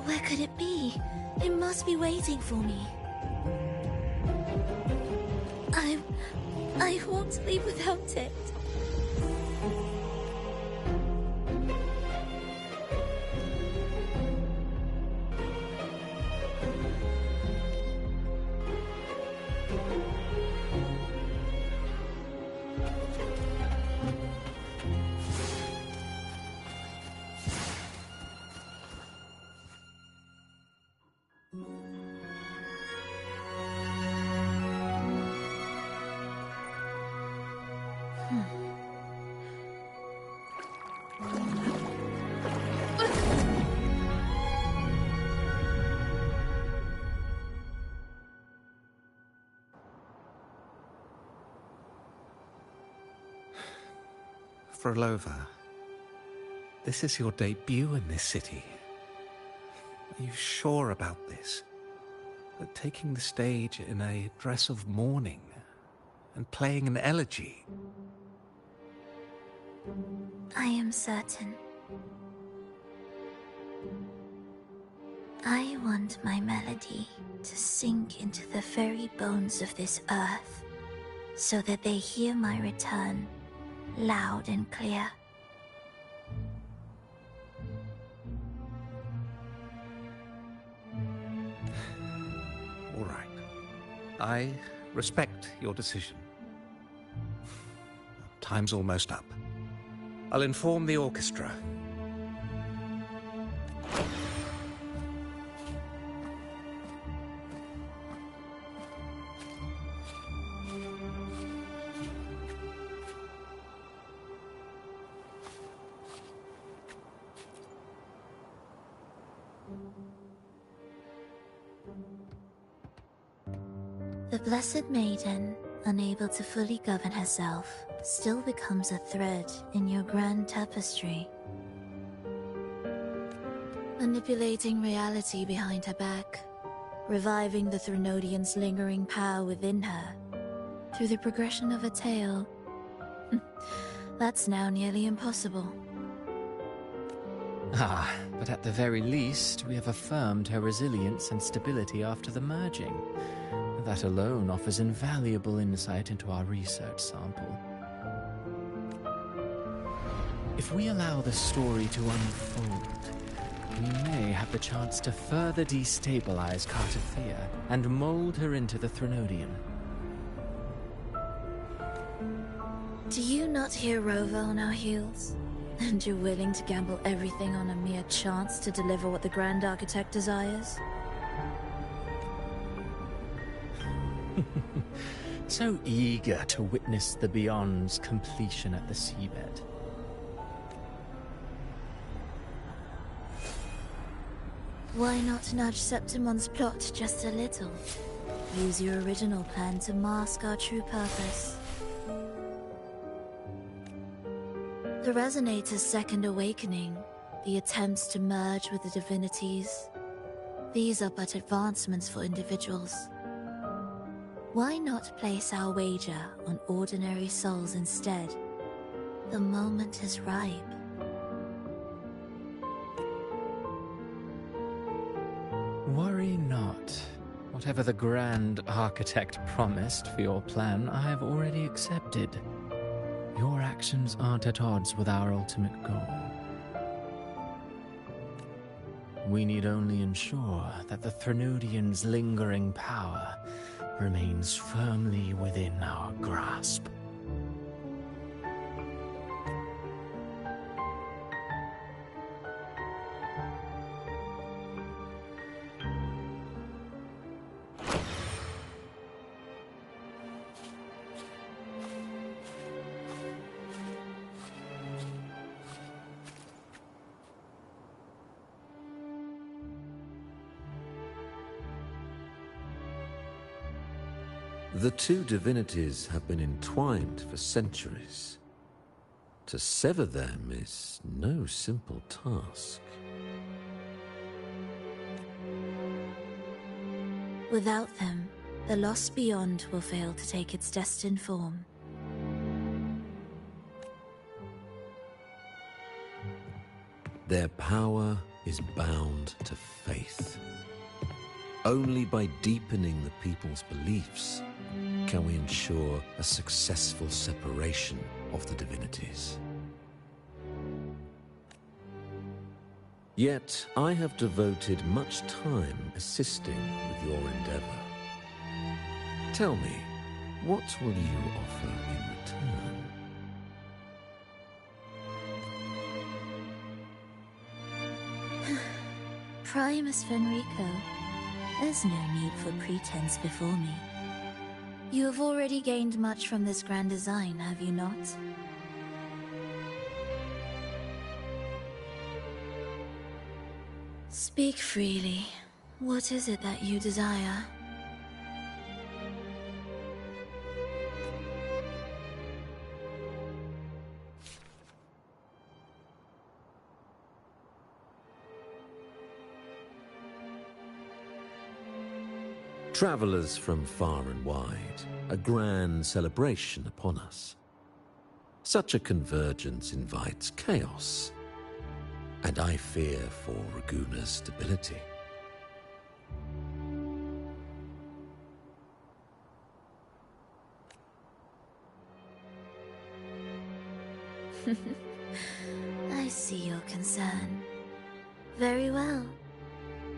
C: Where could it be? It must be waiting for me. I won't leave without it.
B: Frolova, this is your debut in this city. Are you sure about this? That taking the stage in a dress of mourning and playing an elegy?
C: I am certain. I want my melody to sink into the very bones of this earth, so that they hear my return, loud and clear.
B: All right. I respect your decision. Time's almost up. I'll inform the orchestra.
C: The Blessed Maiden, unable to fully govern herself, still becomes a thread in your grand tapestry. Manipulating reality behind her back, reviving the Threnodian's lingering power within her, through the progression of a tale. That's now nearly impossible.
G: Ah, but at the very least, we have affirmed her resilience and stability after the merging. That alone offers invaluable insight into our research sample. If we allow the story to unfold, we may have the chance to further destabilize Cartothea and mold her into the Threnodian.
C: Do you not hear Rover on our heels? And you're willing to gamble everything on a mere chance to deliver what the Grand Architect desires?
G: So eager to witness the Beyond's completion at the seabed.
C: Why not nudge Septimon's plot just a little? Use your original plan to mask our true purpose. The Resonator's second awakening, the attempts to merge with the divinities, these are but advancements for individuals. Why not place our wager on ordinary souls instead? The moment is ripe.
G: Worry not. Whatever the Grand Architect promised for your plan, I have already accepted. Your actions aren't at odds with our ultimate goal. We need only ensure that the Threnodian's lingering power remains firmly within our grasp.
H: The two divinities have been entwined for centuries. To sever them is no simple task.
C: Without them, the lost beyond will fail to take its destined form.
H: Their power is bound to faith. Only by deepening the people's beliefs can we ensure a successful separation of the divinities. Yet, I have devoted much time assisting with your endeavor. Tell me, what will you offer in return?
C: Primus Fenrico, there's no need for pretense before me. You have already gained much from this grand design, have you not? Speak freely. What is it that you desire?
H: Travelers from far and wide, a grand celebration upon us. Such a convergence invites chaos, and I fear for Raguna's stability.
C: I see your concern. Very well.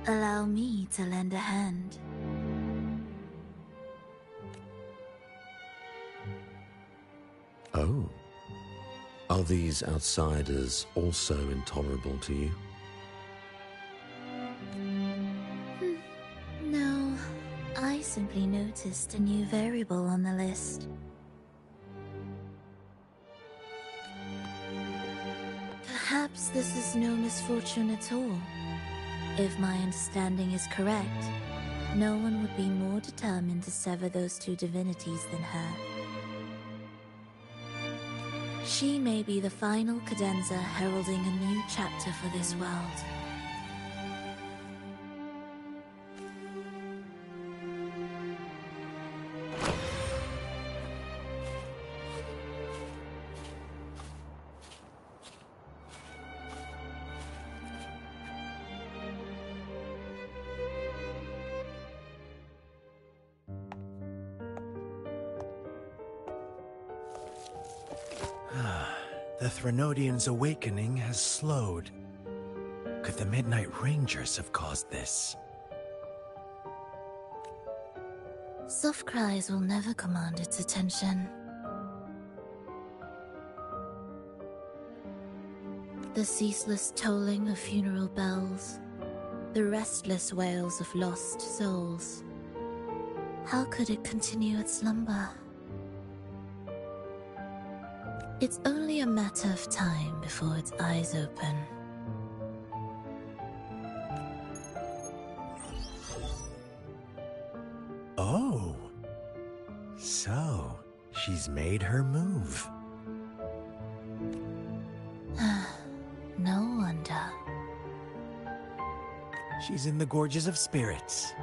C: Allow me to lend a hand.
H: Oh. Are these outsiders also intolerable to you?
C: No, I simply noticed a new variable on the list. Perhaps this is no misfortune at all. If my understanding is correct, no one would be more determined to sever those two divinities than her. She may be the final cadenza heralding a new chapter for this world.
D: The Threnodian's awakening has slowed. Could the Midnight Rangers have caused this?
C: Soft cries will never command its attention. The ceaseless tolling of funeral bells, the restless wails of lost souls. How could it continue its slumber? It's only a matter of time before its eyes open.
D: Oh. So, she's made her move.
C: No wonder.
D: She's in the Gorges of Spirits.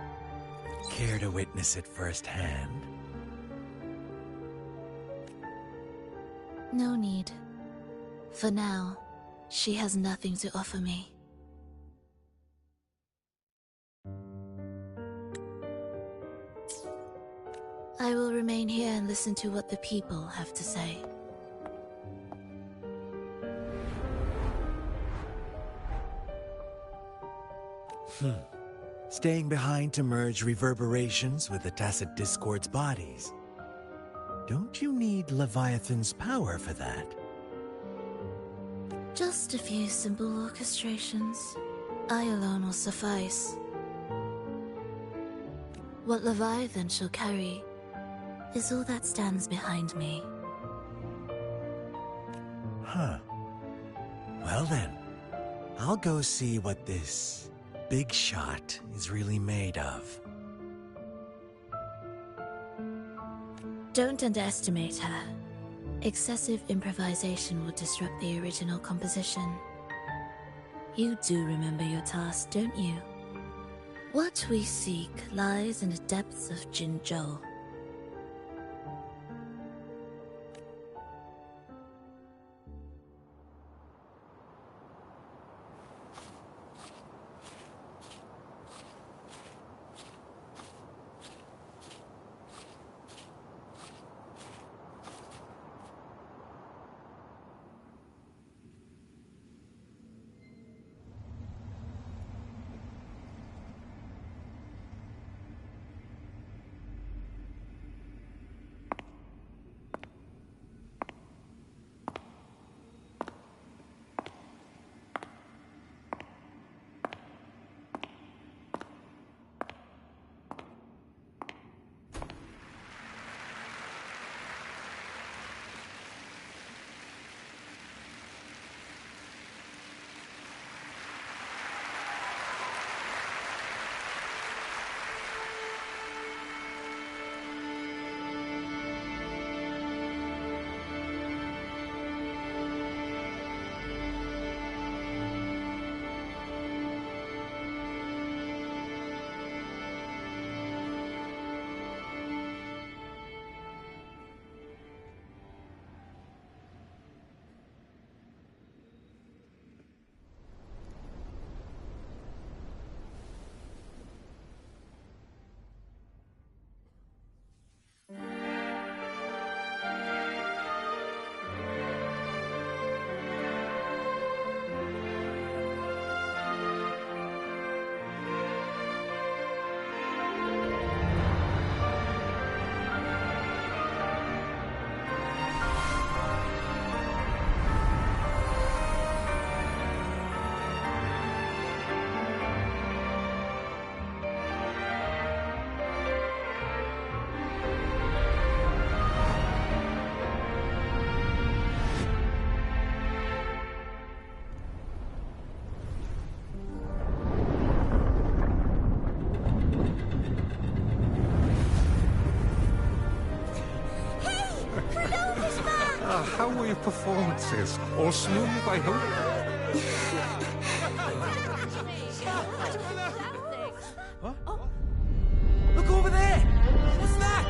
D: Care to witness it firsthand?
C: No need. For now, she has nothing to offer me. I will remain here and listen to what the people have to say.
D: Staying behind to merge reverberations with the Tacit Discord's bodies. Don't you need Leviathan's power for that?
C: Just a few simple orchestrations. I alone will suffice. What Leviathan shall carry is all that stands behind me.
D: Huh. Well then, I'll go see what this big shot is really made of.
C: Don't underestimate her. Excessive improvisation will disrupt the original composition. You do remember your task, don't you? What we seek lies in the depths of Jinzhou.
B: were your performances? All smooth, I hope?
L: Look over there! What's that?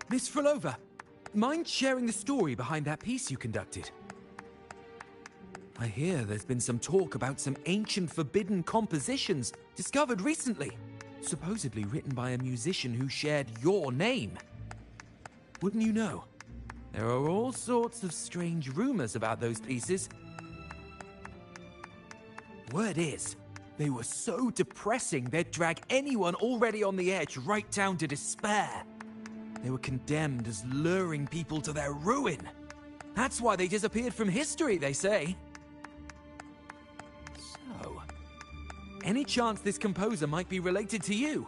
L: Miss Frolova, mind sharing the story behind that piece you conducted? I hear there's been some talk about some ancient forbidden compositions discovered recently, supposedly written by a musician who shared your name. Wouldn't you know? There are all sorts of strange rumors about those pieces. Word is, they were so depressing they'd drag anyone already on the edge right down to despair. They were condemned as luring people to their ruin. That's why they disappeared from history, they say. So, any chance this composer might be related to you?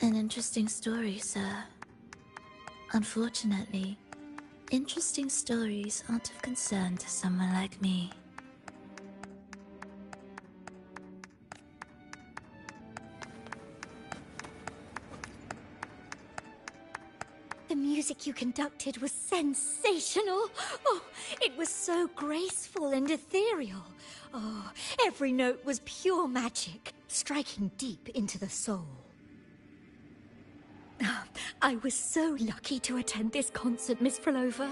C: An interesting story, sir. Unfortunately, interesting stories aren't of concern to someone like me.
M: The music you conducted was sensational. Oh, it was so graceful and ethereal. Oh, every note was pure magic, striking deep into the soul. I was so lucky to attend this concert, Miss Frolova.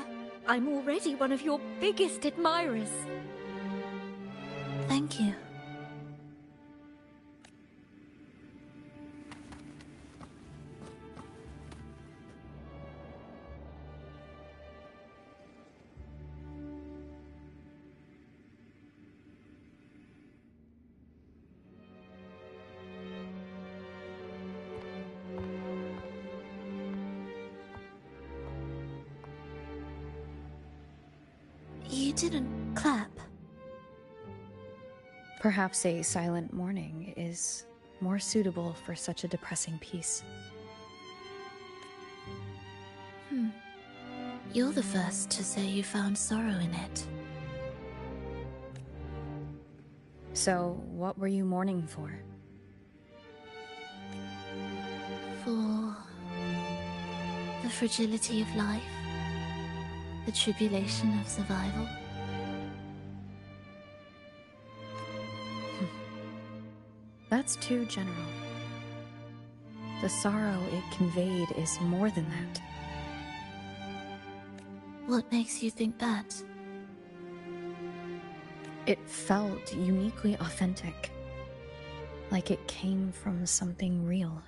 M: I'm already one of your biggest admirers.
C: Thank you. You didn't clap.
E: Perhaps a silent mourning is more suitable for such a depressing piece.
C: You're the first to say you found sorrow in it.
E: So, what were you mourning for?
C: For the fragility of life, the tribulation of survival.
E: That's too general. The sorrow it conveyed is more than that.
C: What makes you think that?
E: It felt uniquely authentic. Like it came from something real.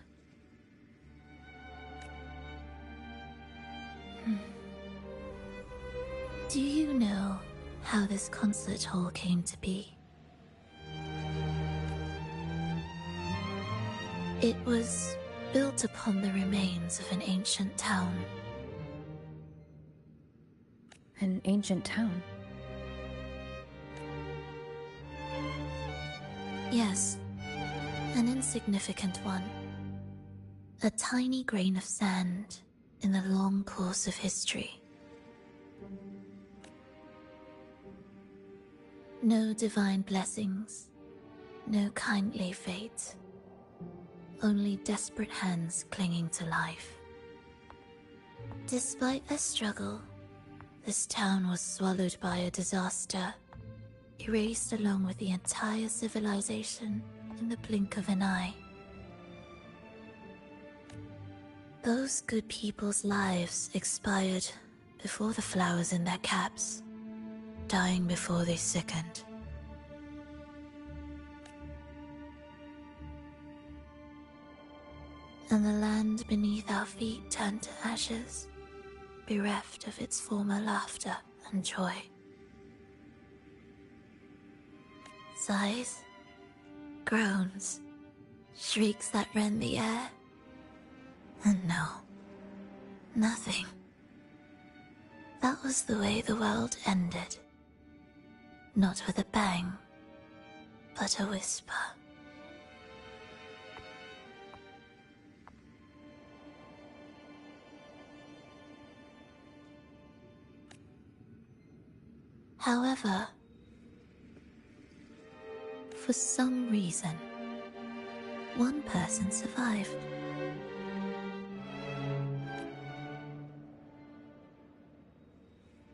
C: Do you know how this concert hall came to be? It was built upon the remains of an ancient town.
E: An ancient town?
C: Yes, an insignificant one. A tiny grain of sand in the long course of history. No divine blessings, no kindly fate. Only desperate hands clinging to life. Despite their struggle, this town was swallowed by a disaster, erased along with the entire civilization in the blink of an eye. Those good people's lives expired before the flowers in their caps, dying before they sickened. And the land beneath our feet turned to ashes, bereft of its former laughter and joy. Sighs, groans, shrieks that rend the air. And no, nothing. That was the way the world ended. Not with a bang, but a whisper. However, for some reason, one person survived.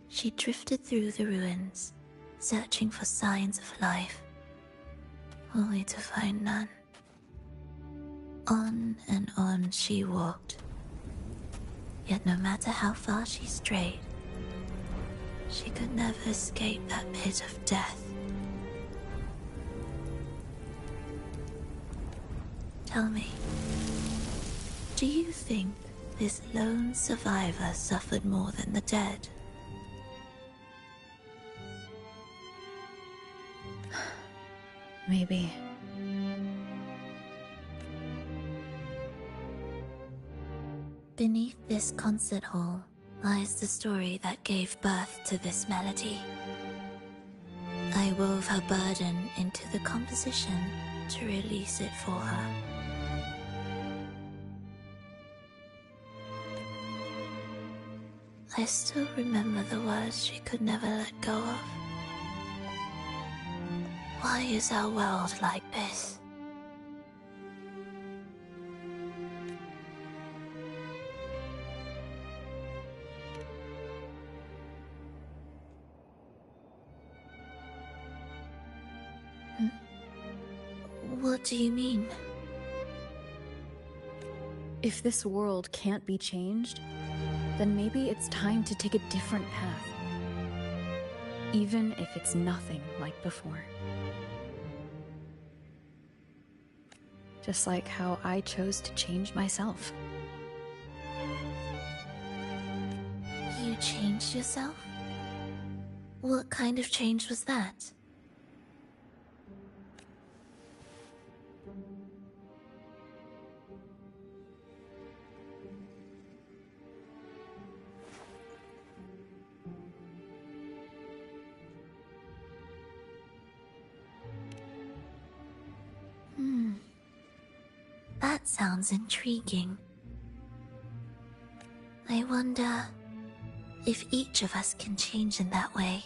C: She drifted through the ruins, searching for signs of life, only to find none. On and on she walked, yet no matter how far she strayed, she could never escape that pit of death. Tell me, do you think this lone survivor suffered more than the dead?
E: Maybe.
C: Beneath this concert hall lies the story that gave birth to this melody. I wove her burden into the composition to release it for her. I still remember the words she could never let go of. Why is our world like this? What do you mean?
E: If this world can't be changed, then maybe it's time to take a different path. Even if it's nothing like before. Just like how I chose to change myself.
C: You changed yourself? What kind of change was that? That sounds intriguing. I wonder if each of us can change in that way.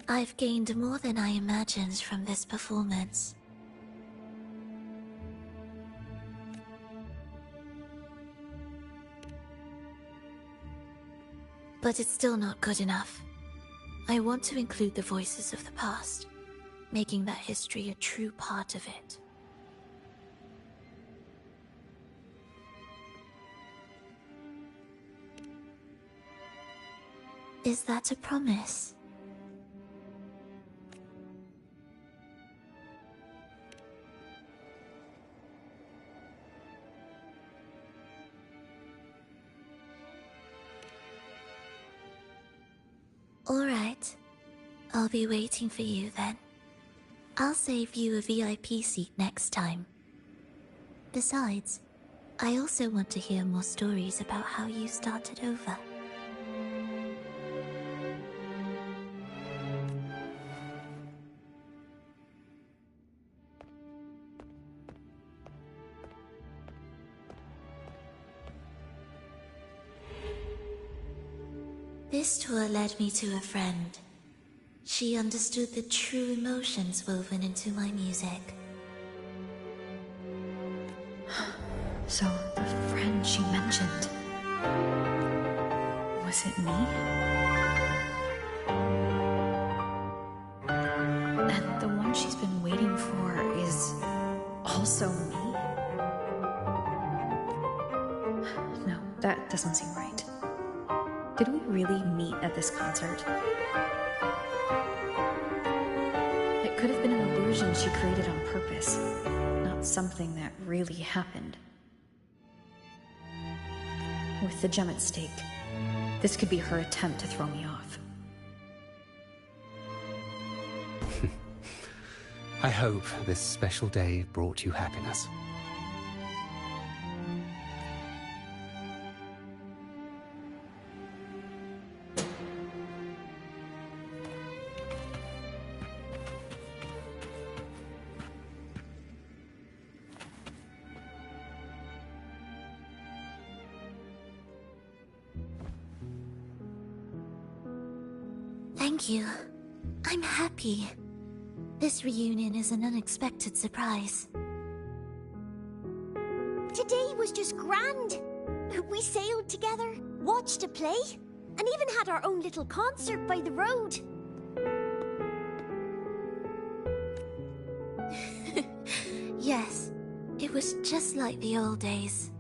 C: I've gained more than I imagined from this performance. But it's still not good enough. I want to include the voices of the past, making that history a true part of it. Is that a promise? All right. I'll be waiting for you then. I'll save you a VIP seat next time. Besides, I also want to hear more stories about how you started over. This tour led me to a friend. She understood the true emotions woven into my music.
E: So, the friend she mentioned... was it me? And the one she's been waiting for is... also me? No, that doesn't seem right. Did we really meet at this concert? It could have been an illusion she created on purpose, not something that really happened. With the gem at stake, this could be her attempt to throw me off.
Q: I hope this special day brought you happiness.
C: Thank you. I'm happy. This reunion is an unexpected surprise.
K: Today was just grand. We sailed together, watched a play, and even had our own little concert by the road.
C: Yes, it was just like the old days.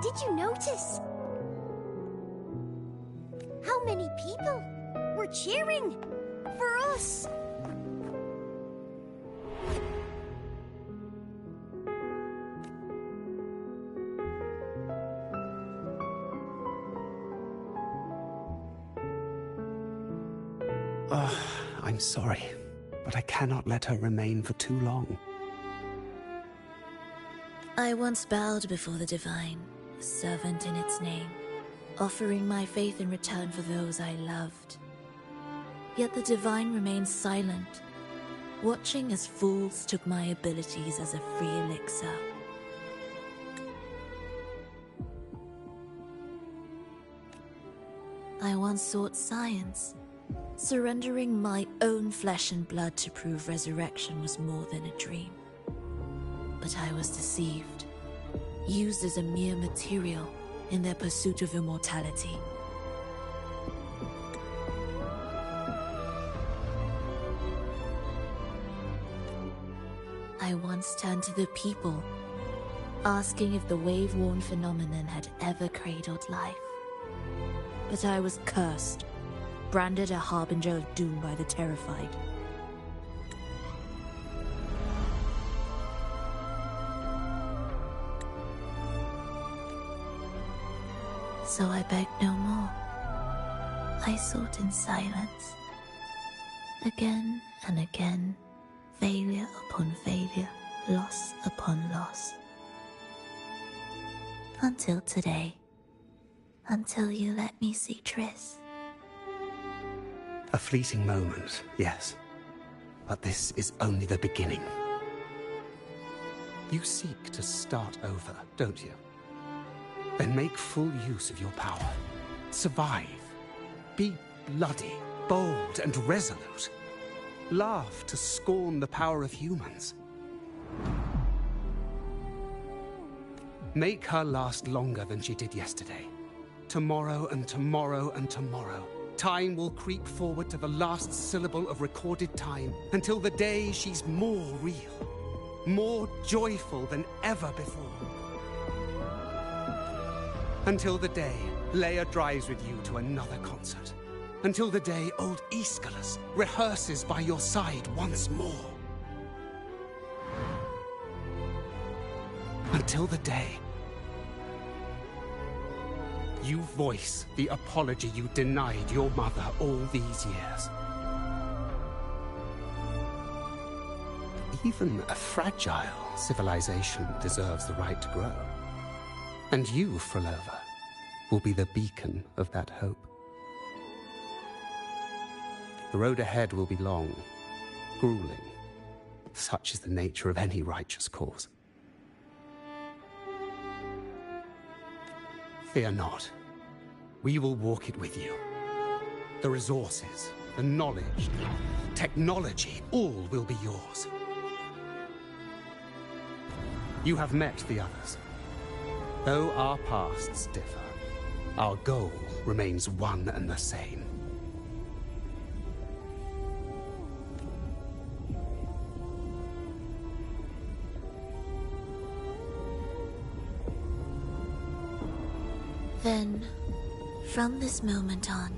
K: Did you notice? How many people were cheering for us?
Q: I'm sorry, but I cannot let her remain for too long.
C: I once bowed before the divine, a servant in its name, offering my faith in return for those I loved. Yet the divine remained silent, watching as fools took my abilities as a free elixir. I once sought science, surrendering my own flesh and blood to prove resurrection was more than a dream. But I was deceived, used as a mere material in their pursuit of immortality. I once turned to the people, asking if the wave-worn phenomenon had ever cradled life. But I was cursed, branded a harbinger of doom by the terrified. So I begged no more. I sought in silence. Again and again, failure upon failure, loss upon loss. Until today. Until you let me see Triss.
Q: A fleeting moment, yes. But this is only the beginning. You seek to start over, don't you? Then make full use of your power. Survive. Be bloody, bold, and resolute. Laugh to scorn the power of humans. Make her last longer than she did yesterday. Tomorrow and tomorrow and tomorrow. Time will creep forward to the last syllable of recorded time until the day she's more real. more joyful than ever before. Until the day Leia drives with you to another concert. Until the day old Aeschylus rehearses by your side once more. Until the day you voice the apology you denied your mother all these years. Even a fragile civilization deserves the right to grow. And you, Frolova, will be the beacon of that hope. The road ahead will be long, grueling. Such is the nature of any righteous cause. Fear not. We will walk it with you. The resources, the knowledge, technology, all will be yours. You have met the others. Though our pasts differ, our goal remains one and the same.
C: Then, from this moment on,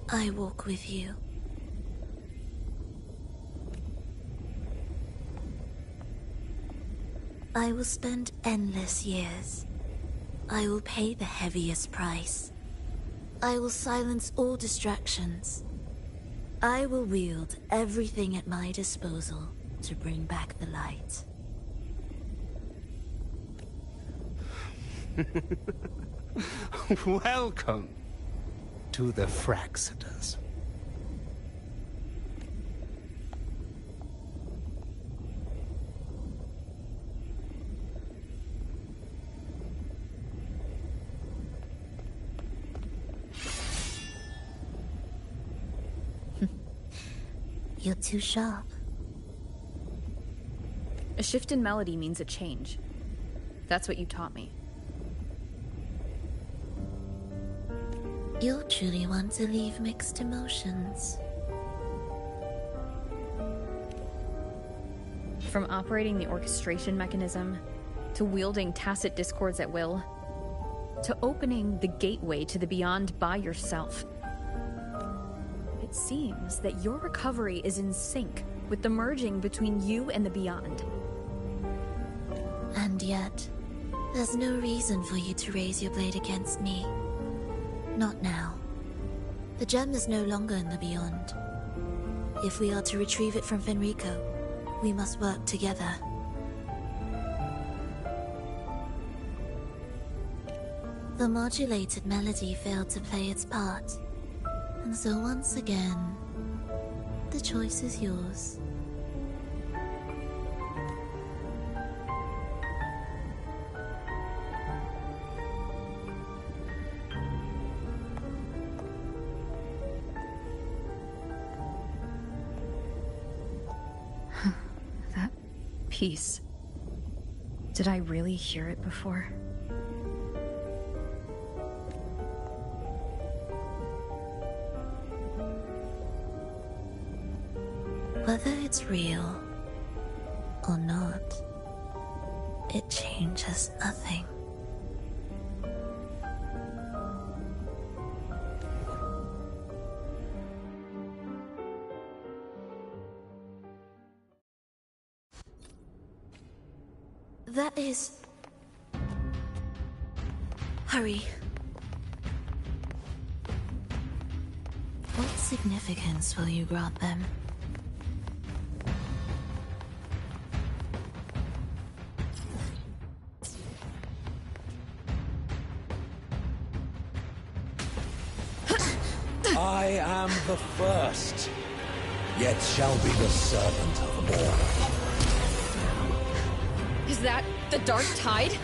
C: I walk with you. I will spend endless years. I will pay the heaviest price. I will silence all distractions. I will wield everything at my disposal to bring back the light.
Q: Welcome to the Fraxiters.
C: You're too sharp.
E: A shift in melody means a change. That's what you taught me.
C: You'll truly want to leave mixed emotions.
E: From operating the orchestration mechanism, to wielding tacit discords at will, to opening the gateway to the beyond by yourself. It seems that your recovery is in sync with the merging between you and the beyond.
C: And yet, there's no reason for you to raise your blade against me. Not now. The gem is no longer in the beyond. If we are to retrieve it from Fenrico, we must work together. The modulated melody failed to play its part. And so once again, the choice is yours.
E: That piece. Did I really hear it before?
C: Whether it's real or not, it changes nothing. That is... Hurry. What significance will you grant them?
H: I am the first, yet shall be the servant of all.
E: Is that the Dark Tide?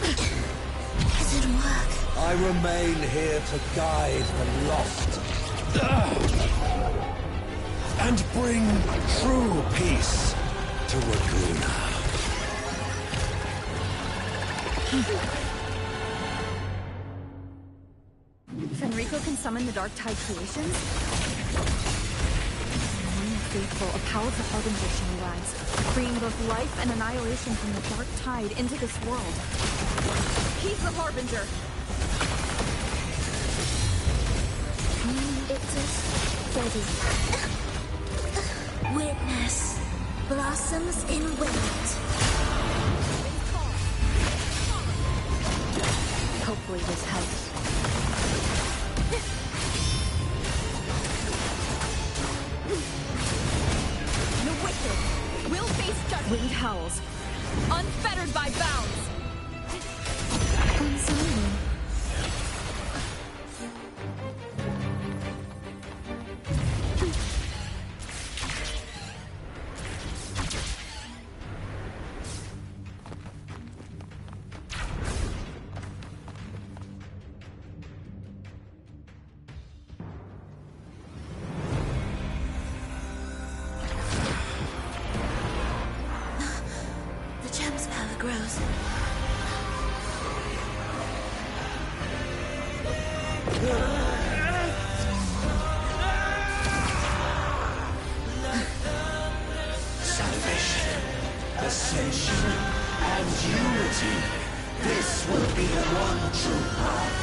C: It didn't work.
H: I remain here to guide the lost. And bring true peace to Raguna.
E: Fenrico can the Dark Tide creations? Among the faithful, a powerful harbinger shall rise, bringing both life and annihilation from the Dark Tide into this world. He's the harbinger!
C: It's steady. Witness. Blossoms in wind.
E: Hopefully this helps. The wicked will face judgment. Wind howls, unfettered by bounds.
C: Ensemble. Grows.
I: Salvation, ascension, and unity. This will be the one true path.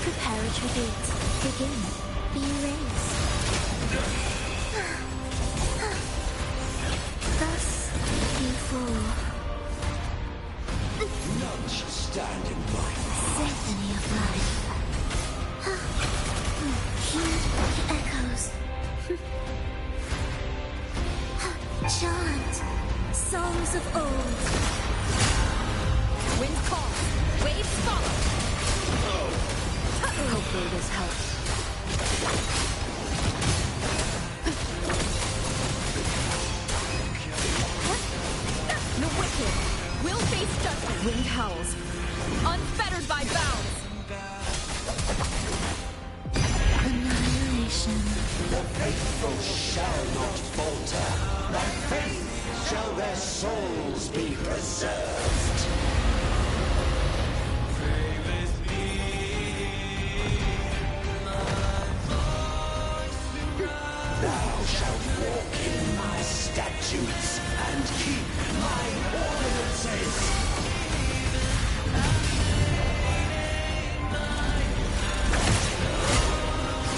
C: Preparatory gates begin. Be raised. Thus you fall.
I: None shall stand in my path.
C: Symphony of life. Hear the echoes. Chant songs of old.
E: Wind calls, waves follow. Hopefully this helps. The wicked will face judgment. Wind howls, unfettered by bounds.
C: Annihilation.
I: The faithful shall not falter. By faith shall their souls be preserved. Thou shalt walk in my statutes and keep my ordinances.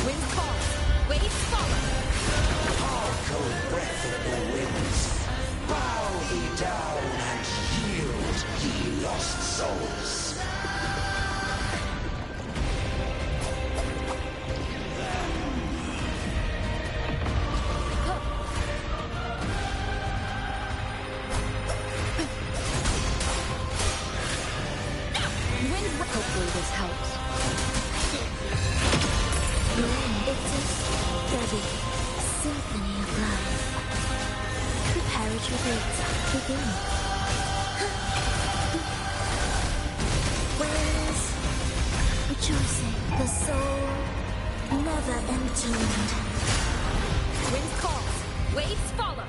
E: Wind calls, waves follow.
I: Cold breath of the winds, bow thee down and yield, ye lost souls.
E: Hopefully this helps.
C: It's a steady symphony of life. Preparatory gates begin. Whereas rejoicing, the soul never entombed.
E: Wind calls, waves follow.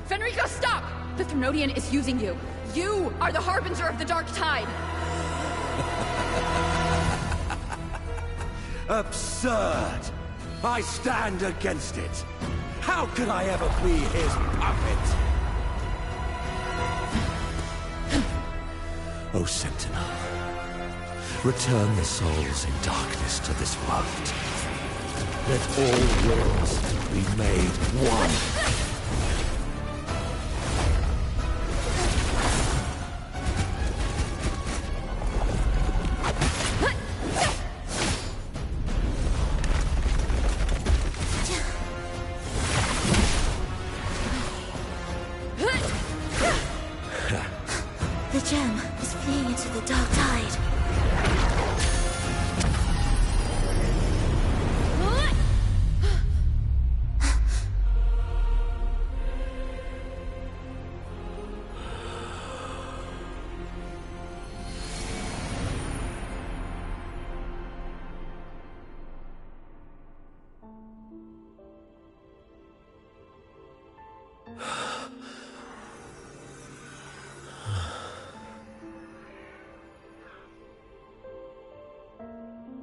E: Fenrico, stop! The Thrunodian is using you. You are the harbinger of the Dark Tide.
I: Absurd! I stand against it! How could I ever be his puppet? O Sentinel, return the souls in darkness to this world. Let all worlds be made one.
C: The gem is fleeing into the dark tide.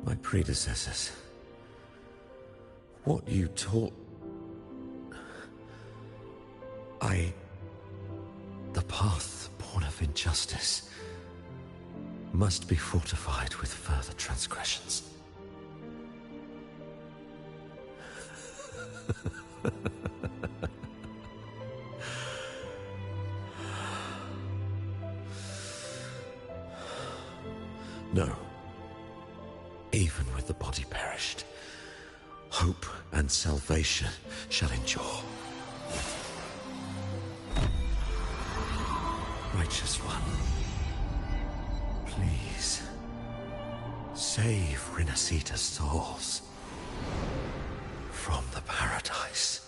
H: My predecessors. What you taught... The path born of injustice must be fortified with further transgressions. No. Even with the body perished, hope and salvation shall endure. Righteous One, please, save Renacita's souls from the paradise.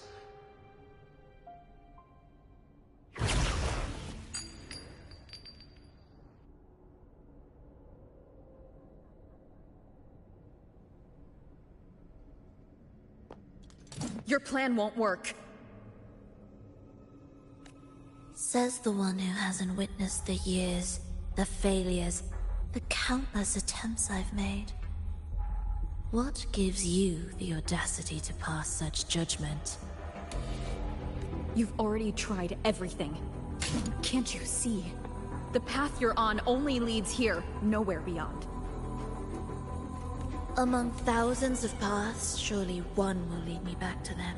A: Your plan won't work.
C: Says the one who hasn't witnessed the years, the failures, the countless attempts I've made. What gives you the audacity to pass such judgment?
A: You've already tried everything. Can't you see? The path you're on only leads here, nowhere beyond.
C: Among thousands of paths, surely one will lead me back to them.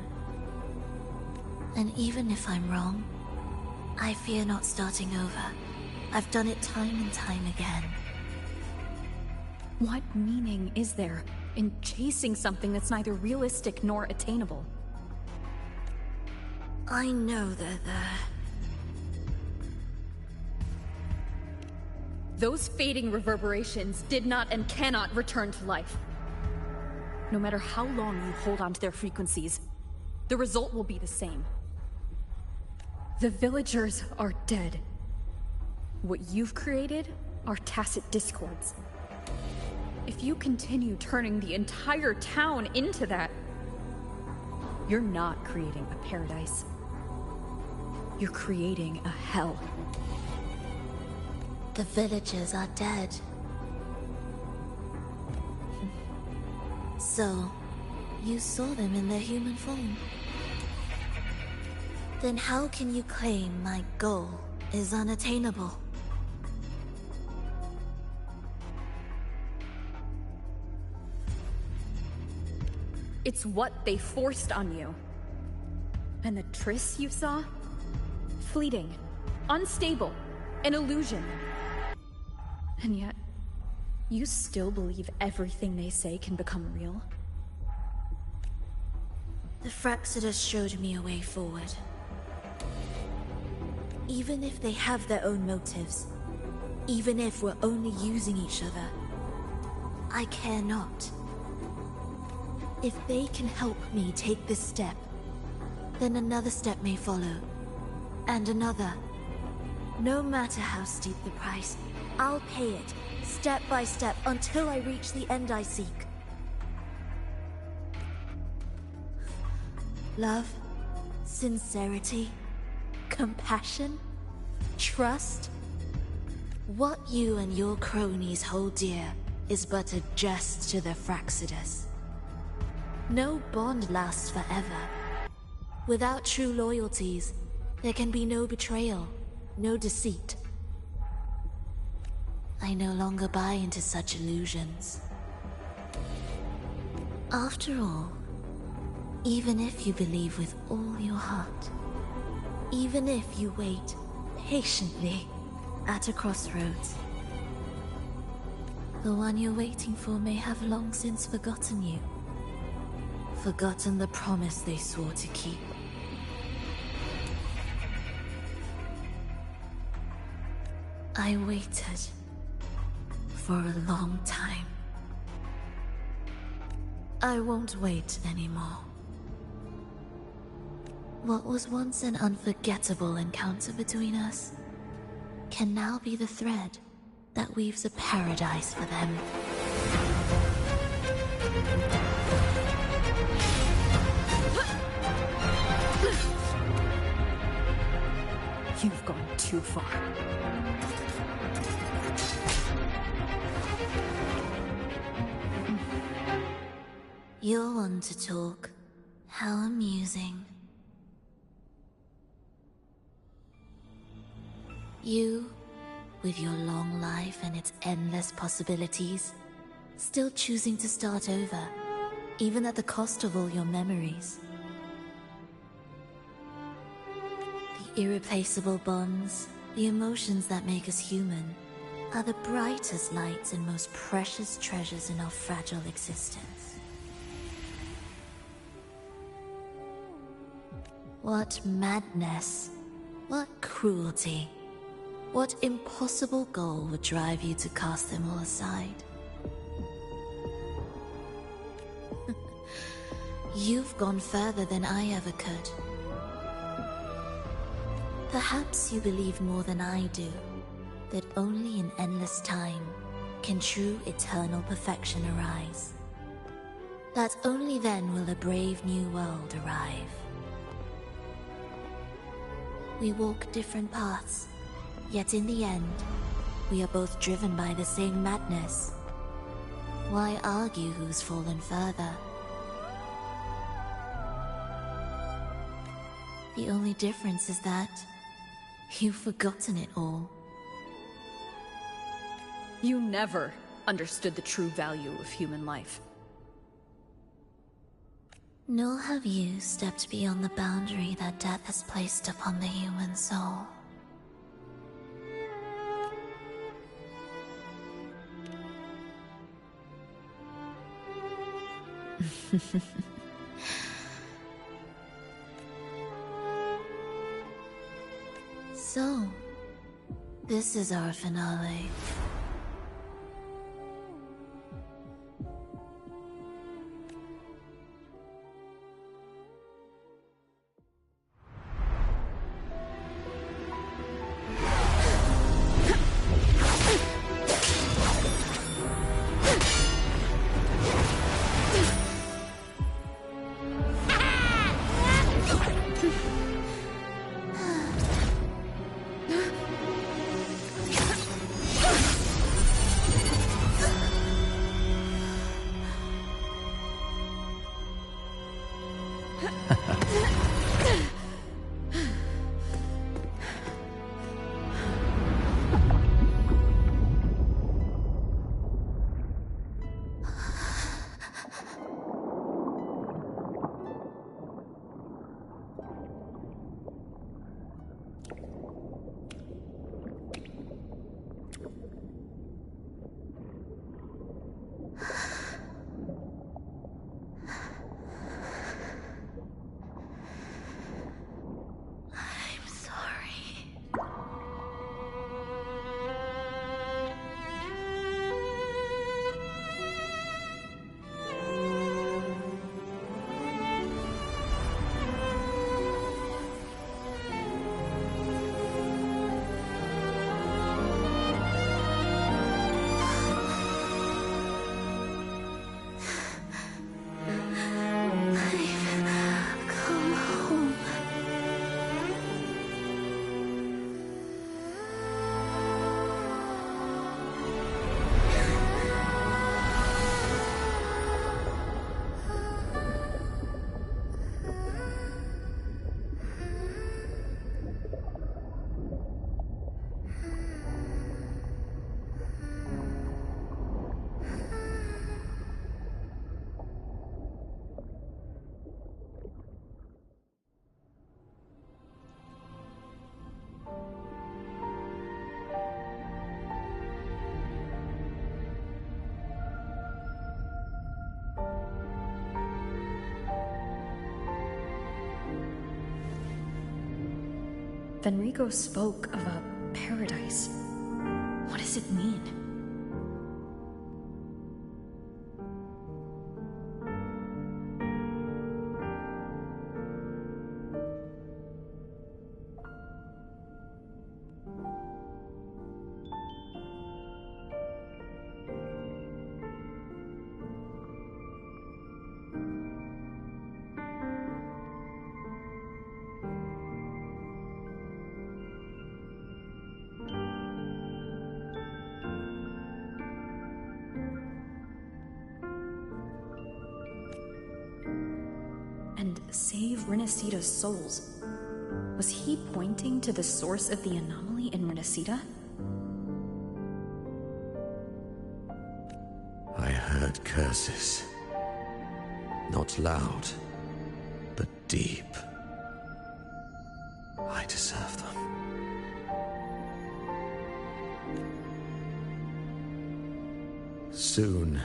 C: And even if I'm wrong, I fear not starting over. I've done it time and time again.
A: What meaning is there in chasing something that's neither realistic nor attainable?
C: I know they're there.
A: Those fading reverberations did not and cannot return to life. No matter how long you hold on to their frequencies, the result will be the same. The villagers are dead. What you've created are tacit discords. If you continue turning the entire town into that, you're not creating a paradise. You're creating a hell.
C: The villagers are dead. So, you saw them in their human form. Then how can you claim my goal is unattainable?
A: It's what they forced on you. And the trysts you saw? Fleeting, unstable, an illusion. And yet, you still believe everything they say can become real?
C: The Fraxidus showed me a way forward. Even if they have their own motives, even if we're only using each other, I care not. If they can help me take this step, then another step may follow, and another. No matter how steep the price, I'll pay it, step by step, until I reach the end I seek. Love, sincerity, compassion, trust. What you and your cronies hold dear is but a jest to the Fraxidus. No bond lasts forever. Without true loyalties, there can be no betrayal, no deceit. I no longer buy into such illusions. After all, even if you believe with all your heart, even if you wait patiently at a crossroads, the one you're waiting for may have long since forgotten you. Forgotten the promise they swore to keep. I waited for a long time. I won't wait anymore. What was once an unforgettable encounter between us can now be the thread that weaves a paradise for them.
A: You've gone too far.
C: You're one to talk. How amusing. You, with your long life and its endless possibilities, still choosing to start over, even at the cost of all your memories. The irreplaceable bonds, the emotions that make us human, are the brightest lights and most precious treasures in our fragile existence. What madness, what cruelty, what impossible goal would drive you to cast them all aside? You've gone further than I ever could. Perhaps you believe more than I do, that only in endless time can true eternal perfection arise. That only then will a brave new world arrive. We walk different paths, yet in the end, we are both driven by the same madness. Why argue who's fallen further? The only difference is that you've forgotten it all.
A: You never understood the true value of human life.
C: Nor have you stepped beyond the boundary that death has placed upon the human soul. So, this is our finale.
E: Fenrico spoke of a paradise. What does it mean? And save Renacita's souls. Was he pointing to the source of the anomaly in Renacita?
I: I heard curses. Not loud, but deep. I deserve them. Soon,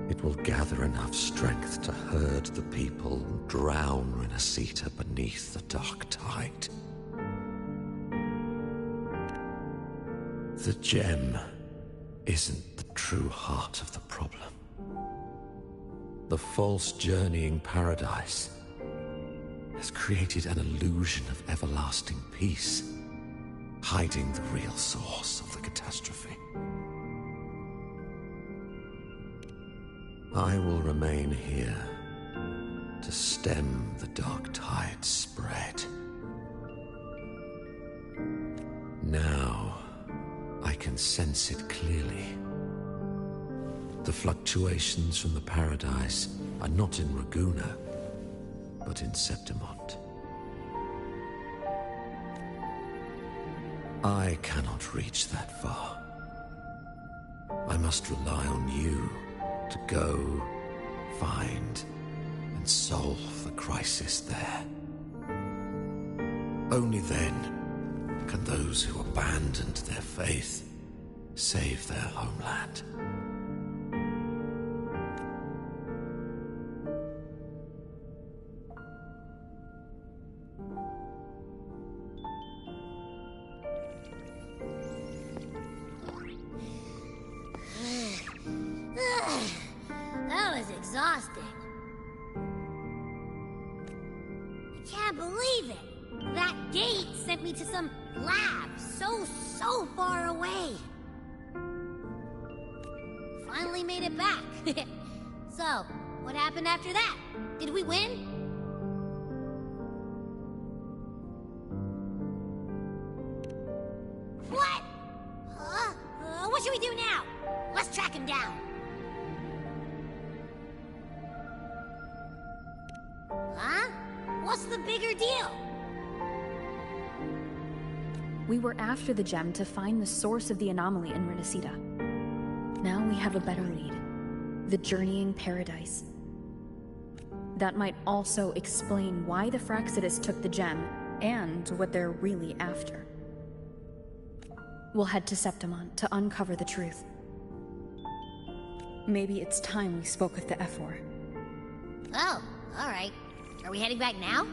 I: it will gather enough strength to herd the people and drown Renacita beneath the dark tide. The gem isn't the true heart of the problem. The false journeying paradise has created an illusion of everlasting peace, hiding the real source of the catastrophe. I will remain here to stem the dark tide's spread. Now, I can sense it clearly. The fluctuations from the paradise are not in Raguna, but in Septimont. I cannot reach that far. I must rely on you to go, find, and solve the crisis there. Only then can those who abandoned their faith save their homeland.
R: That was exhausting. I can't believe it. That gate sent me to some lab so far away. Finally made it back. So, what happened after that? Did we win? What? Huh? What should we do now? Let's track him down. Huh? What's the bigger deal?
E: We were after the gem to find the source of the anomaly in Renacita. Now we have a better lead. The journeying paradise. That might also explain why the Fraxidus took the gem, and what they're really after. We'll head to Septimont to uncover the truth. Maybe it's time we spoke with the Ephor.
R: Oh, alright. Are we heading back now?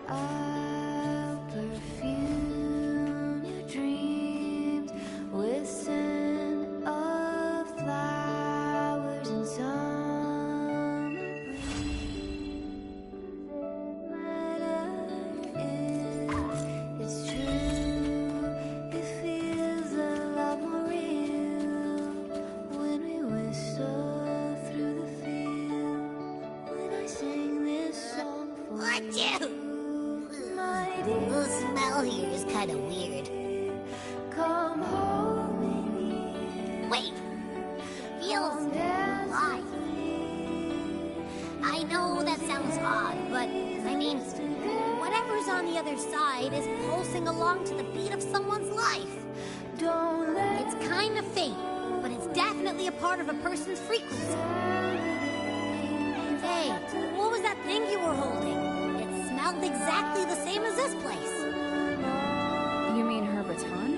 N: I'll perfume your dreams with scent of flowers and summer breeze. It's true, it feels a lot more real when we whistle through the field. When I sing this song for
R: Achoo!
N: my
R: The
N: dear,
R: smell here is kind of weird.
N: come hold me.
R: Wait! Feels alive. I know that sounds odd, but I mean, whatever's on the other side is pulsing along to the beat of someone's life.
N: Don't let
R: It's kind of faint, but it's definitely a part of a person's frequency. Hey, what was that thing you were holding? It smelled exactly the same as this place.
E: You mean her baton?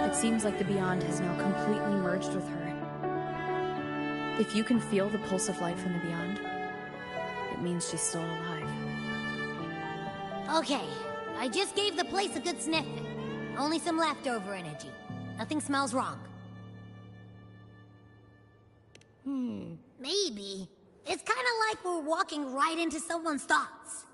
E: It seems like the Beyond has now completely merged with her. If you can feel the pulse of life from the Beyond, it means she's still alive.
R: Okay, I just gave the place a good sniff. Only some leftover energy. Nothing smells wrong. Maybe. It's kind of like we're walking right into someone's thoughts.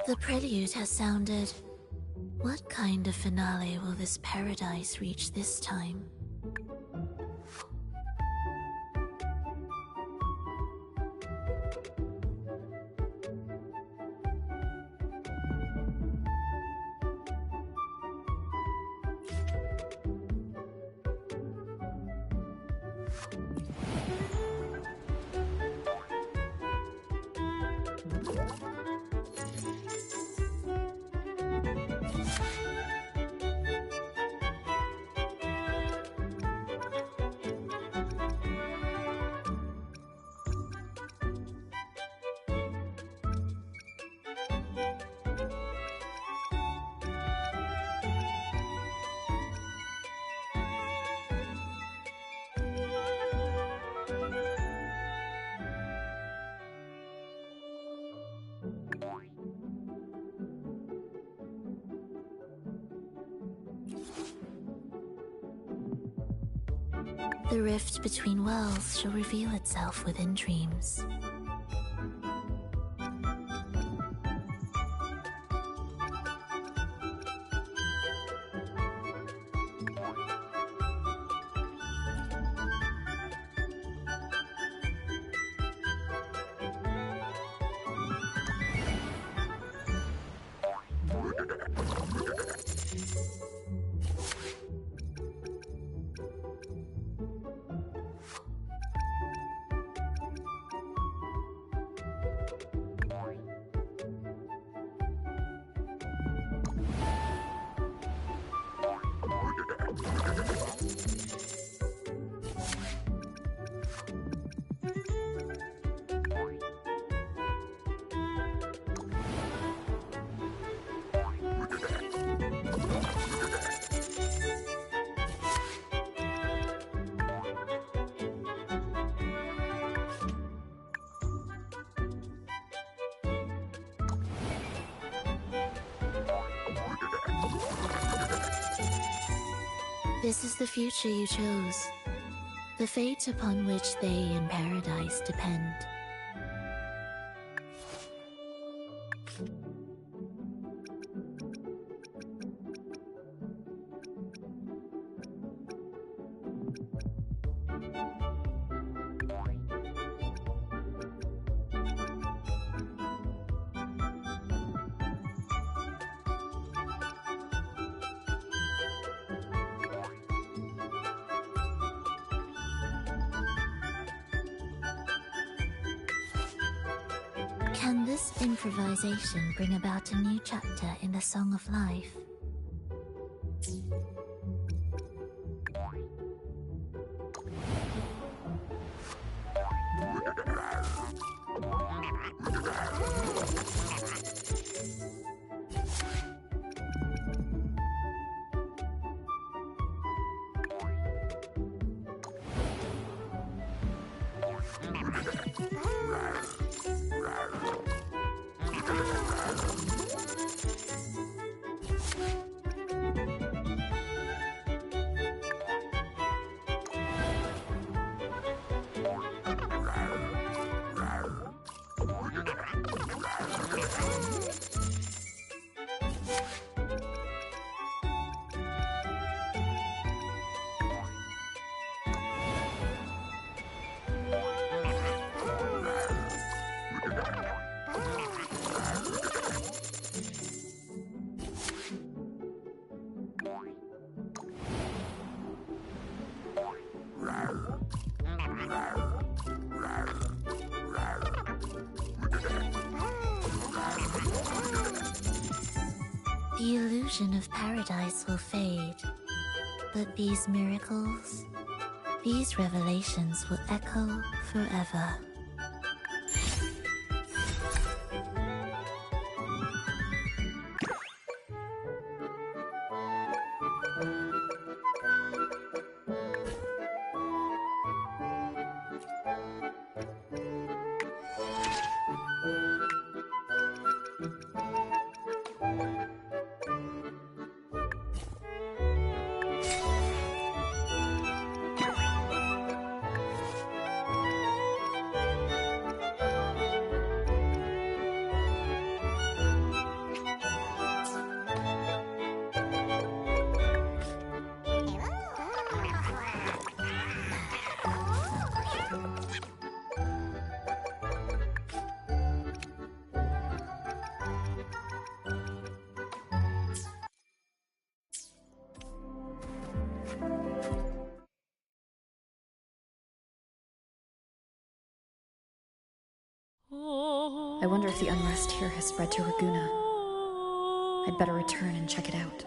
C: The prelude has sounded. What kind of finale will this paradise reach this time? The rift between worlds shall reveal itself within dreams. This is the future you chose. The fate upon which they in paradise depend. Can this improvisation bring about a new chapter in the Song of Life? The illusion of paradise will fade, but these miracles, these revelations will echo forever.
E: I wonder if the unrest here has spread to Raguna. I'd better return and check it out.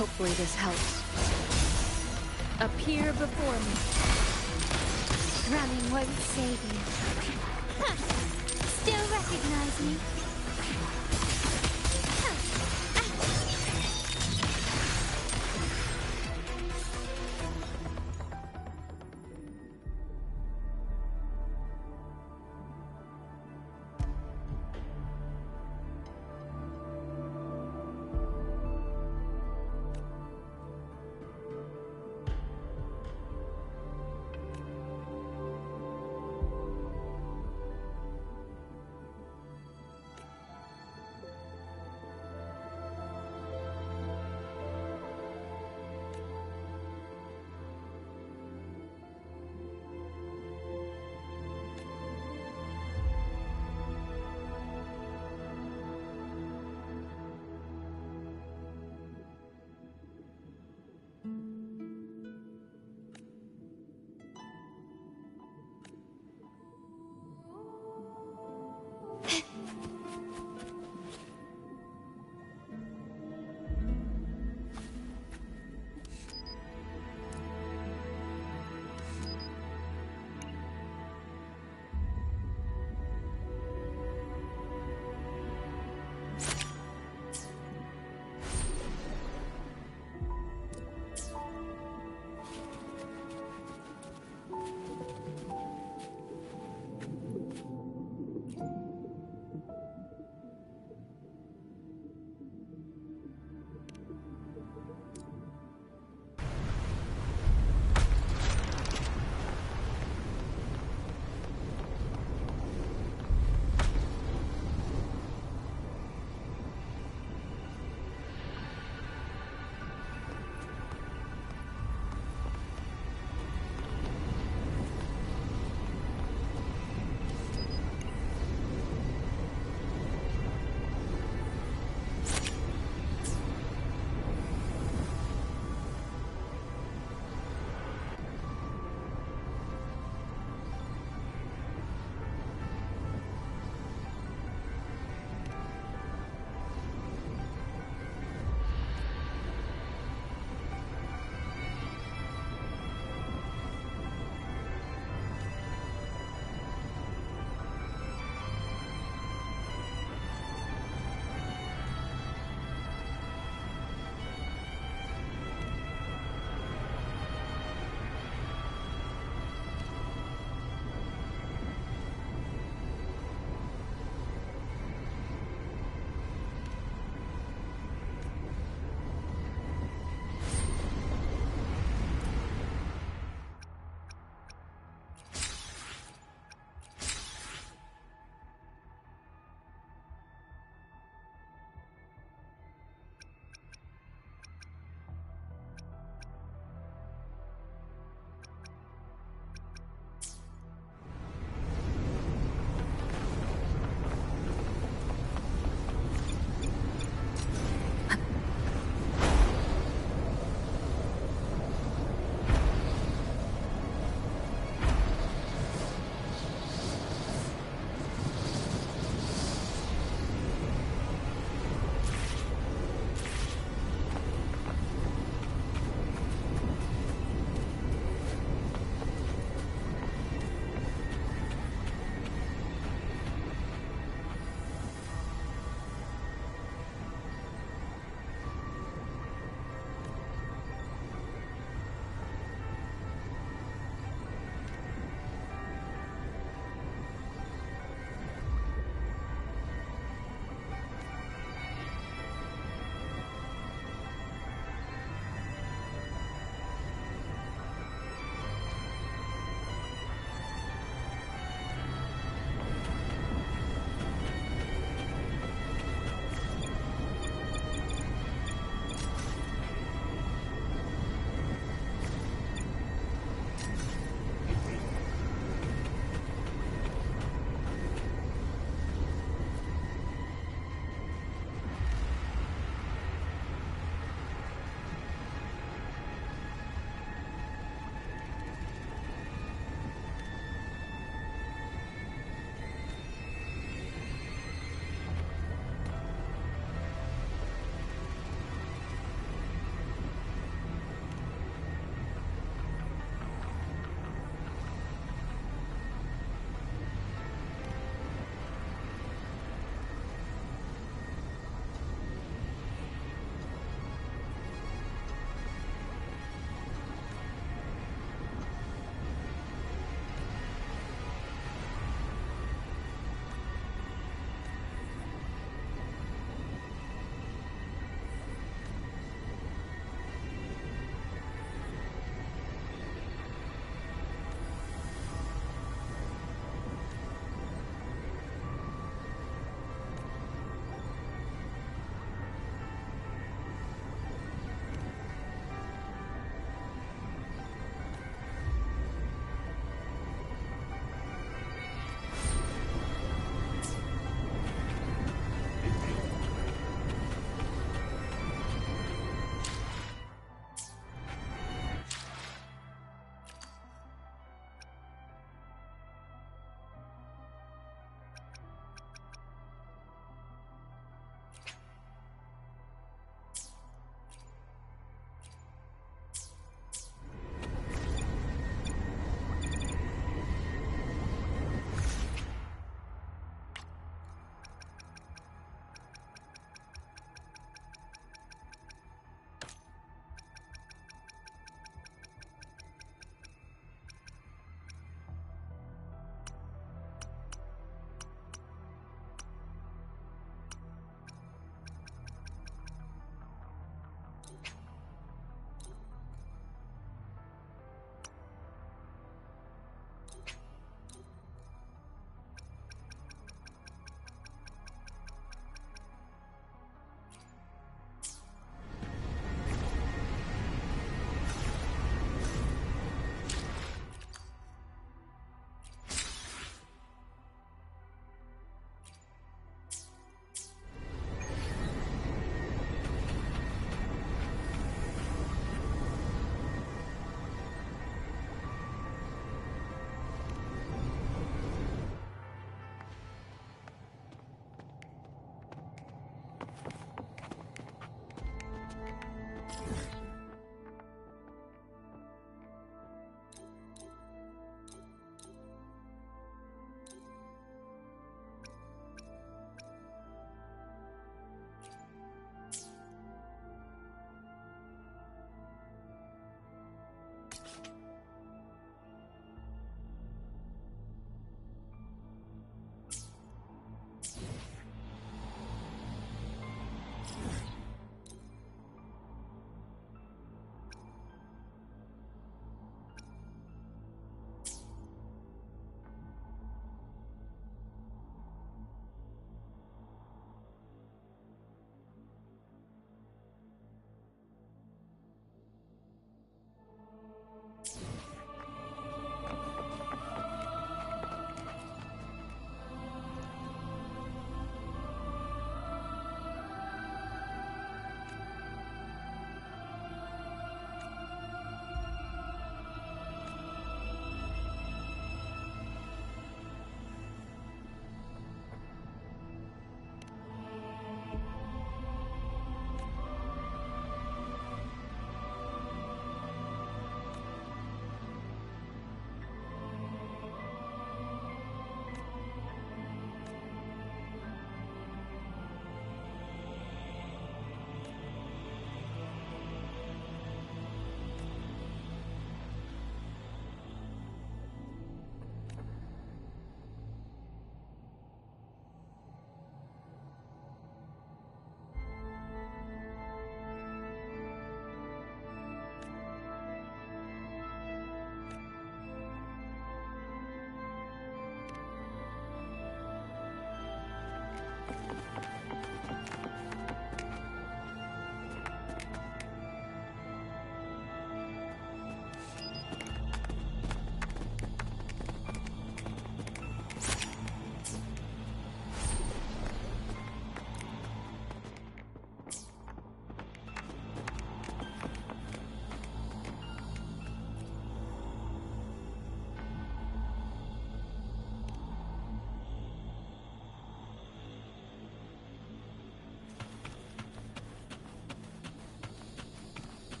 E: Hopefully this helps. Appear before me.
R: Running won't save you. Huh. Still recognize me?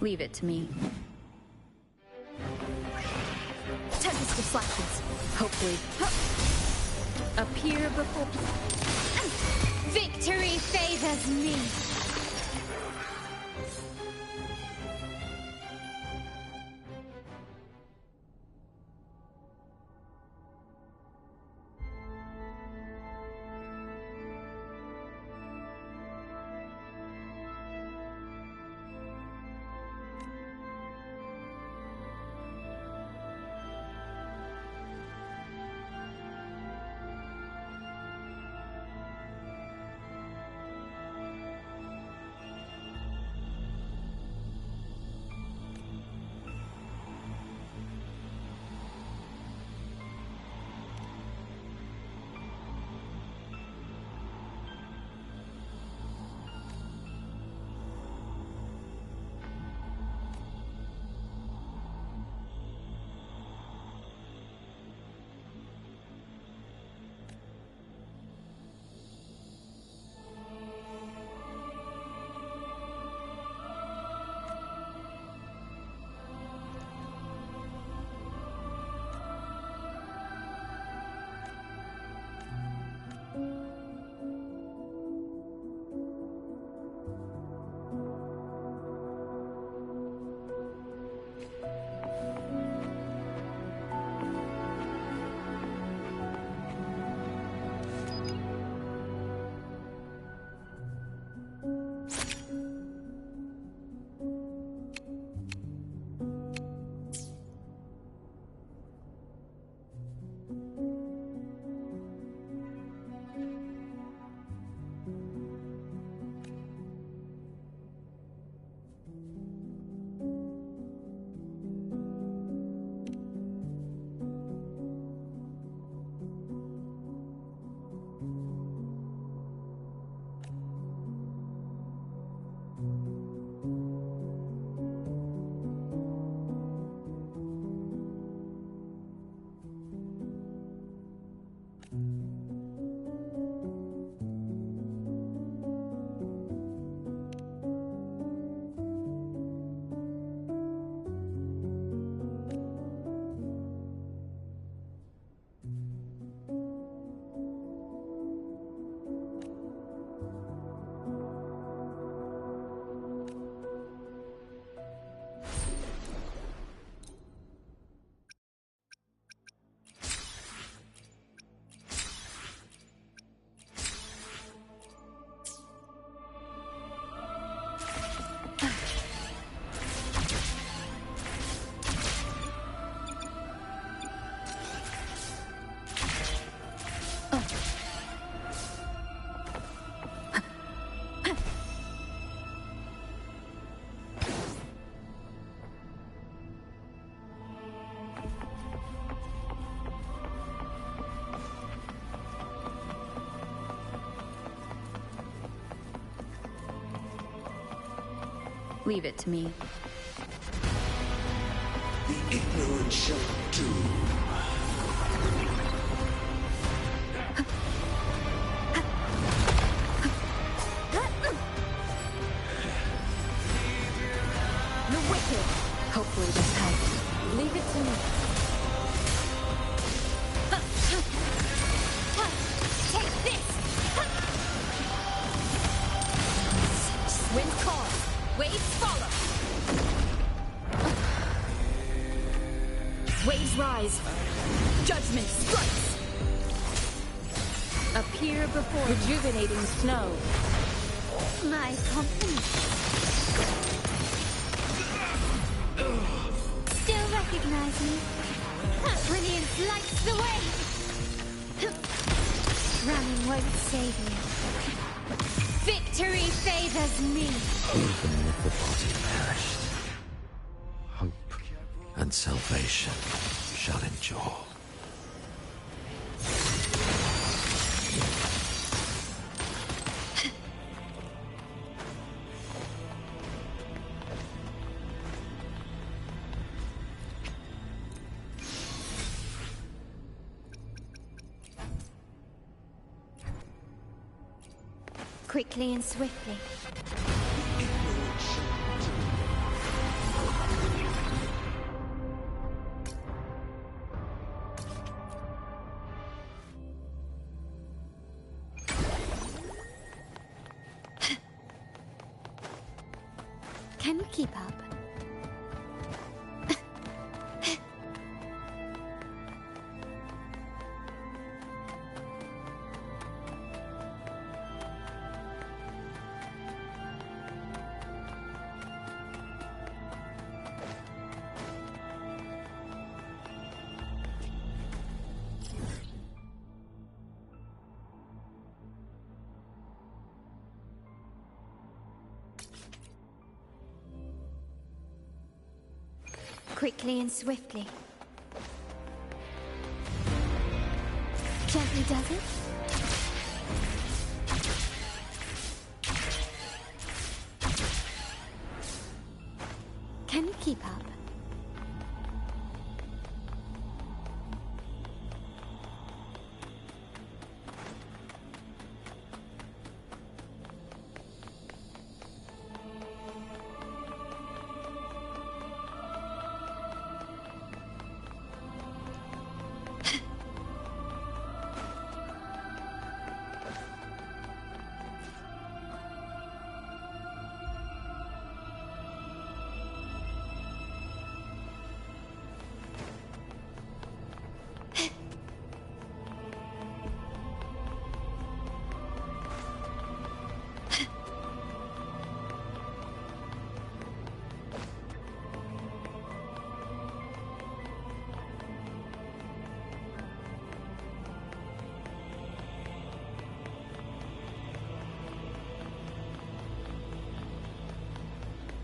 E: Leave it to me. Tempest deflections. Hopefully. Appear before...
M: Victory favors me!
E: Leave it to me.
I: The ignorant shall doom.
E: The wicked! Hopefully this helps. Leave it to me.
M: Take this!
E: Wind calls. Waves follow. Waves rise. Judgment strikes. Appear before rejuvenating snow.
M: My company. Still recognize me? Brilliance lights the way! Running won't save you. Victory favors me!
I: Even if the body perished, hope and salvation shall endure.
M: Quickly and swiftly. Can you keep up?
O: Quickly and swiftly. Gently does it. Can you keep up?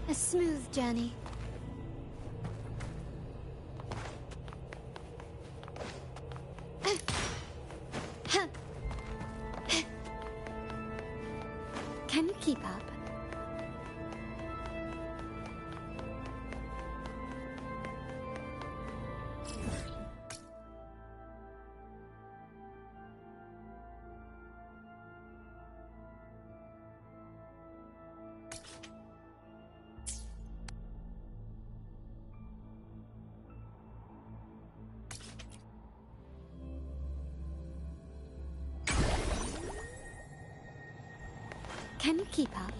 O: A smooth journey. Can you keep up? Can you keep up?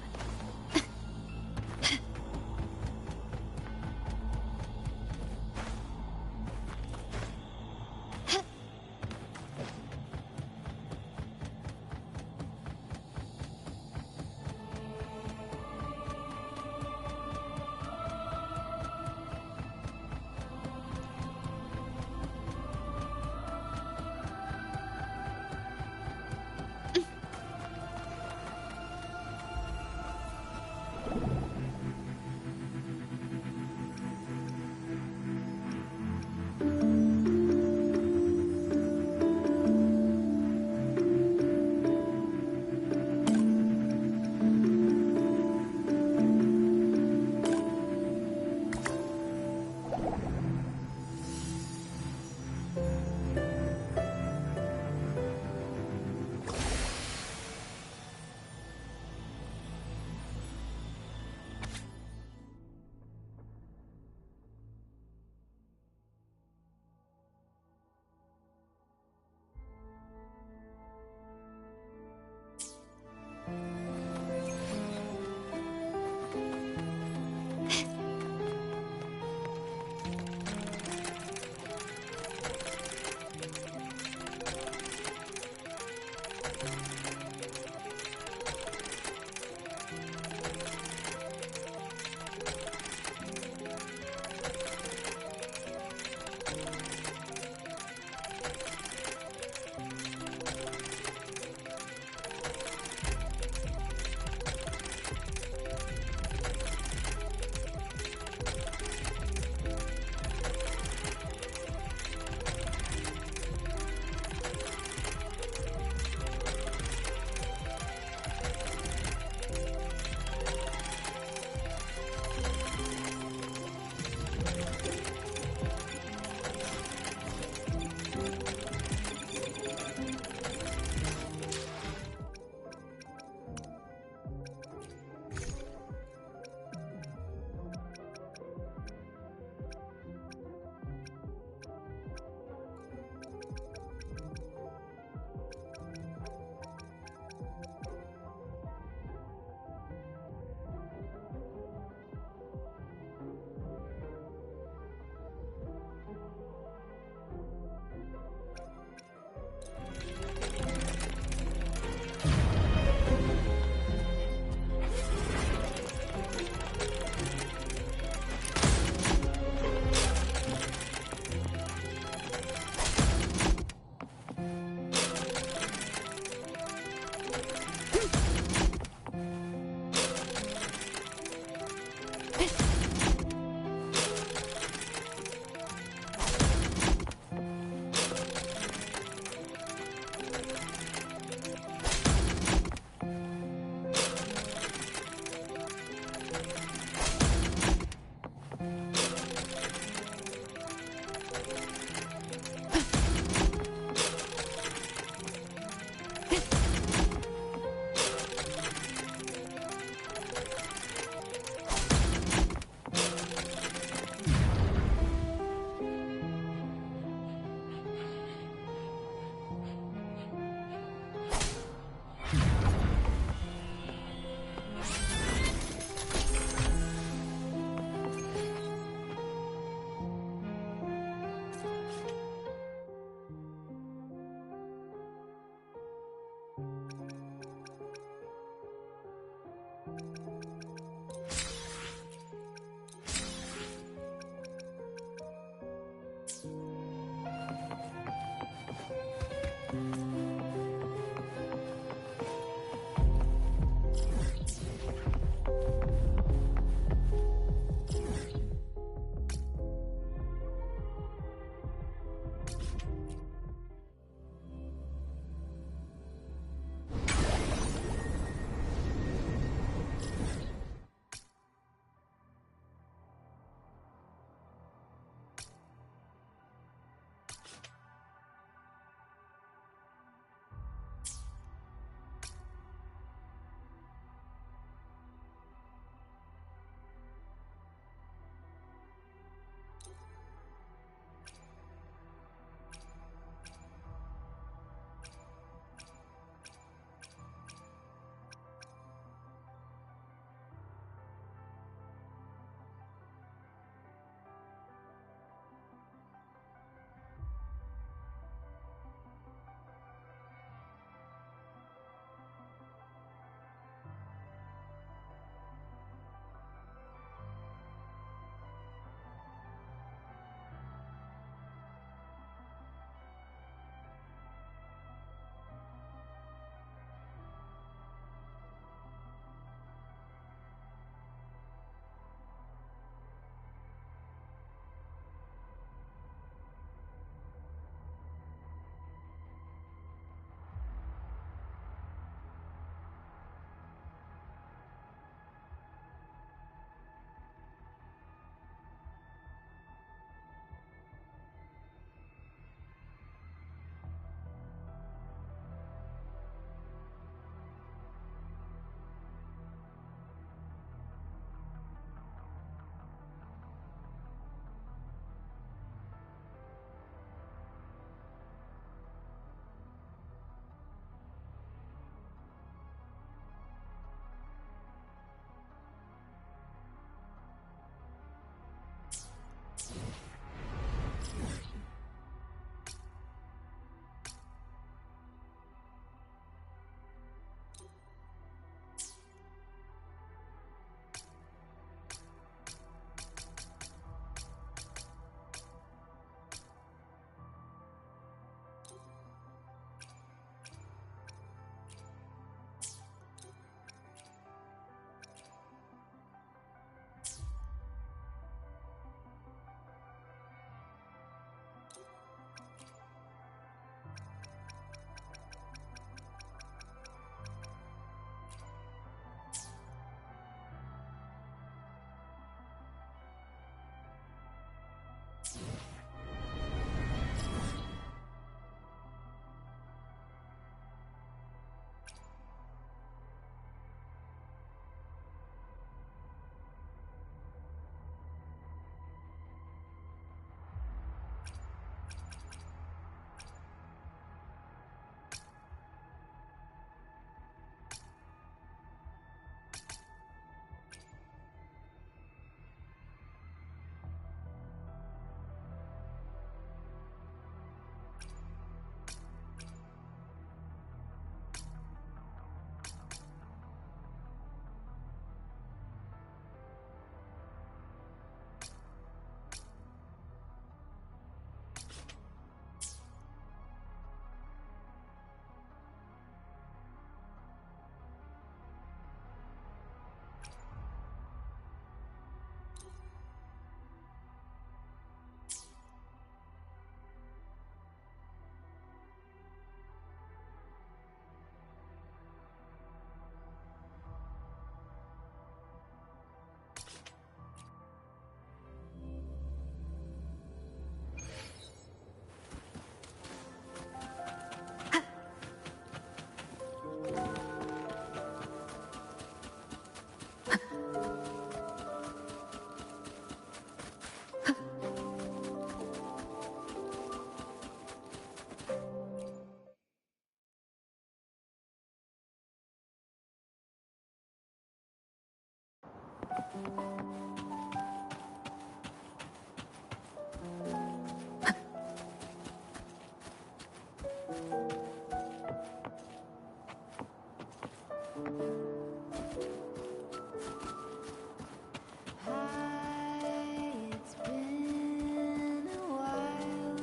N: It's been a while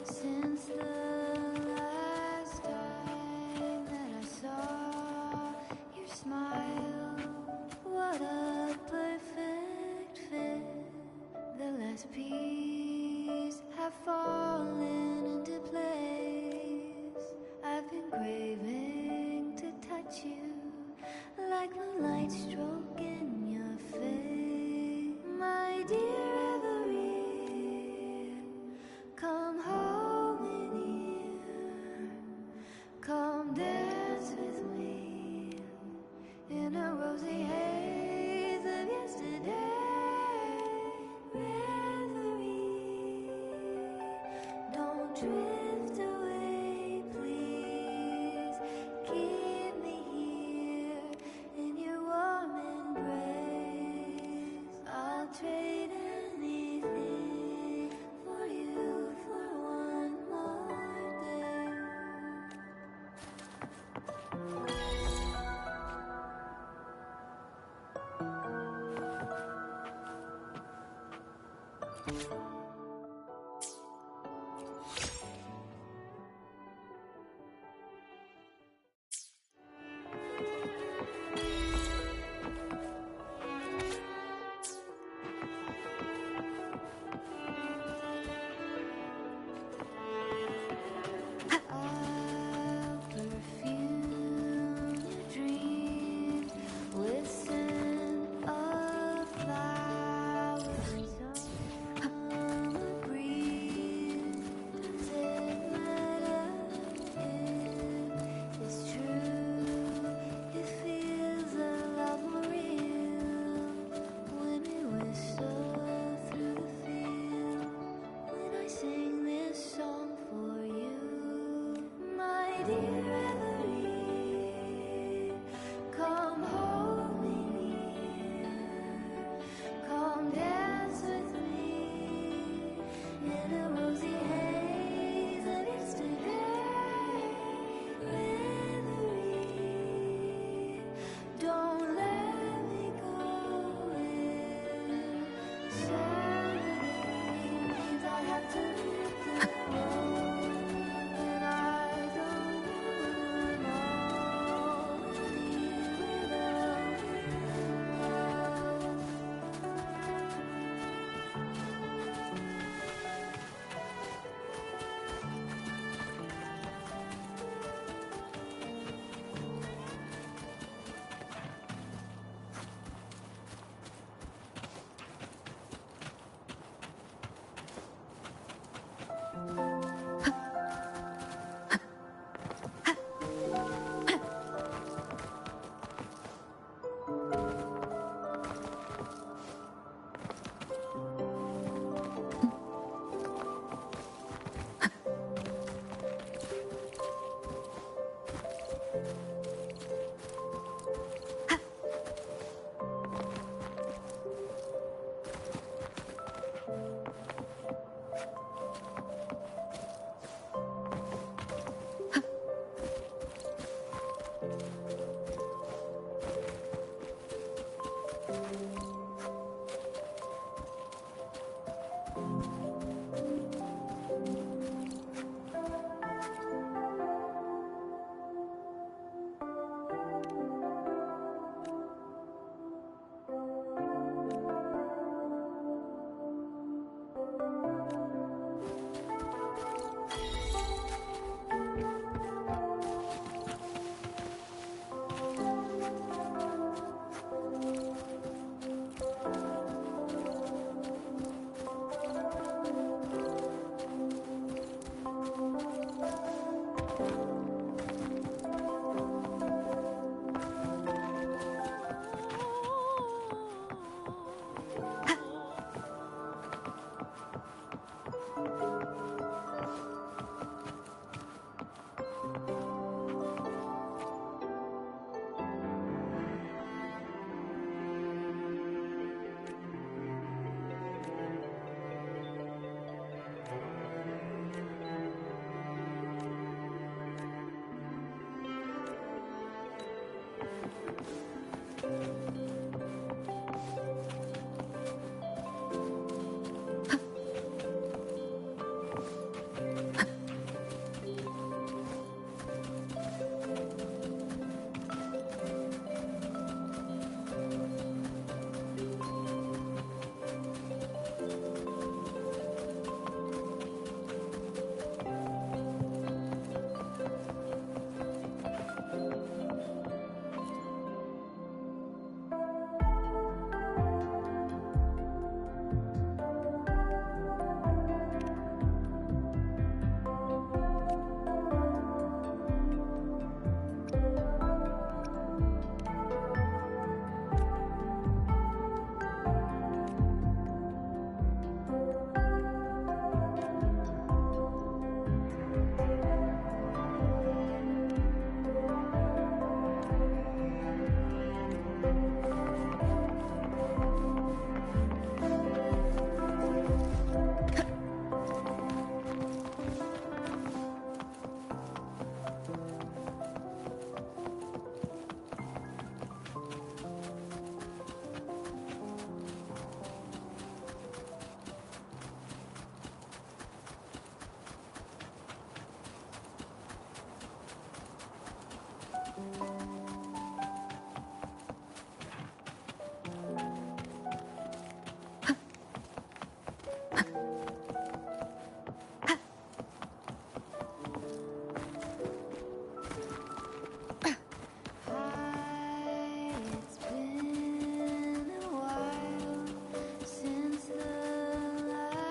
N: since the last time that I saw your smile. What a perfect fit. The last piece have fallen into place. I've been craving to touch you like moonlight stroking your face. My dear Every, come home in here. Come dance with me in a rosy haze of yesterday. Reverie, don't drift away, please. Keep me here in your warm embrace. I'll trade anything for you for one more day. I'll perfume your dreams with scent of flowers and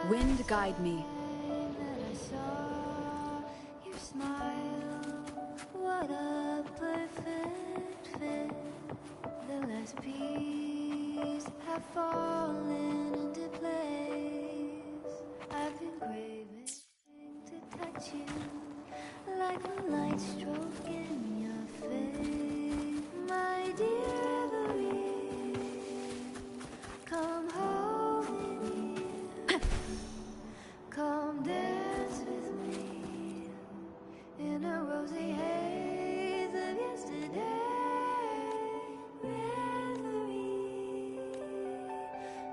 A: Wind guide me.
N: That I saw your smile. What a perfect fit. The last piece have fallen into place. I've been craving to touch you like a light stroke in your face, my dear Everett. Come hold me near. Come dance with me in a rosy haze of yesterday. Reverie,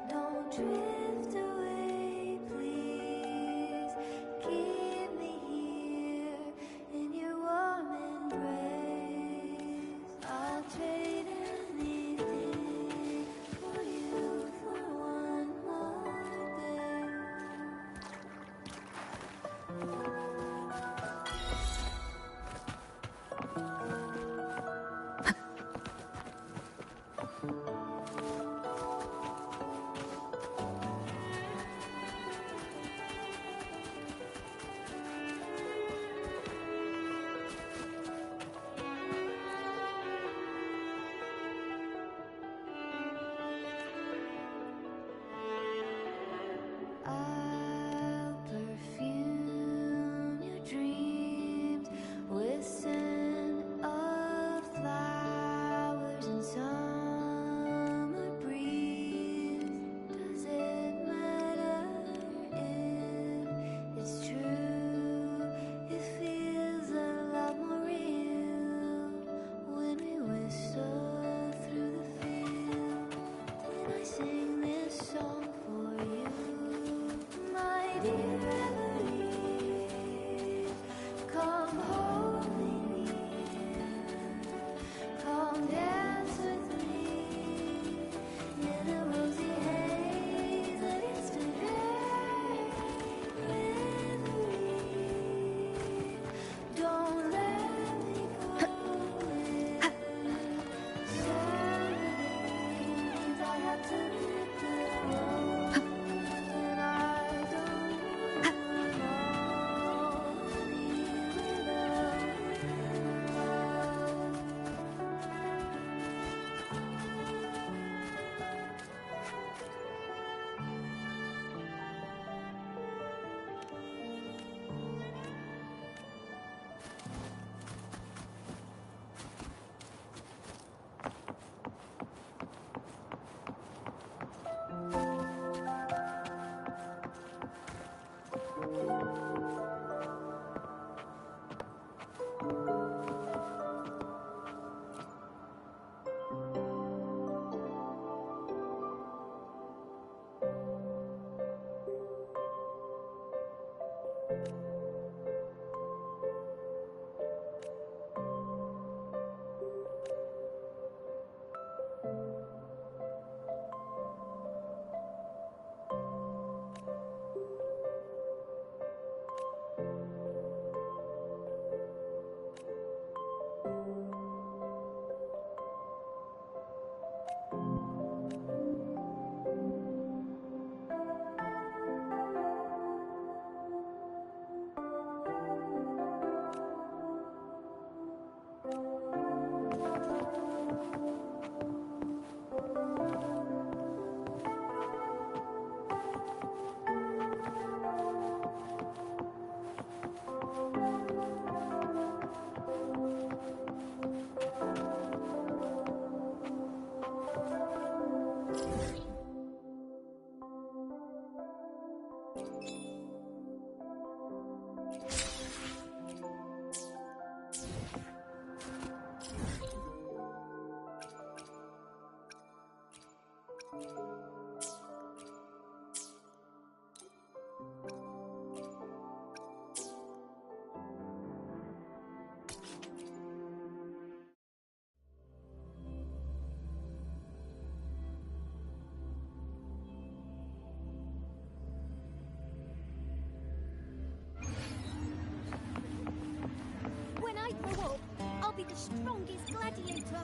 N: don't drift away, please. Keep me here in your warm embrace. I'll trade anything for you for one more day. I'll perfume your dreams with scent of flowers and summer breeze. Does it matter if it's true? It feels a lot more real when we whistle through the field. When I sing this song for you, my dear Everett, come hold me near, come dance with me in a rosy haze of yesterday. Reverie, don't let me go. Saturdays I have to hit the road, and I don't wanna leave without love.
K: When I grow up, I'll be the strongest gladiator.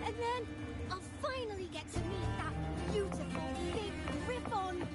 R: And then I'll finally get to meet that beautiful big Griffon.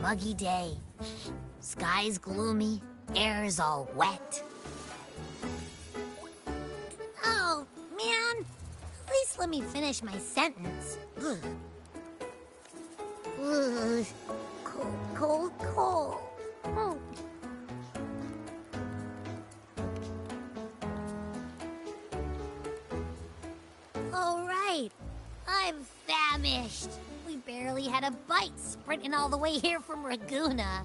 R: Muggy day. Sky's gloomy, air's all wet. Oh, man. At least let me finish my sentence. Ugh. Ugh. Cold, cold, cold. Oh. All right. I'm famished. We barely had a bite sprinting all the way here from Raguna.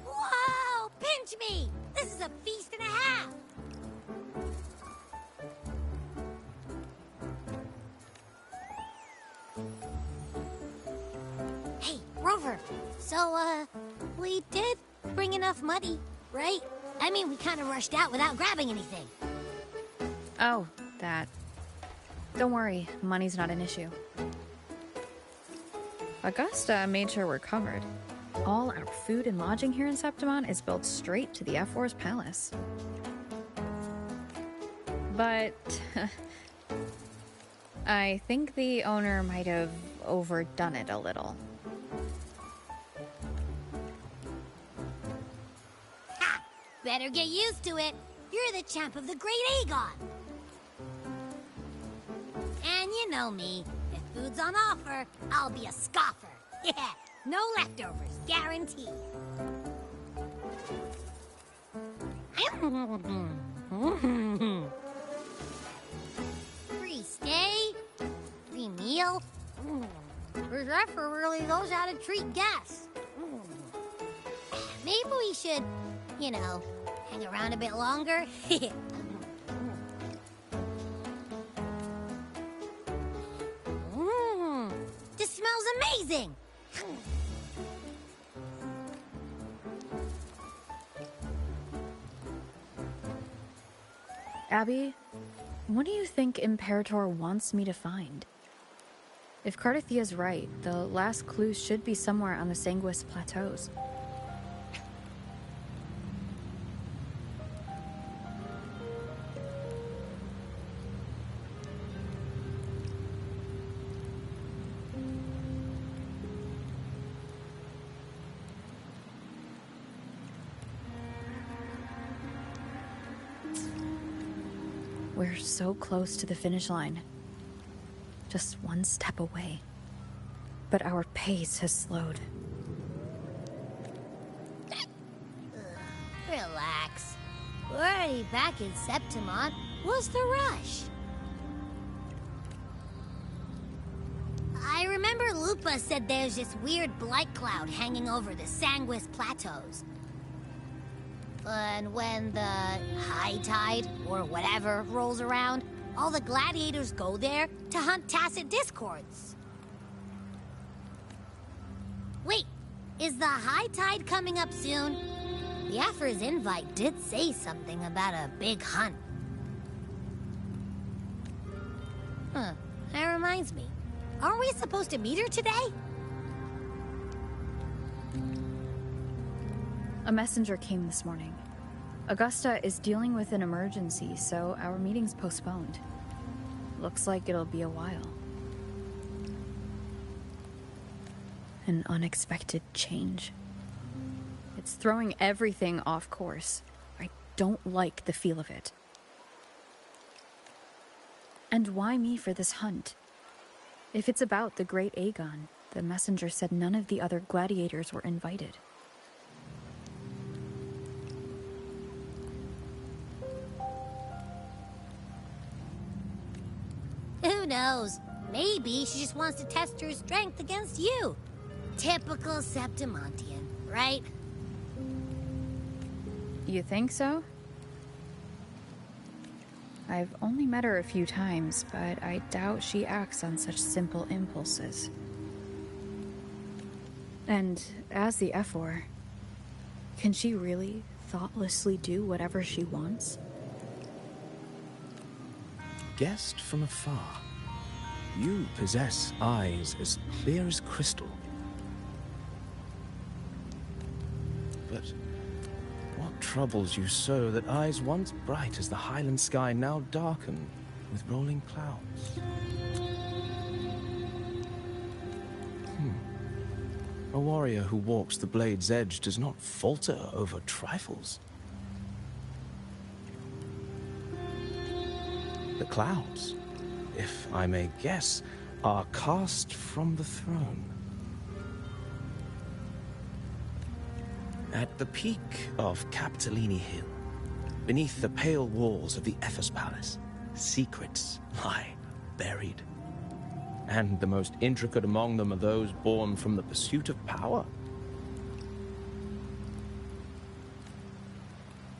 R: Whoa! Pinch me! This is a feast and a half! Hey, Rover. So, we did bring enough money, right? I mean, we kind of rushed out without grabbing anything.
E: Oh, that. Don't worry, money's not an issue. Augusta made sure we're covered. All our food and lodging here in Septimon is built straight to the F-War's palace. But I think the owner might have overdone it a little.
R: Ha! Better get used to it. You're the champ of the Great Aegon. And you know me. If food's on offer, I'll be a scoffer. Yeah, no leftovers, guaranteed. Free stay, free meal. Zephyr really knows how to treat guests. Maybe we should, you know, hang around a bit longer. This smells amazing!
E: Abby, what do you think Imperator wants me to find? If Cardathia's right, the last clues should be somewhere on the Sanguis Plateaus. We're so close to the finish line. Just one step away. But our pace has slowed.
R: Relax. We're already back in Septimont. What's the rush? I remember Lupa said there's this weird blight cloud hanging over the Sanguis Plateaus. And when the high tide, or whatever, rolls around, all the gladiators go there to hunt tacit discords. Wait, is the high tide coming up soon? The Aphor's invite did say something about a big hunt. Huh, that reminds me. Aren't we supposed to meet her today?
E: A messenger came this morning. Augusta is dealing with an emergency, so our meeting's postponed. Looks like it'll be a while. An unexpected change. It's throwing everything off course. I don't like the feel of it. And why me for this hunt? If it's about the Great Aegon, the messenger said none of the other gladiators were invited.
R: Who knows? Maybe she just wants to test her strength against you. Typical Septimontian, right?
E: You think so? I've only met her a few times, but I doubt she acts on such simple impulses. And as the Ephor, can she really thoughtlessly do whatever she wants?
G: Guessed from afar, you possess eyes as clear as crystal. But what troubles you so that eyes once bright as the highland sky now darken with rolling clouds? A warrior who walks the blade's edge does not falter over trifles. The clouds, if I may guess, are cast from the throne. At the peak of Capitolini Hill, beneath the pale walls of the Ephor's Palace, secrets lie buried. And the most intricate among them are those born from the pursuit of power.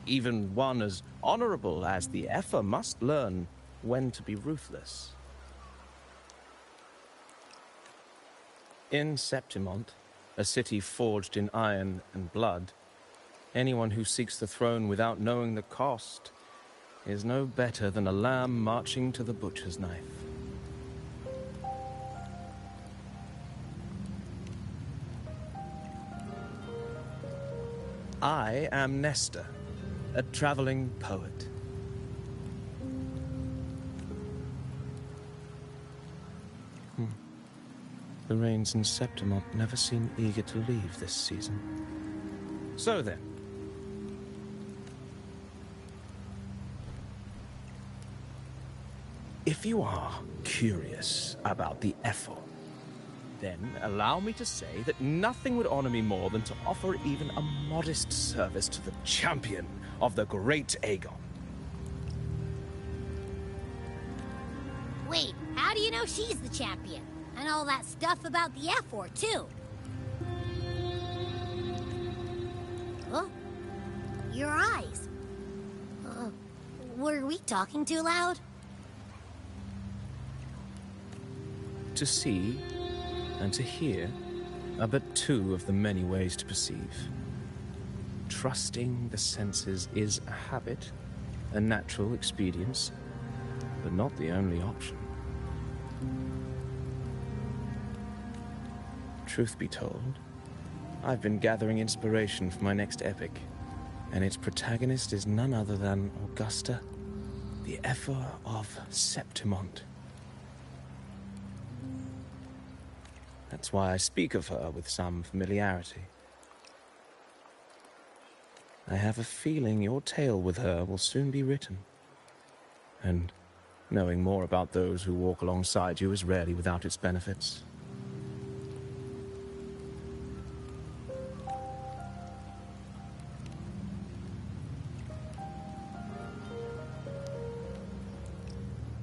G: Even one as honorable as the Ephor must learn when to be ruthless. In Septimont, a city forged in iron and blood, anyone who seeks the throne without knowing the cost is no better than a lamb marching to the butcher's knife. I am Nestor, a traveling poet. The rains in Septimont never seem eager to leave this season. So then, if you are curious about the Ephor, then allow me to say that nothing would honor me more than to offer even a modest service to the champion of the Great Aegon.
R: Wait, how do you know she's the champion? And all that stuff about the Ephor, too. Oh, your eyes. Were we talking too loud?
G: To see and to hear are but two of the many ways to perceive. Trusting the senses is a habit, a natural expedience, but not the only option. Truth be told, I've been gathering inspiration for my next epic, and its protagonist is none other than Augusta, the Ephor of Septimont. That's why I speak of her with some familiarity. I have a feeling your tale with her will soon be written, and knowing more about those who walk alongside you is rarely without its benefits.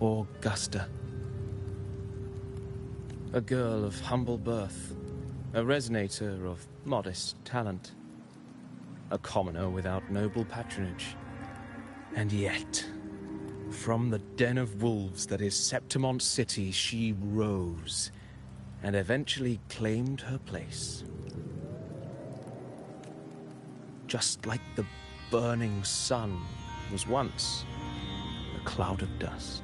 G: Augusta. A girl of humble birth, a resonator of modest talent, a commoner without noble patronage. And yet, from the den of wolves that is Septimont City, she rose and eventually claimed her place. Just like the burning sun was once a cloud of dust.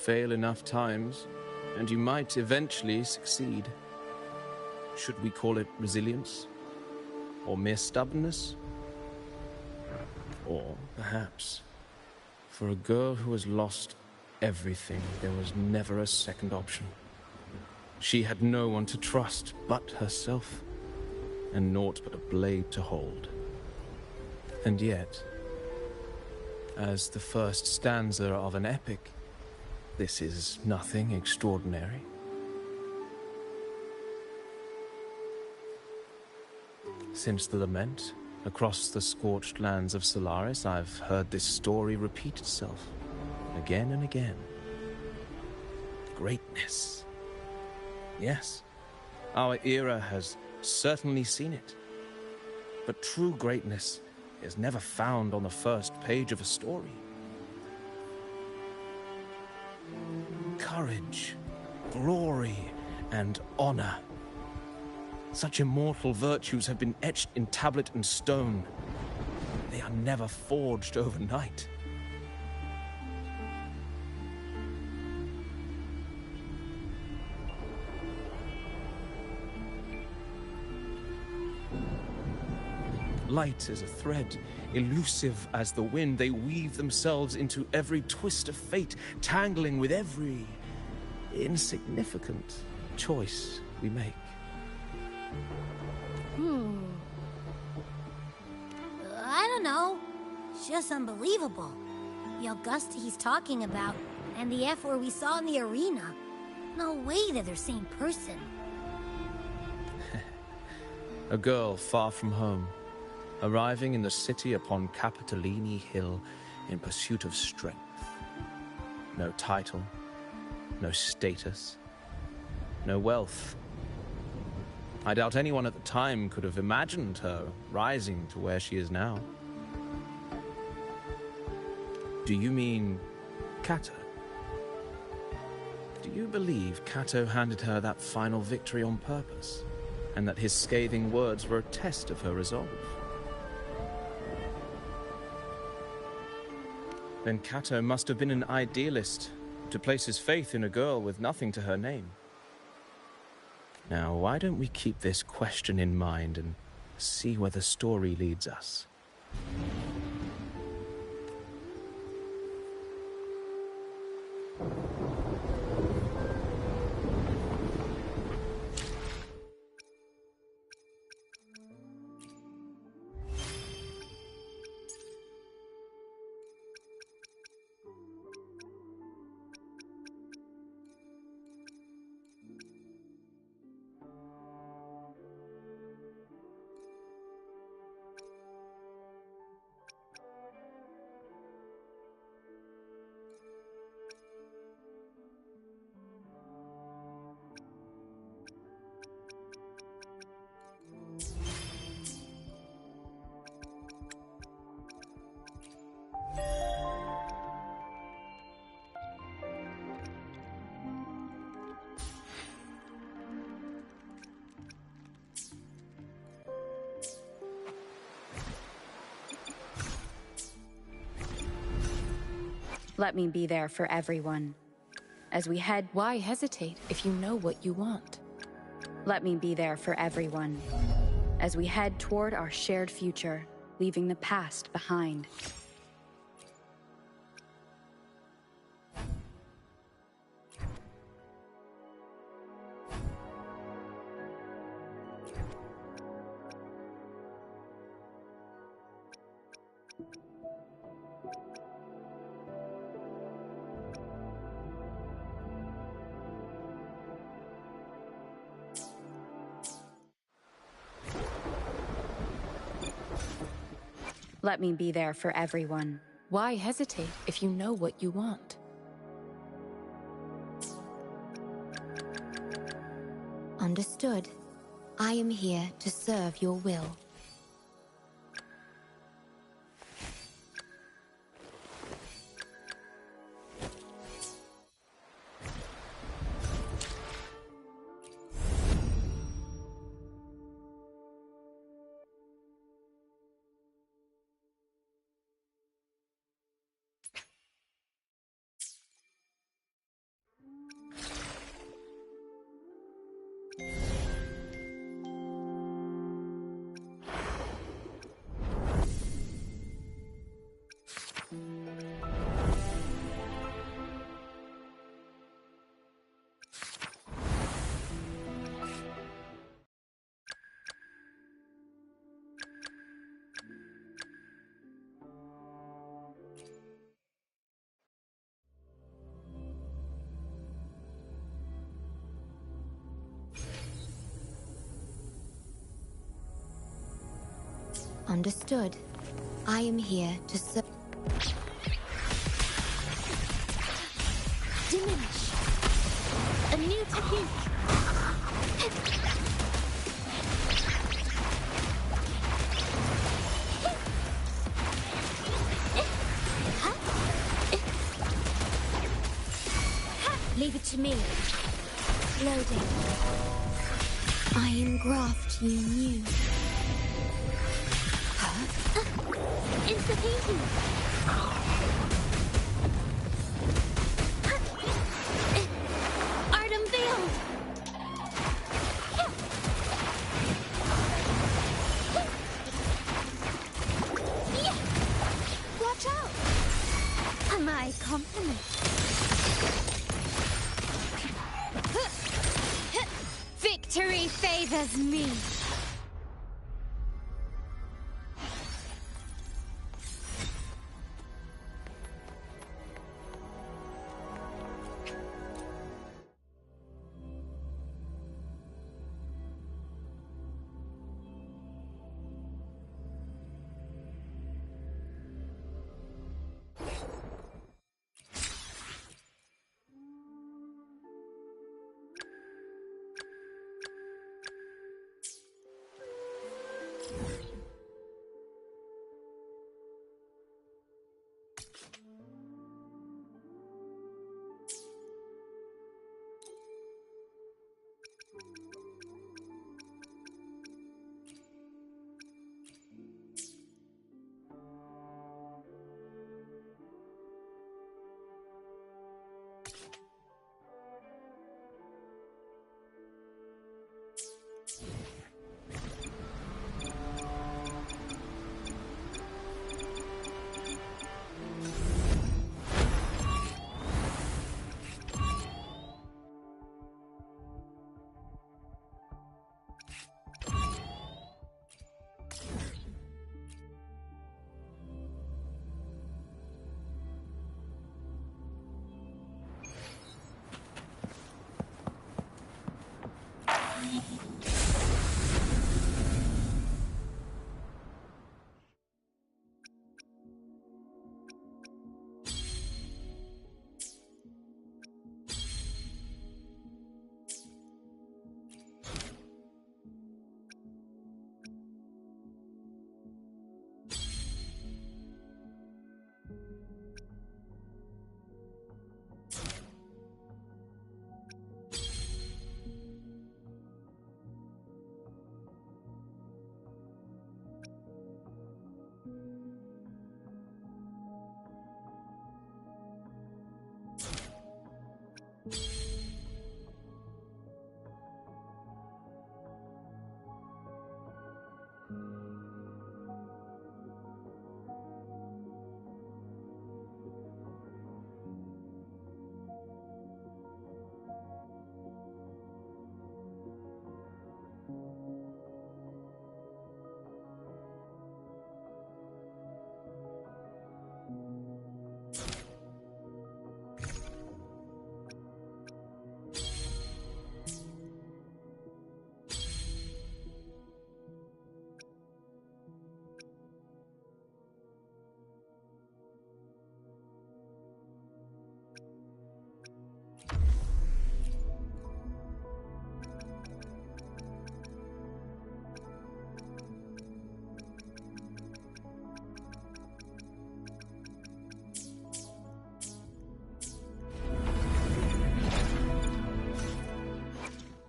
G: fail enough times, and you might eventually succeed. Should we call it resilience? Or mere stubbornness? Or perhaps, for a girl who has lost everything, there was never a second option. She had no one to trust but herself, and naught but a blade to hold. And yet, as the first stanza of an epic, this is nothing extraordinary. Since the lament, across the scorched lands of Solaris, I've heard this story repeat itself, again and again. Greatness. Yes, our era has certainly seen it. But true greatness is never found on the first page of a story. Courage, glory, and honor. Such immortal virtues have been etched in tablet and stone. They are never forged overnight. Light as a thread, elusive as the wind, they weave themselves into every twist of fate, tangling with every insignificant choice we make.
R: I don't know. It's just unbelievable. The Augusta he's talking about, and the F-word we saw in the arena. No way they're the same person.
G: A girl far from home, arriving in the city upon Capitolini Hill in pursuit of strength. No title, no status, no wealth. I doubt anyone at the time could have imagined her rising to where she is now. Do you mean Kato? Do you believe Kato handed her that final victory on purpose, and that his scathing words were a test of her resolve? Then Kato must have been an idealist, to place his faith in a girl with nothing to her name. Now, why don't we keep this question in mind and see where the story leads us?
E: Let me be there for everyone. As we head...
P: Why hesitate if you know what you want?
E: Let me be there for everyone. As we head toward our shared future, leaving the past behind. Let me be there for everyone.
P: Why hesitate if you know what you want?
M: Understood. I am here to serve your will.
S: Understood. I am here to
O: Diminish. A new technique.
M: Leave it to me.
O: Loading.
S: I engraft you new.
O: Insta-painting. Art unveiled.
M: Watch out.
O: My compliment.
M: Victory favors me.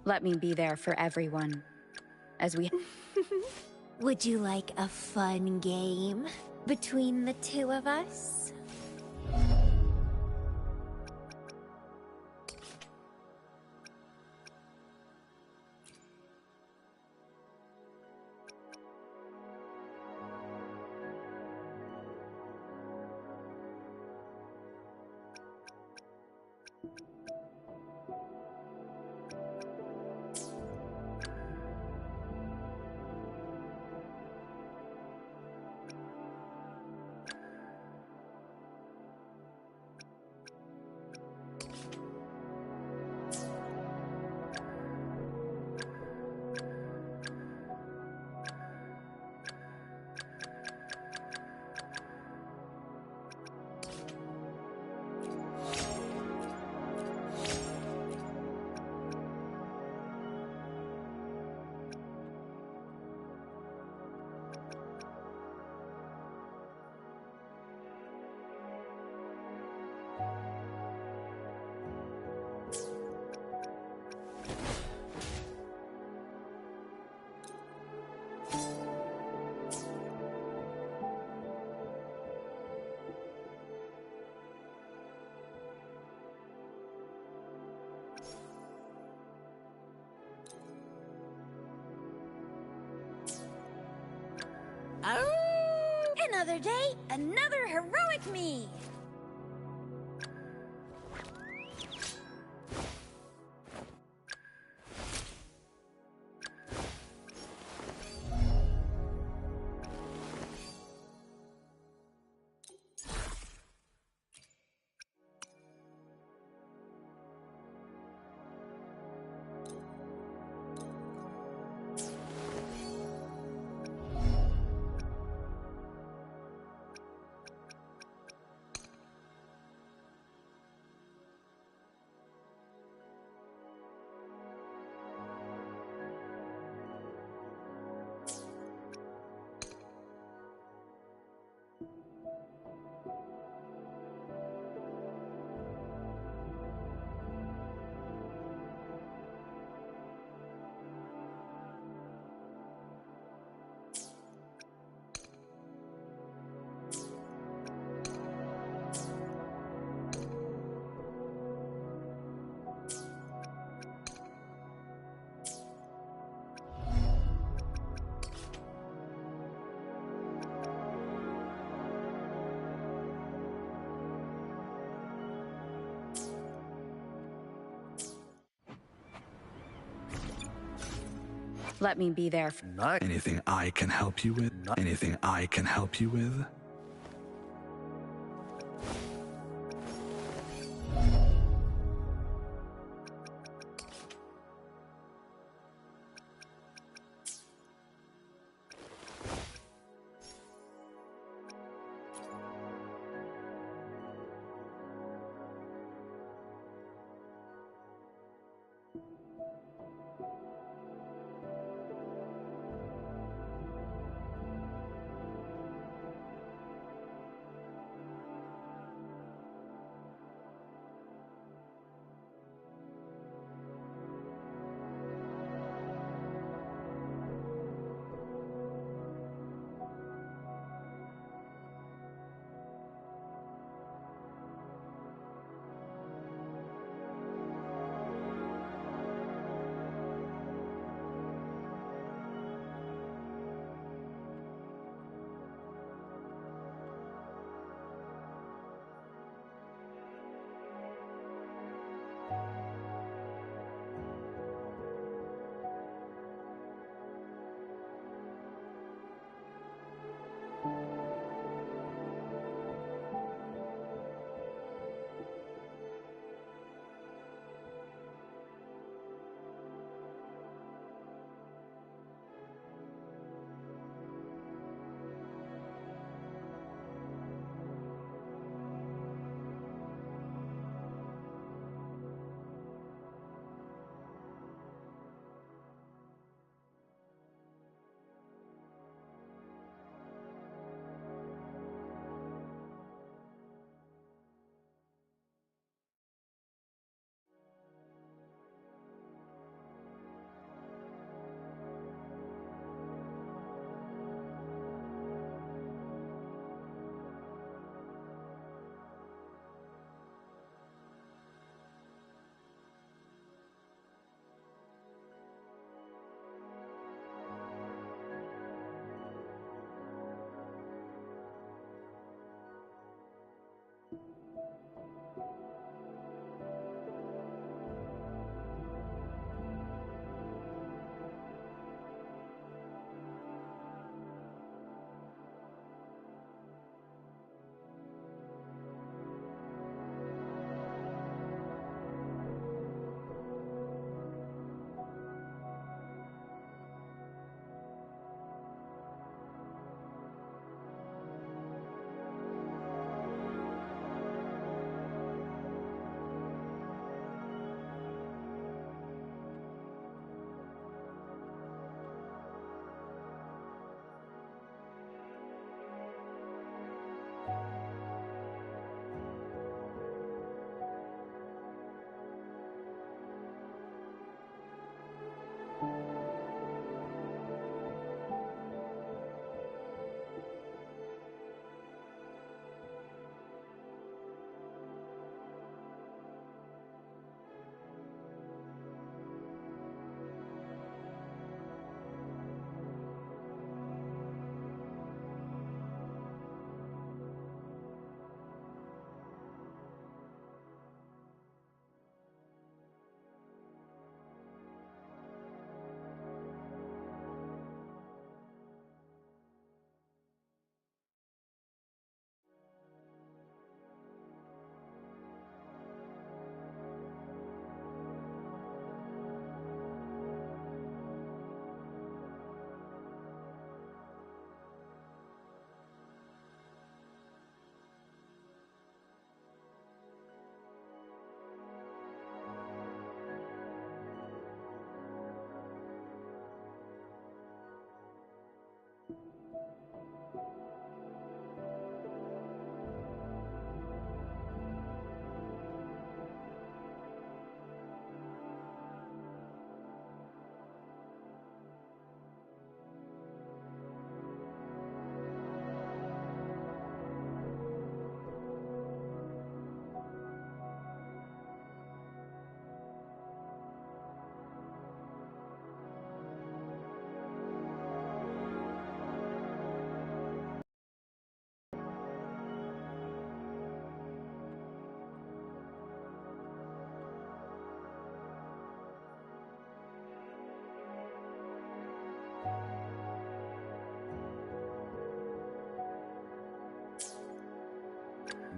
E: Let me be there for everyone. As we...
M: Would you like a fun game between the two of us? Another day, another heroic me!
A: Let me be there.
T: Anything I can help you with? Anything I can help you with?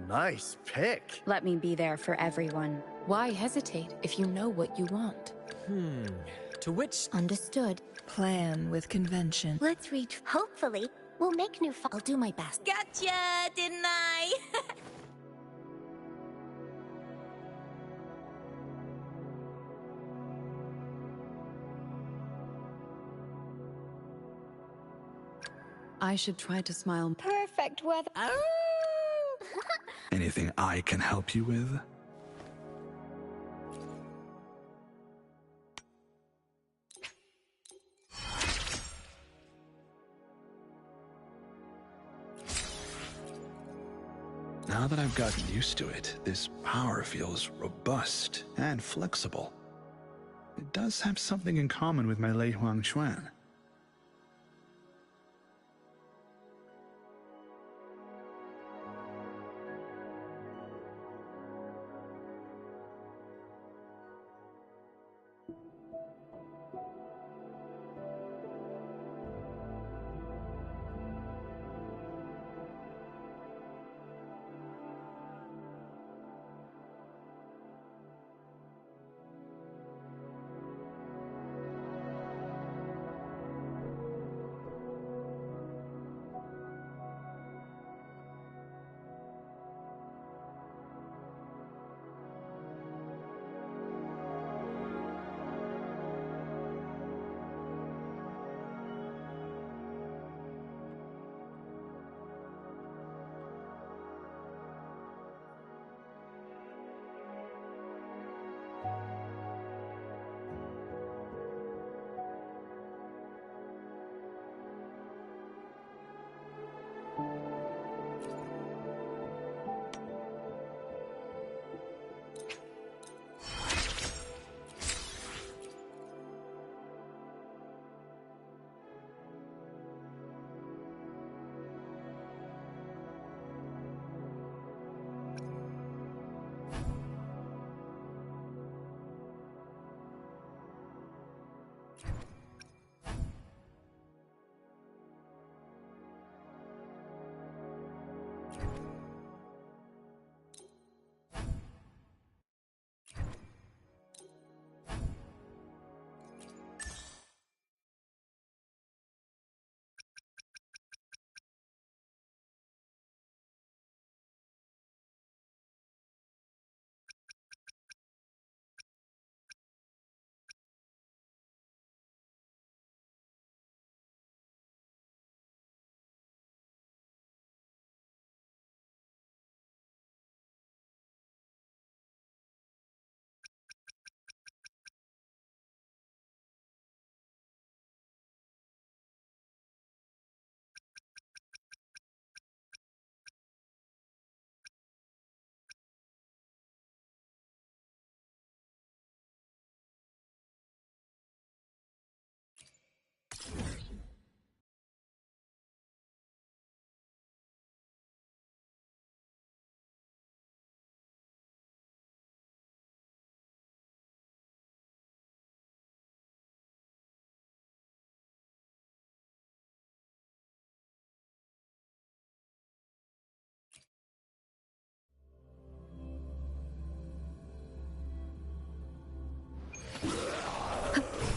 U: Nice pick.
E: Let me be there for everyone.
P: Why hesitate if you know what you want?
G: To which...
C: Understood.
V: Plan with convention.
K: Let's reach. Hopefully, we'll make new.
R: I'll do my best.
M: Gotcha, didn't I?
A: I should try to smile.
O: Perfect weather.
T: Anything I can help you with? Now that I've gotten used to it, this power feels robust and flexible. It does have something in common with my Lei Huang Xuan.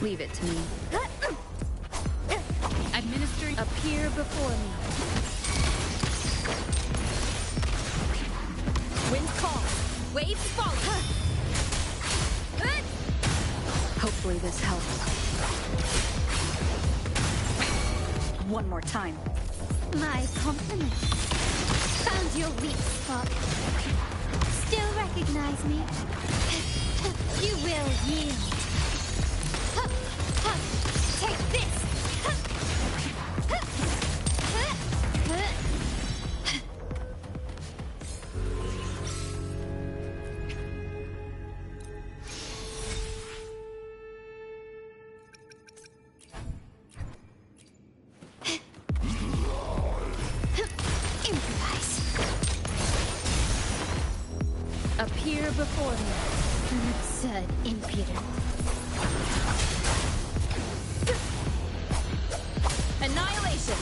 E: Leave it to me. Administering. Appear before me. Wind call. Waves fall. Hopefully this helps. One more time.
O: My compliments. Found your weak spot. Still recognize me? You will yield. Take this! Improvise.
E: Appear before me.
O: Absurd impudence.
E: Annihilation!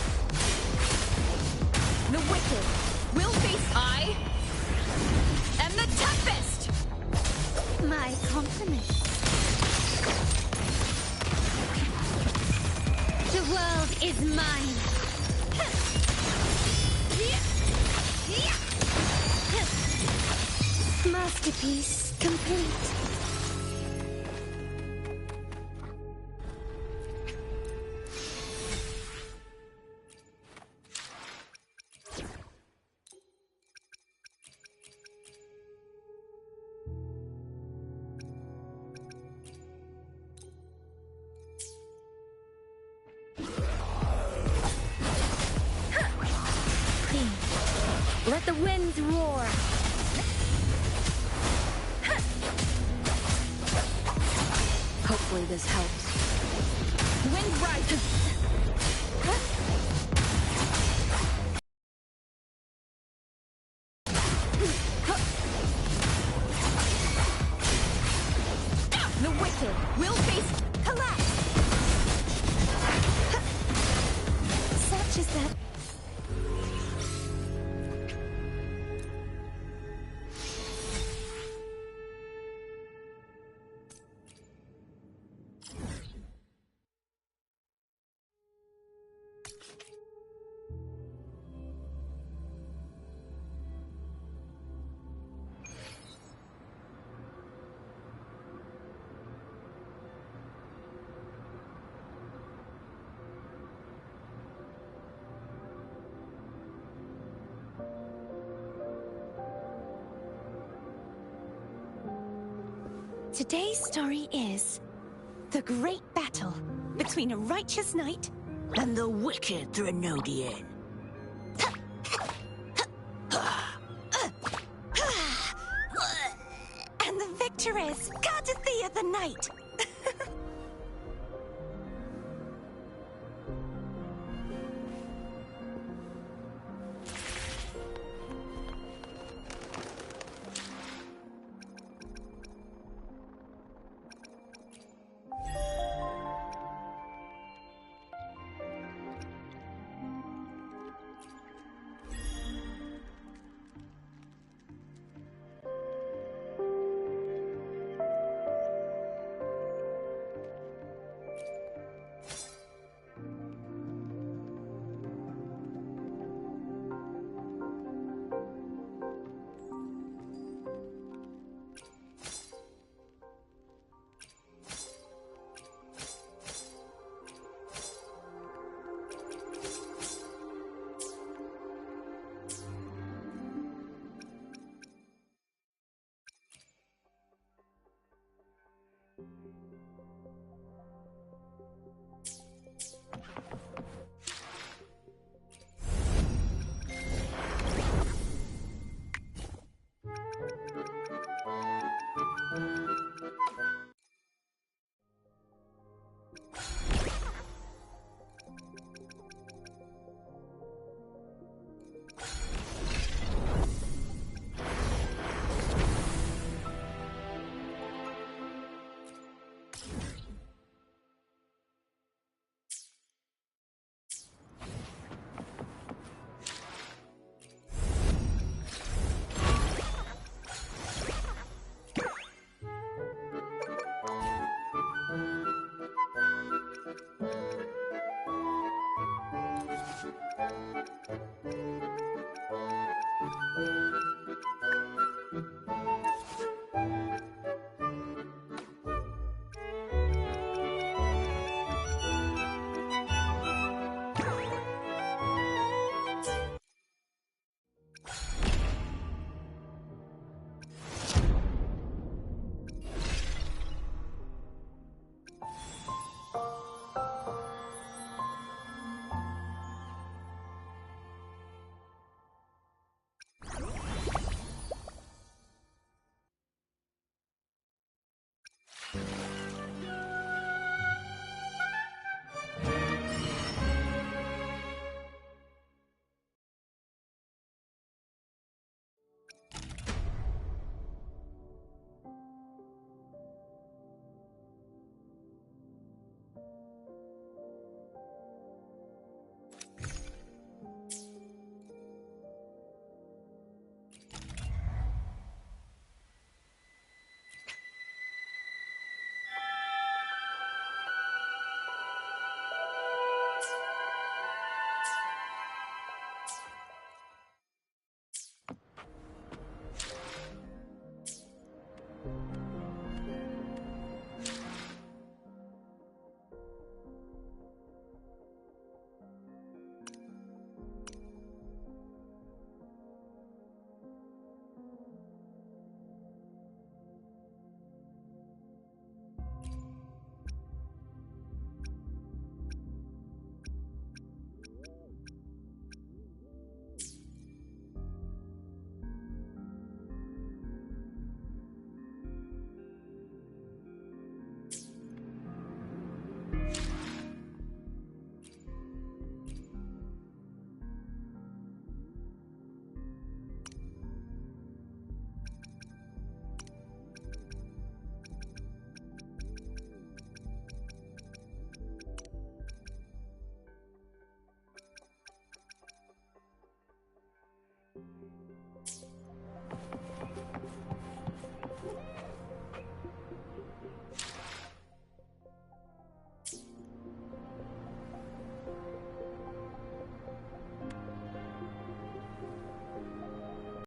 E: The wicked will face
O: My compliments. The world is mine.
S: Masterpiece complete.
O: Let the winds roar.
E: Hopefully this helps. Wind rises! The wicked will face collapse!
O: Such is that.
F: Today's story is the great battle between a righteous knight
J: And the wicked Threnodian.
F: and the victor is courtesy of the knight.